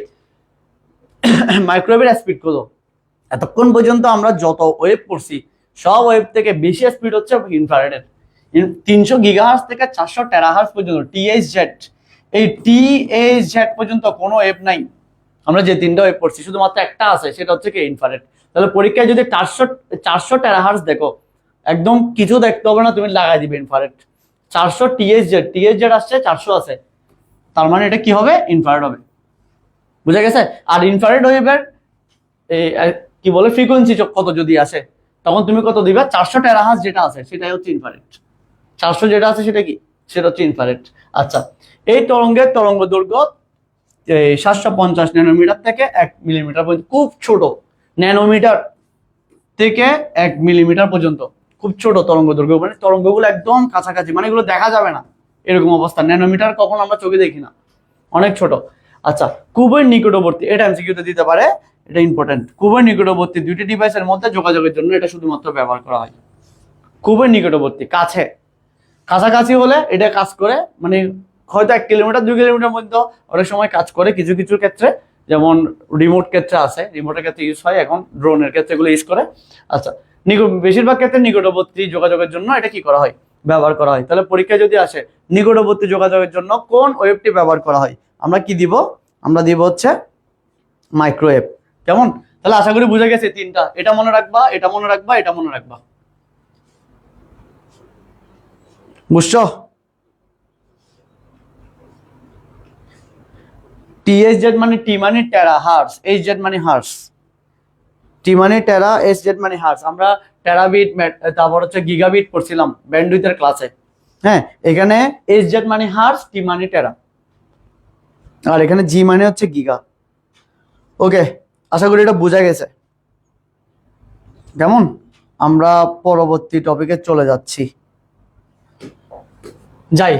মাইক্রোওয়েভের স্পিড কত। এতক্ষণ পর্যন্ত আমরা যত ওয়েভ পড়ছি, সব ওয়েভ থেকে বেশি স্পিড হচ্ছে ইনফ্রারেডের। 300 গিগাহার্জ থেকে 400 টেরাহার্জ পর্যন্ত, THz, এই THz পর্যন্ত কোনো ওয়েভ নাই। আমরা যে 3টা ওয়েভ পড়ছি, শুধুমাত্র একটা আছে, সেটা হচ্ছে কি, ইনফ্রারেড। তাহলে পরীক্ষায় যদি 400 টেরাহার্জ দেখো, একদম কিছু দেখতে হবে না, তুমি লাগাই দিবে ইনফ্রারেড। 400 THz আসছে, 400 আছে, তার মানে এটা কি হবে, ইনফ্রারেড হবে। বুঝা গেছে। আর ইনফ্রারেড ওয়েভের কি বলে ফ্রিকোয়েন্সি কত যদি আসে, তখন তুমি কত দিবা, 400 টেরাহার্জ যেটা আছে সেটাই হচ্ছে ইনফ্রারেড। 400 যেটা আছে সেটা কি, সেটা হচ্ছে ইনফ্রারেড। আচ্ছা, এই তরঙ্গের তরঙ্গ দৈর্ঘ্য 750 ন্যানোমিটার থেকে 1 মিলিমিটার পর্যন্ত, খুব ছোট, ন্যানোমিটার থেকে 1 মিলিমিটার পর্যন্ত, খুব ছোট তরঙ্গ দৈর্ঘ্য, মানে তরঙ্গগুলো একদম কাছাকাছি, মানে এগুলো দেখা যাবে না, এরকম অবস্থা। ন্যানোমিটার কখন আমরা চোখে দেখি না, অনেক ছোট। আচ্ছা, খুবই নিকটবর্তী, এটা এমসিকিউতে দিতে পারে, এটা ইম্পর্টেন্ট। খুবই নিকটবর্তী দুইটি ডিভাইসের মধ্যে যোগাযোগের জন্য এটা শুধুমাত্র ব্যবহার করা হয়। খুবই নিকটবর্তী, কাছে, কাছাকাছি হলে এটা কাজ করে, মানে হয়তো 1 কিলোমিটার 2 কিলোমিটার মধ্যে অনেক সময় কাজ করে, কিছু কিছু ক্ষেত্রে, যেমন রিমোট ক্ষেত্রে আছে, রিমোটের ক্ষেত্রে ইউজ হয়, এখন ড্রোনের ক্ষেত্রে এগুলো ইউজ করে। আচ্ছা, বেশিরভাগ ক্ষেত্রে নিকটবর্তী যোগাযোগের জন্য এটা কি করা হয়, ব্যবহার করা হয়। তাহলে পরীক্ষায় যদি আসে নিকটবর্তী যোগাযোগের জন্য কোন ওয়েবটি ব্যবহার করা হয়, আমরা কি দিব, আমরা দিব হচ্ছে মাইক্রোওয়েভ। কেমন, তাহলে আশা করি বুঝে গেছে তিনটা, এটা মনে রাখবা, এটা মনে রাখবা, এটা মনে রাখবা, বুঝছো। THz মানে, টি মানে টেরাহার্জ, HZ মানে হার্জ, টি মানে টেরা, SZ মানে হার্জ। আমরা টেরাবিট, তারপর হচ্ছে গিগাবিট পড়ছিলাম ব্যান্ডউইথের ক্লাসে। হ্যাঁ, এখানে SZ মানে হার্জ, টি মানে টেরা, আর এখানে জি মানে হচ্ছে গিগা। ওকে, আশা করি এটা বোঝা গেছে। কেমন, আমরা পরবর্তী টপিকে চলে যাচ্ছি, যাই।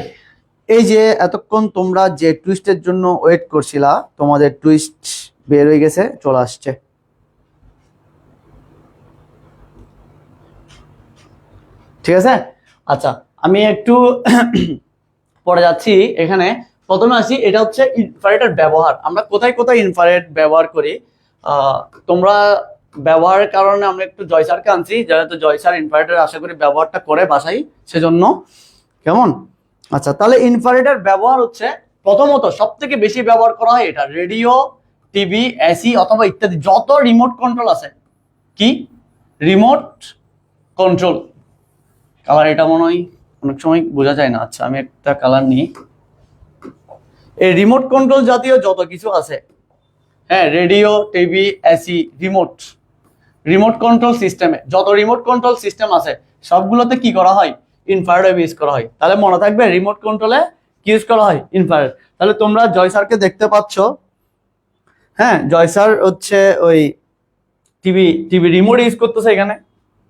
এই যে এতক্ষণ তোমরা যে টুইস্টের জন্য ওয়েট করছিলা, তোমাদের টুইস্ট বের হয়ে গেছে, চলে আসছে। ঠিক আছে, আচ্ছা আমি একটু পরে যাচ্ছি। এখানে প্রথমে আসি, এটা হচ্ছে ইনফ্রারেডের ব্যবহার। আমরা কোথায় কোথায় ইনফ্রারেড ব্যবহার করি, তোমরা ব্যবহারের কারণে আমরা একটু জয় স্যারকে আনছি, যেহেতু জয় স্যার ইনফ্রারেডের আশা করি ব্যবহারটা করে বাসায়, সেজন্য কেমন। আচ্ছা, তাহলে ইনফ্রারেডের ব্যবহার হচ্ছে প্রথমত সব থেকে বেশি ব্যবহার করা হয় এটা রেডিও, টিভি, এসি অথবা ইত্যাদি যত রিমোট কন্ট্রোল আছে। কি রিমোট কন্ট্রোল কালার, এটা মনে হয় অনেক সময় বোঝা যায় না। আচ্ছা আমি একটা কালার নিই। এই রিমোট কন্ট্রোল জাতীয় যত কিছু আছে, হ্যাঁ, radio, TV, AC, remote control সিস্টেমে যত রিমোট কন্ট্রোল সিস্টেম আছে সবগুলোতে কি করা হয়, ইনফ্রারেড ইউজ করা হয়। তাহলে মনে থাকবে রিমোট কন্ট্রোলে কি ইউজ করা হয়, ইনফ্রারেড। তাহলে তোমরা জয় স্যারকে দেখতে পাচ্ছ, হ্যাঁ, জয় স্যার হচ্ছে ওই টিভি রিমোট ইউজ করতেছে এখানে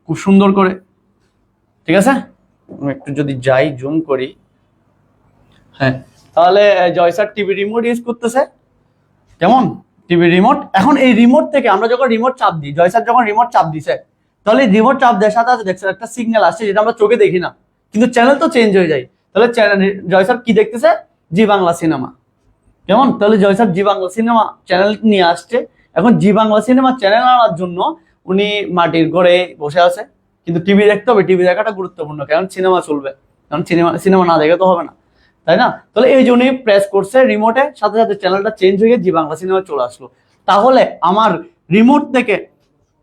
খুব সুন্দর করে। ঠিক আছে, আমি একটু যদি যাই জুম করি, হ্যাঁ, তাহলে জয় স্যার টিভি রিমোট ইউজ করতেছে। কেমন টিভি রিমোট। এখন এই রিমোট থেকে আমরা যখন রিমোট চাপ দিই, জয় স্যার যখন রিমোট চাপ দিছে, তাহলে রিমোট চাপ দেওয়ার সাথে সাথে দেখছেন একটা সিগন্যাল আসছে, যেটা আমরা চোখে দেখি না, কিন্তু চ্যানেল তো চেঞ্জ হয়ে যায়। তাহলে জয় স্যার কি দেখতেছে, জি বাংলা সিনেমা। কেমন, তাহলে জয় স্যার জি বাংলা সিনেমা চ্যানেল নিয়ে আসছে। এখন জি বাংলা সিনেমা চ্যানেল আনার জন্য উনি মাটির ঘরে বসে আছে, কিন্তু টিভি দেখতে হবে, টিভি দেখাটা গুরুত্বপূর্ণ, কারণ সিনেমা চলবে, কারণ সিনেমা না দেখে তো হবে না, তাই না। তাহলে এই জন্যই প্রেস করছে রিমোটে, সাথে সাথে চ্যানেলটা চেঞ্জ হয়ে জি বাংলা সিনেমা চলে আসলো। তাহলে আমার রিমোট থেকে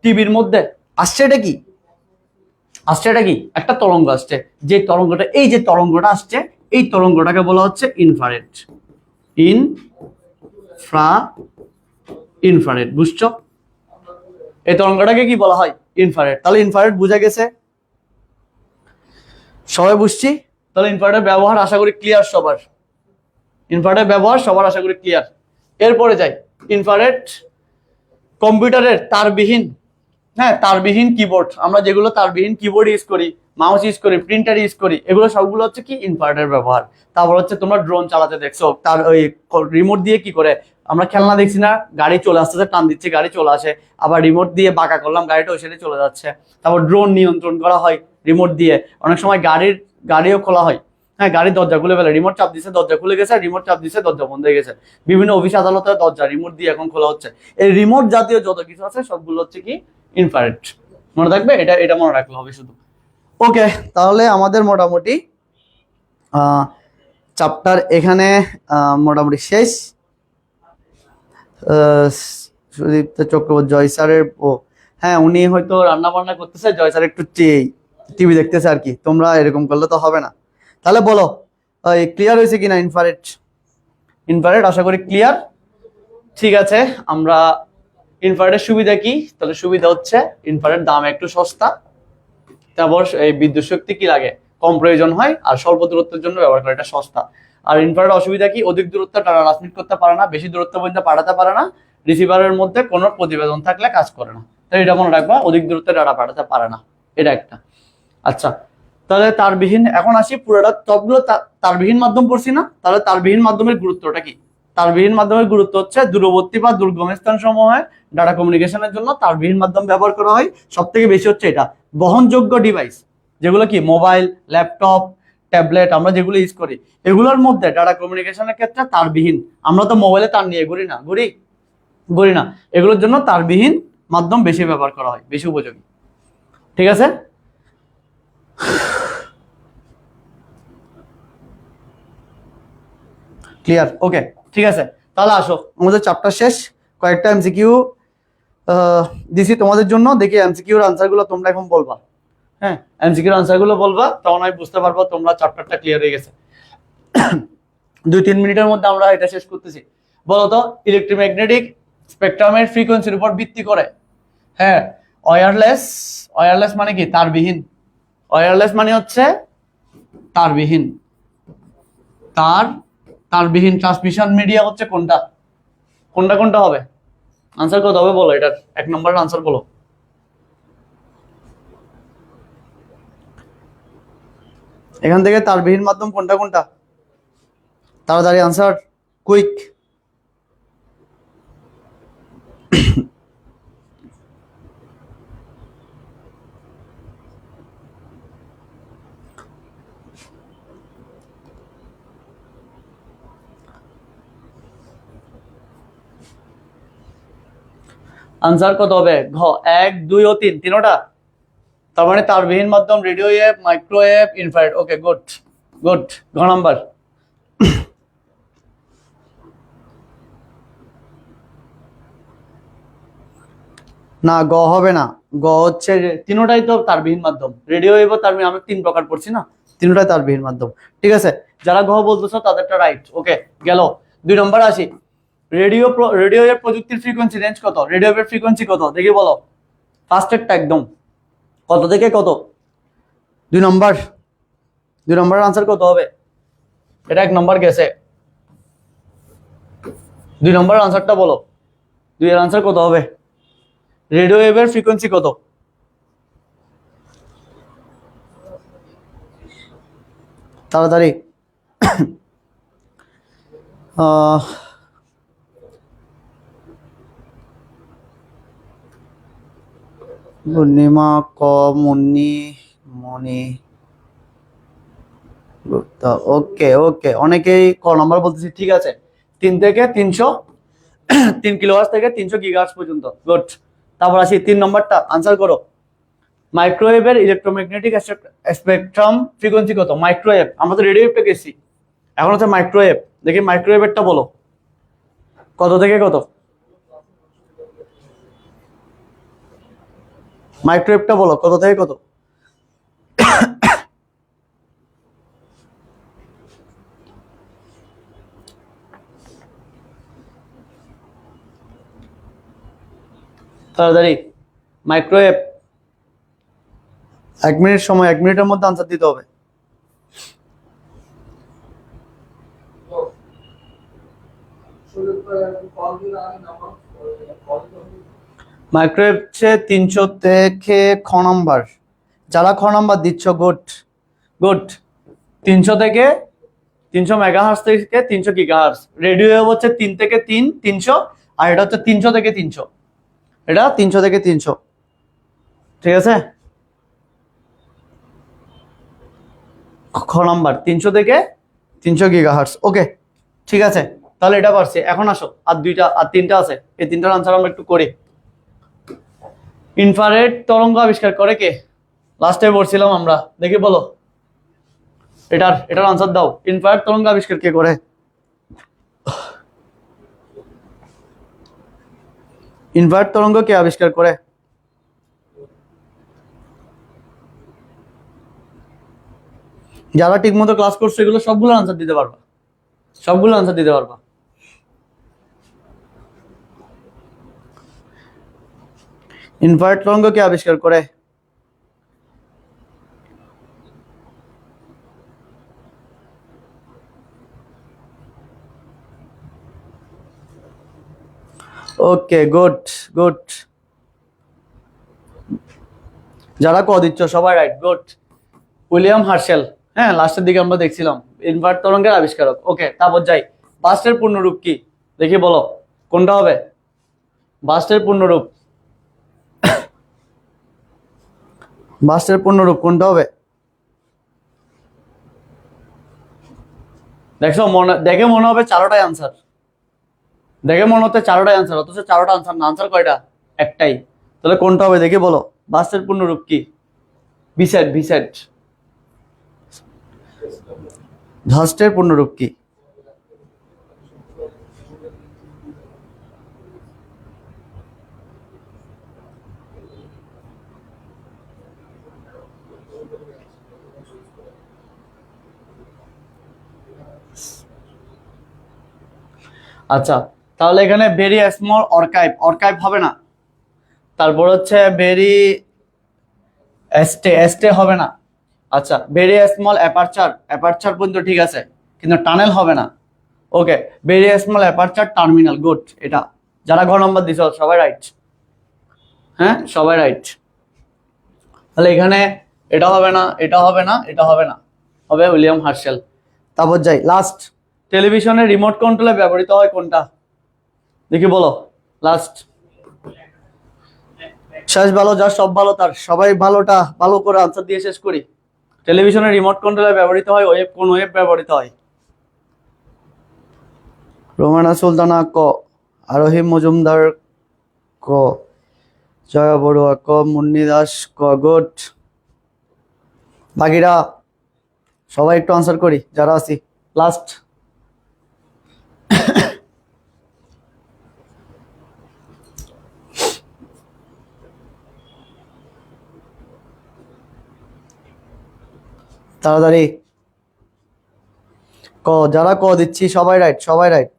টিভির মধ্যে আসছে এটা কি, একটা তরঙ্গ আসছে। যে তরঙ্গটা, এই যে তরঙ্গটা আসছে, এই তরঙ্গটাকে বলা হচ্ছে ইনফ্রারেড। ইনফ্রারেড বুঝছো, এই তরঙ্গটাকে কি বলা হয়, ইনফ্রারেড। তাহলে ইনফ্রারেড বুঝা গেছে, সবাই বুঝছি। তাহলে ইনফ্রারেডের ব্যবহার আশা করি ক্লিয়ার সবার, ইনফ্রারেডের ব্যবহার সবার আশা করি ক্লিয়ার। এরপরে যাই, ইনফ্রারেড কম্পিউটারের তারবিহীন, হ্যাঁ, তারবিহীন কিবোর্ড, আমরা যেগুলো তারবিহীন কিবোর্ড ইউজ করি, মাউস ইউজ করি, প্রিন্টার ইউজ করি, এগুলো সবগুলো হচ্ছে কি ইনফ্রারেডের ব্যবহার। তারপর হচ্ছে তোমরা ড্রোন চালাতে দেখছো, তার ওই রিমোট দিয়ে কি করে, আমরা খেলনা দেখছি না, গাড়ি চলে আসতেছে, টান দিচ্ছে গাড়ি চলে আসে, আবার রিমোট দিয়ে বাঁকা করলাম গাড়িটা ওই সাইডে চলে যাচ্ছে। তারপর ড্রোন নিয়ন্ত্রণ করা হয় রিমোট দিয়ে, অনেক সময় গাড়িও খোলা হয়, হ্যাঁ, গাড়ির দরজা খুলে ফেলে, রিমোট চাপ দিচ্ছে দরজা খুলে গেছে, রিমোট চাপ দিচ্ছে দরজা বন্ধ হয়ে গেছে। বিভিন্ন অফিস আদালতের দরজা রিমোট দিয়ে এখন খোলা হচ্ছে। এই রিমোট জাতীয় যত কিছু আছে সবগুলো হচ্ছে কি ইনফ্রারেড, মনে থাকবে, এটা মনে রাখলে হবে শুধু। ওকে, তাহলে আমাদের মোটামুটি চ্যাপ্টার এখানে মোটামুটি শেষ। সুদীপ্ত চক্রবর্তী, জয় স্যারের, ও হ্যাঁ, উনি হয়তো রান্না বান্না করতেছে, জয় স্যার একটু টিভি দেখতেছে আর কি, তোমরা এরকম করলে তো হবে না। তাহলে বলো ক্লিয়ার হয়েছে কিনা ইনফ্রারেড আশা করি ক্লিয়ার। ঠিক আছে, আমরা ইনফ্রারেডের সুবিধা কি, তাহলে সুবিধা হচ্ছে ইনফ্রারেড দাম একটু সস্তা, তারপর এই বিদ্যুৎ শক্তি কি লাগে, কম প্রয়োজন হয়, আর স্বল্প দূরত্বের জন্য ব্যবহার করা, এটা সস্তা। আর ইনফ্রারেড অসুবিধা কি, অধিক দূরত্ব ট্রান্সমিট করতে পারে না, বেশি দূরত্ব পর্যন্ত পাঠাতে পারে না, রিসিভারের মধ্যে কোনো প্রতিবেদন থাকলে কাজ করে না। তাই এটা মনে রাখবা, অধিক দূরত্বে ডাটা পাঠাতে পারে না, এটা একটা। আচ্ছা, তাহলে তারবিহীন, এখন আসি পুরোটা সবগুলো তারবিহীন মাধ্যম পড়ছি না, তাহলে তারবিহীন মাধ্যমের গুরুত্বটা কি। তারবিহীন মাধ্যমের গুরুত্ব হচ্ছে দূরবর্তী বা দুর্গম স্থান সমূহে ডাটা কমিউনিকেশনের জন্য তারবিহীন মাধ্যম ব্যবহার করা হয়। সব থেকে বেশি হচ্ছে এটা বহনযোগ্য ডিভাইস, যেগুলো কি মোবাইল, ল্যাপটপ, ট্যাবলেট, আমরা যেগুলো ইউজ করি, এগুলোর মধ্যে ডাটা কমিউনিকেশনের ক্ষেত্রে তারবিহীন, আমরা তো মোবাইলে তার নিয়ে ঘুরি না, এগুলোর জন্য তারবিহীন মাধ্যম বেশি ব্যবহার করা হয়, বেশি উপযোগী। ঠিক আছে, ক্লিয়ার, ওকে, ঠিক আছে। তাহলে আসো, আমাদের চ্যাপ্টার শেষ, কয়েকটা এমসিকিউ দিছি তোমাদের জন্য, দেখি এমসিকিউর আনসারগুলো তোমরা এখন বলবা, হ্যাঁ, এমসিকিউর আনসারগুলো বলবা, তখন আমি বুঝতে পারবো তোমরা চ্যাপ্টারটা ক্লিয়ার হয়ে গেছে। 2-3 মিনিটের মধ্যে আমরা এটা শেষ করতেছি। বলতো ইলেকট্রোম্যাগনেটিক স্পেকট্রামের ফ্রিকোয়েন্সির উপর ভিত্তি করে, হ্যাঁ, ওয়্যারলেস মানে কি, ওয়্যারলেস মানে হচ্ছে তারবিহীন, তারবিহীন ট্রান্সমিশন মিডিয়া হচ্ছে কোনটা হবে, আনসার কত হবে বলো, এটার 1 নম্বরের আনসার বলো। এখান থেকে তারবিহীন মাধ্যম কোনটা, তাড়াতাড়ি আনসার, কুইক। আনসার কত হবে? ঘ 1, 2 ও 3, তিনোটা। তার মানে তারবিহীন মাধ্যম, রেডিও ওয়েভ, মাইক্রোওয়েভ, ইনফ্রারেড। ওকে, গুড গুড। ঘ নাম্বার। না, গ হবে না। গ হচ্ছে তিনোটাই তো তারবিহীন মাধ্যম, রেডিও ওয়েভ তারবিহীন, আমরা 3 প্রকার পড়ছি না, তিনোটাই তারবিহীন মাধ্যম। ঠিক আছে, যারা গ বলতেছো তাদেরটা রাইট। ওকে, গেল। 2 নম্বর আসি। রেডিও এর প্রযুক্তির ফ্রিকোয়েন্সি রেঞ্জ কত? রেডিও এর ফ্রিকোয়েন্সি কত দেখি বলো, ফার্স্টেরটা একদম, কত থেকে কত? 2 নম্বর। 2 নম্বরের আনসার কত হবে? এটা 1 নম্বর গেছে। 2 নম্বরের আনসারটা বলো, 2 এর আনসার কত হবে? রেডিও ওয়েভের ফ্রিকোয়েন্সি কত? তাড়াতাড়ি। পূর্ণিমা, ক, মুন্নি, মনি, গুপ্তা। ওকে ওকে, অনেকেই ক নাম্বার বলতেছি। ঠিক আছে, 3 থেকে 300, 3 কিলোহার্টজ থেকে 300 গিগাহার্টজ পর্যন্ত। গুড। তারপর আসি 3 নম্বরটা, আনসার করো। মাইক্রোওয়েভের ইলেকট্রোম্যাগনেটিক স্পেকট্রাম ফ্রিকোয়েন্সি কত? মাইক্রোওয়েভ, আমরা তো রেডিও ওয়েভটা গেছি, এখন হচ্ছে মাইক্রোওয়েভ। দেখি মাইক্রোওয়েভেরটা বলো, কত থেকে কত? মাইক্রোওয়েভটা বলো, কত থেকে কত? তাড়াতাড়ি। মাইক্রোওয়েভ, 1 মিনিট সময়, 1 মিনিটের মধ্যে আনসার দিতে হবে। মাইক্রোওয়েভ হচ্ছে 300 থেকে খ নাম্বার। যারা খ নাম্বার দিচ্ছ, গুড গুড। 300 থেকে 300 মেগাহার্টজ থেকে 300 গিগাহার্টজ। রেডিও ওয়েভ হচ্ছে 3 থেকে 3, 300। আর এটা হচ্ছে 300 থেকে 300, এটা 300 থেকে 300। ঠিক আছে, খ নাম্বার 300 থেকে 300 গিগাহার্টজ। ওকে, ঠিক আছে, তাহলে এটা পারছি। এখন আসো, আর 2টা আর 3টা আছে, এই 3টার আনসার আমরা একটু করি। ইনফ্রারেড তরঙ্গ আবিষ্কার করে কে? লাস্টে পড়ছিলাম আমরা, দেখি বলো, এটার আনসার দাও। ইনফ্রারেড তরঙ্গ আবিষ্কার কে করে? ইনফ্রারেড তরঙ্গ কে আবিষ্কার করে? যারা ঠিকমতো ক্লাস করছে এগুলো সবগুলো আনসার দিতে পারবা, সবগুলো আনসার দিতে পারবা। ইনফ্রারেড তরঙ্গ কে আবিষ্কার করে? ওকে, গুড গুড। যারা ক দিচ্ছ সবাই রাইট, গুড। উইলিয়াম হার্শেল, হ্যাঁ, লাস্টের দিকে আমরা দেখছিলাম ইনফ্রারেড তরঙ্গের আবিষ্কারক। ওকে, তারপর যাই। বাস্টের পূর্ণরূপ কি দেখি বলো, কোনটা হবে বাস্টের পূর্ণরূপ? বাস্টের পূর্ণরূপ কোনটা হবে? দেখো, দেখে মনে হবে চারোটাই আনসার, দেখে মনে হচ্ছে চারোটাই আনসার, অথচ চারোটা আনসার না। আনসার কয়টা? একটাই। তাহলে কোনটা হবে দেখি বলো, বাস্টের পূর্ণরূপ কি? ভিসেট, ভিসেট। ধাস্টের পূর্ণরূপ কি? আচ্ছা, তাহলে এখানে ভেরি স্মল অর্কাইভ, অর্কাইভ হবে না। তারপর হচ্ছে ভেরি এস্টে, এস্টে হবে না। আচ্ছা, ভেরি স্মল অ্যাপারচার, অ্যাপারচার পর্যন্ত ঠিক আছে, কিন্তু টানেল হবে না। Okay, very small aperture terminal, good. এটা যারা ঘ নম্বর দিছ সবাই রাইট, হ্যাঁ সবাই রাইট। তাহলে এখানে এটা হবে না, এটা হবে না, এটা হবে না, হবে উইলিয়াম হার্শেল। তারপর যাই লাস্ট টেলিভিশনের রিমোট কন্ট্রোলে ব্যবহৃত হয় কোনটা? দেখি বলো লাস্ট। শেষ ভালো যার সব ভালো তার, সবাই ভালোটা ভালো করে আনসার দিয়ে শেষ করি। টেলিভিশনের রিমোট কন্ট্রোলে ব্যবহৃত হয় ওয়েব, কোন ওয়েব ব্যবহৃত হয়? রোমানা সুলতানা ক, আরোহী মজুমদার ক, জয়া বড়ুয়া ক, মুন্নি দাস ক। গুড। বাকিরা সবাই একটু আনসার করি যারা আছি লাস্ট। তাড়াতাড়ি ক, যারা ক দিচ্ছি সবাই রাইট, সবাই রাইট।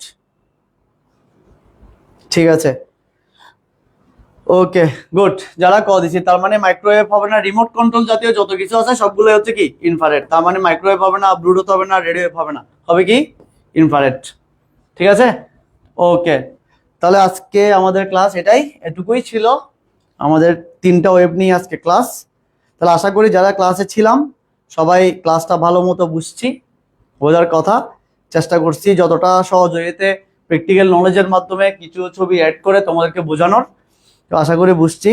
ঠিক আছে, ওকে গুড। যারা ক দিচ্ছি তার মানে মাইক্রোওয়েভ হবে না, রিমোট কন্ট্রোল জাতীয় যত কিছু আছে সবগুলো হচ্ছে কি ইনফ্রারেড। তার মানে মাইক্রোওয়েভ হবে না, ব্লুটুথ হবে না, রেডিও হবে না, হবে কি ইনফ্রারেড। ঠিক আছে, ওকে। তাহলে আজকে আমাদের ক্লাস এটুকুই ছিল। আমাদের 3টা ওয়েব নিয়ে আজকে ক্লাস। তাহলে আশা করি যারা ক্লাসে ছিলাম সবাই ক্লাসটা ভালো মতো বুঝছি, বোঝার কথা চেষ্টা করছি যতটা সহযোগিতে প্র্যাকটিক্যাল নলেজের মাধ্যমে কিছু ছবি অ্যাড করে তোমাদেরকে বোঝানোর। তো আশা করি বুঝছি।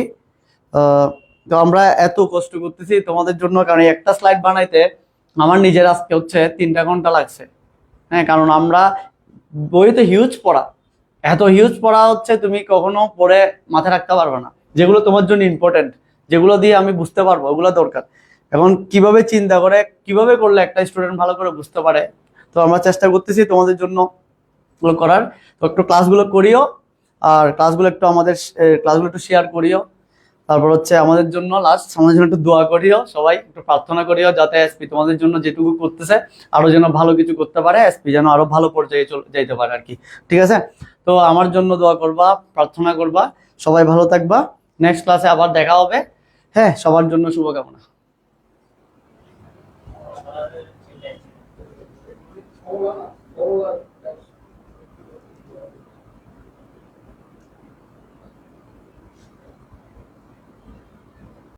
তো আমরা এত কষ্ট করতেছি তোমাদের জন্য, কারণ একটা স্লাইড বানাইতে আমার নিজের আজকে হচ্ছে 3টা ঘন্টা লাগছে। হ্যাঁ, কারণ আমরা বইতে হিউজ পড়া, এত হিউজ পড়া হচ্ছে তুমি কখনো পড়ে মাথায় রাখতে পারবে না। যেগুলো তোমার জন্য ইম্পর্টেন্ট, যেগুলো দিয়ে আমি বুঝতে পারবো, ওগুলো দরকার। এখন কিভাবে চিন্তা করে কিভাবে করলে একটা স্টুডেন্ট ভালো করে বুঝতে পারে, তো আমরা চেষ্টা করতেছি তোমাদের জন্য ওগুলো করার। তো একটু ক্লাসগুলো করিও, আর ক্লাসগুলো একটু শেয়ার করিও। তারপর হচ্ছে আমাদের জন্য আমাদের জন্য একটু দোয়া করিও, সবাই একটু প্রার্থনা করিও যাতে এসপি তোমাদের জন্য যেটুকু করতেছে আরো যেন ভালো কিছু করতে পারে, এসপি যেন আরো ভালো পর্যায়ে যাইতে পারে আর কি। ঠিক আছে, তো আমার জন্য দোয়া করবা, প্রার্থনা করবা। সবাই ভালো থাকবা, নেক্সট ক্লাসে আবার দেখা হবে। হ্যাঁ, সবার জন্য শুভকামনা।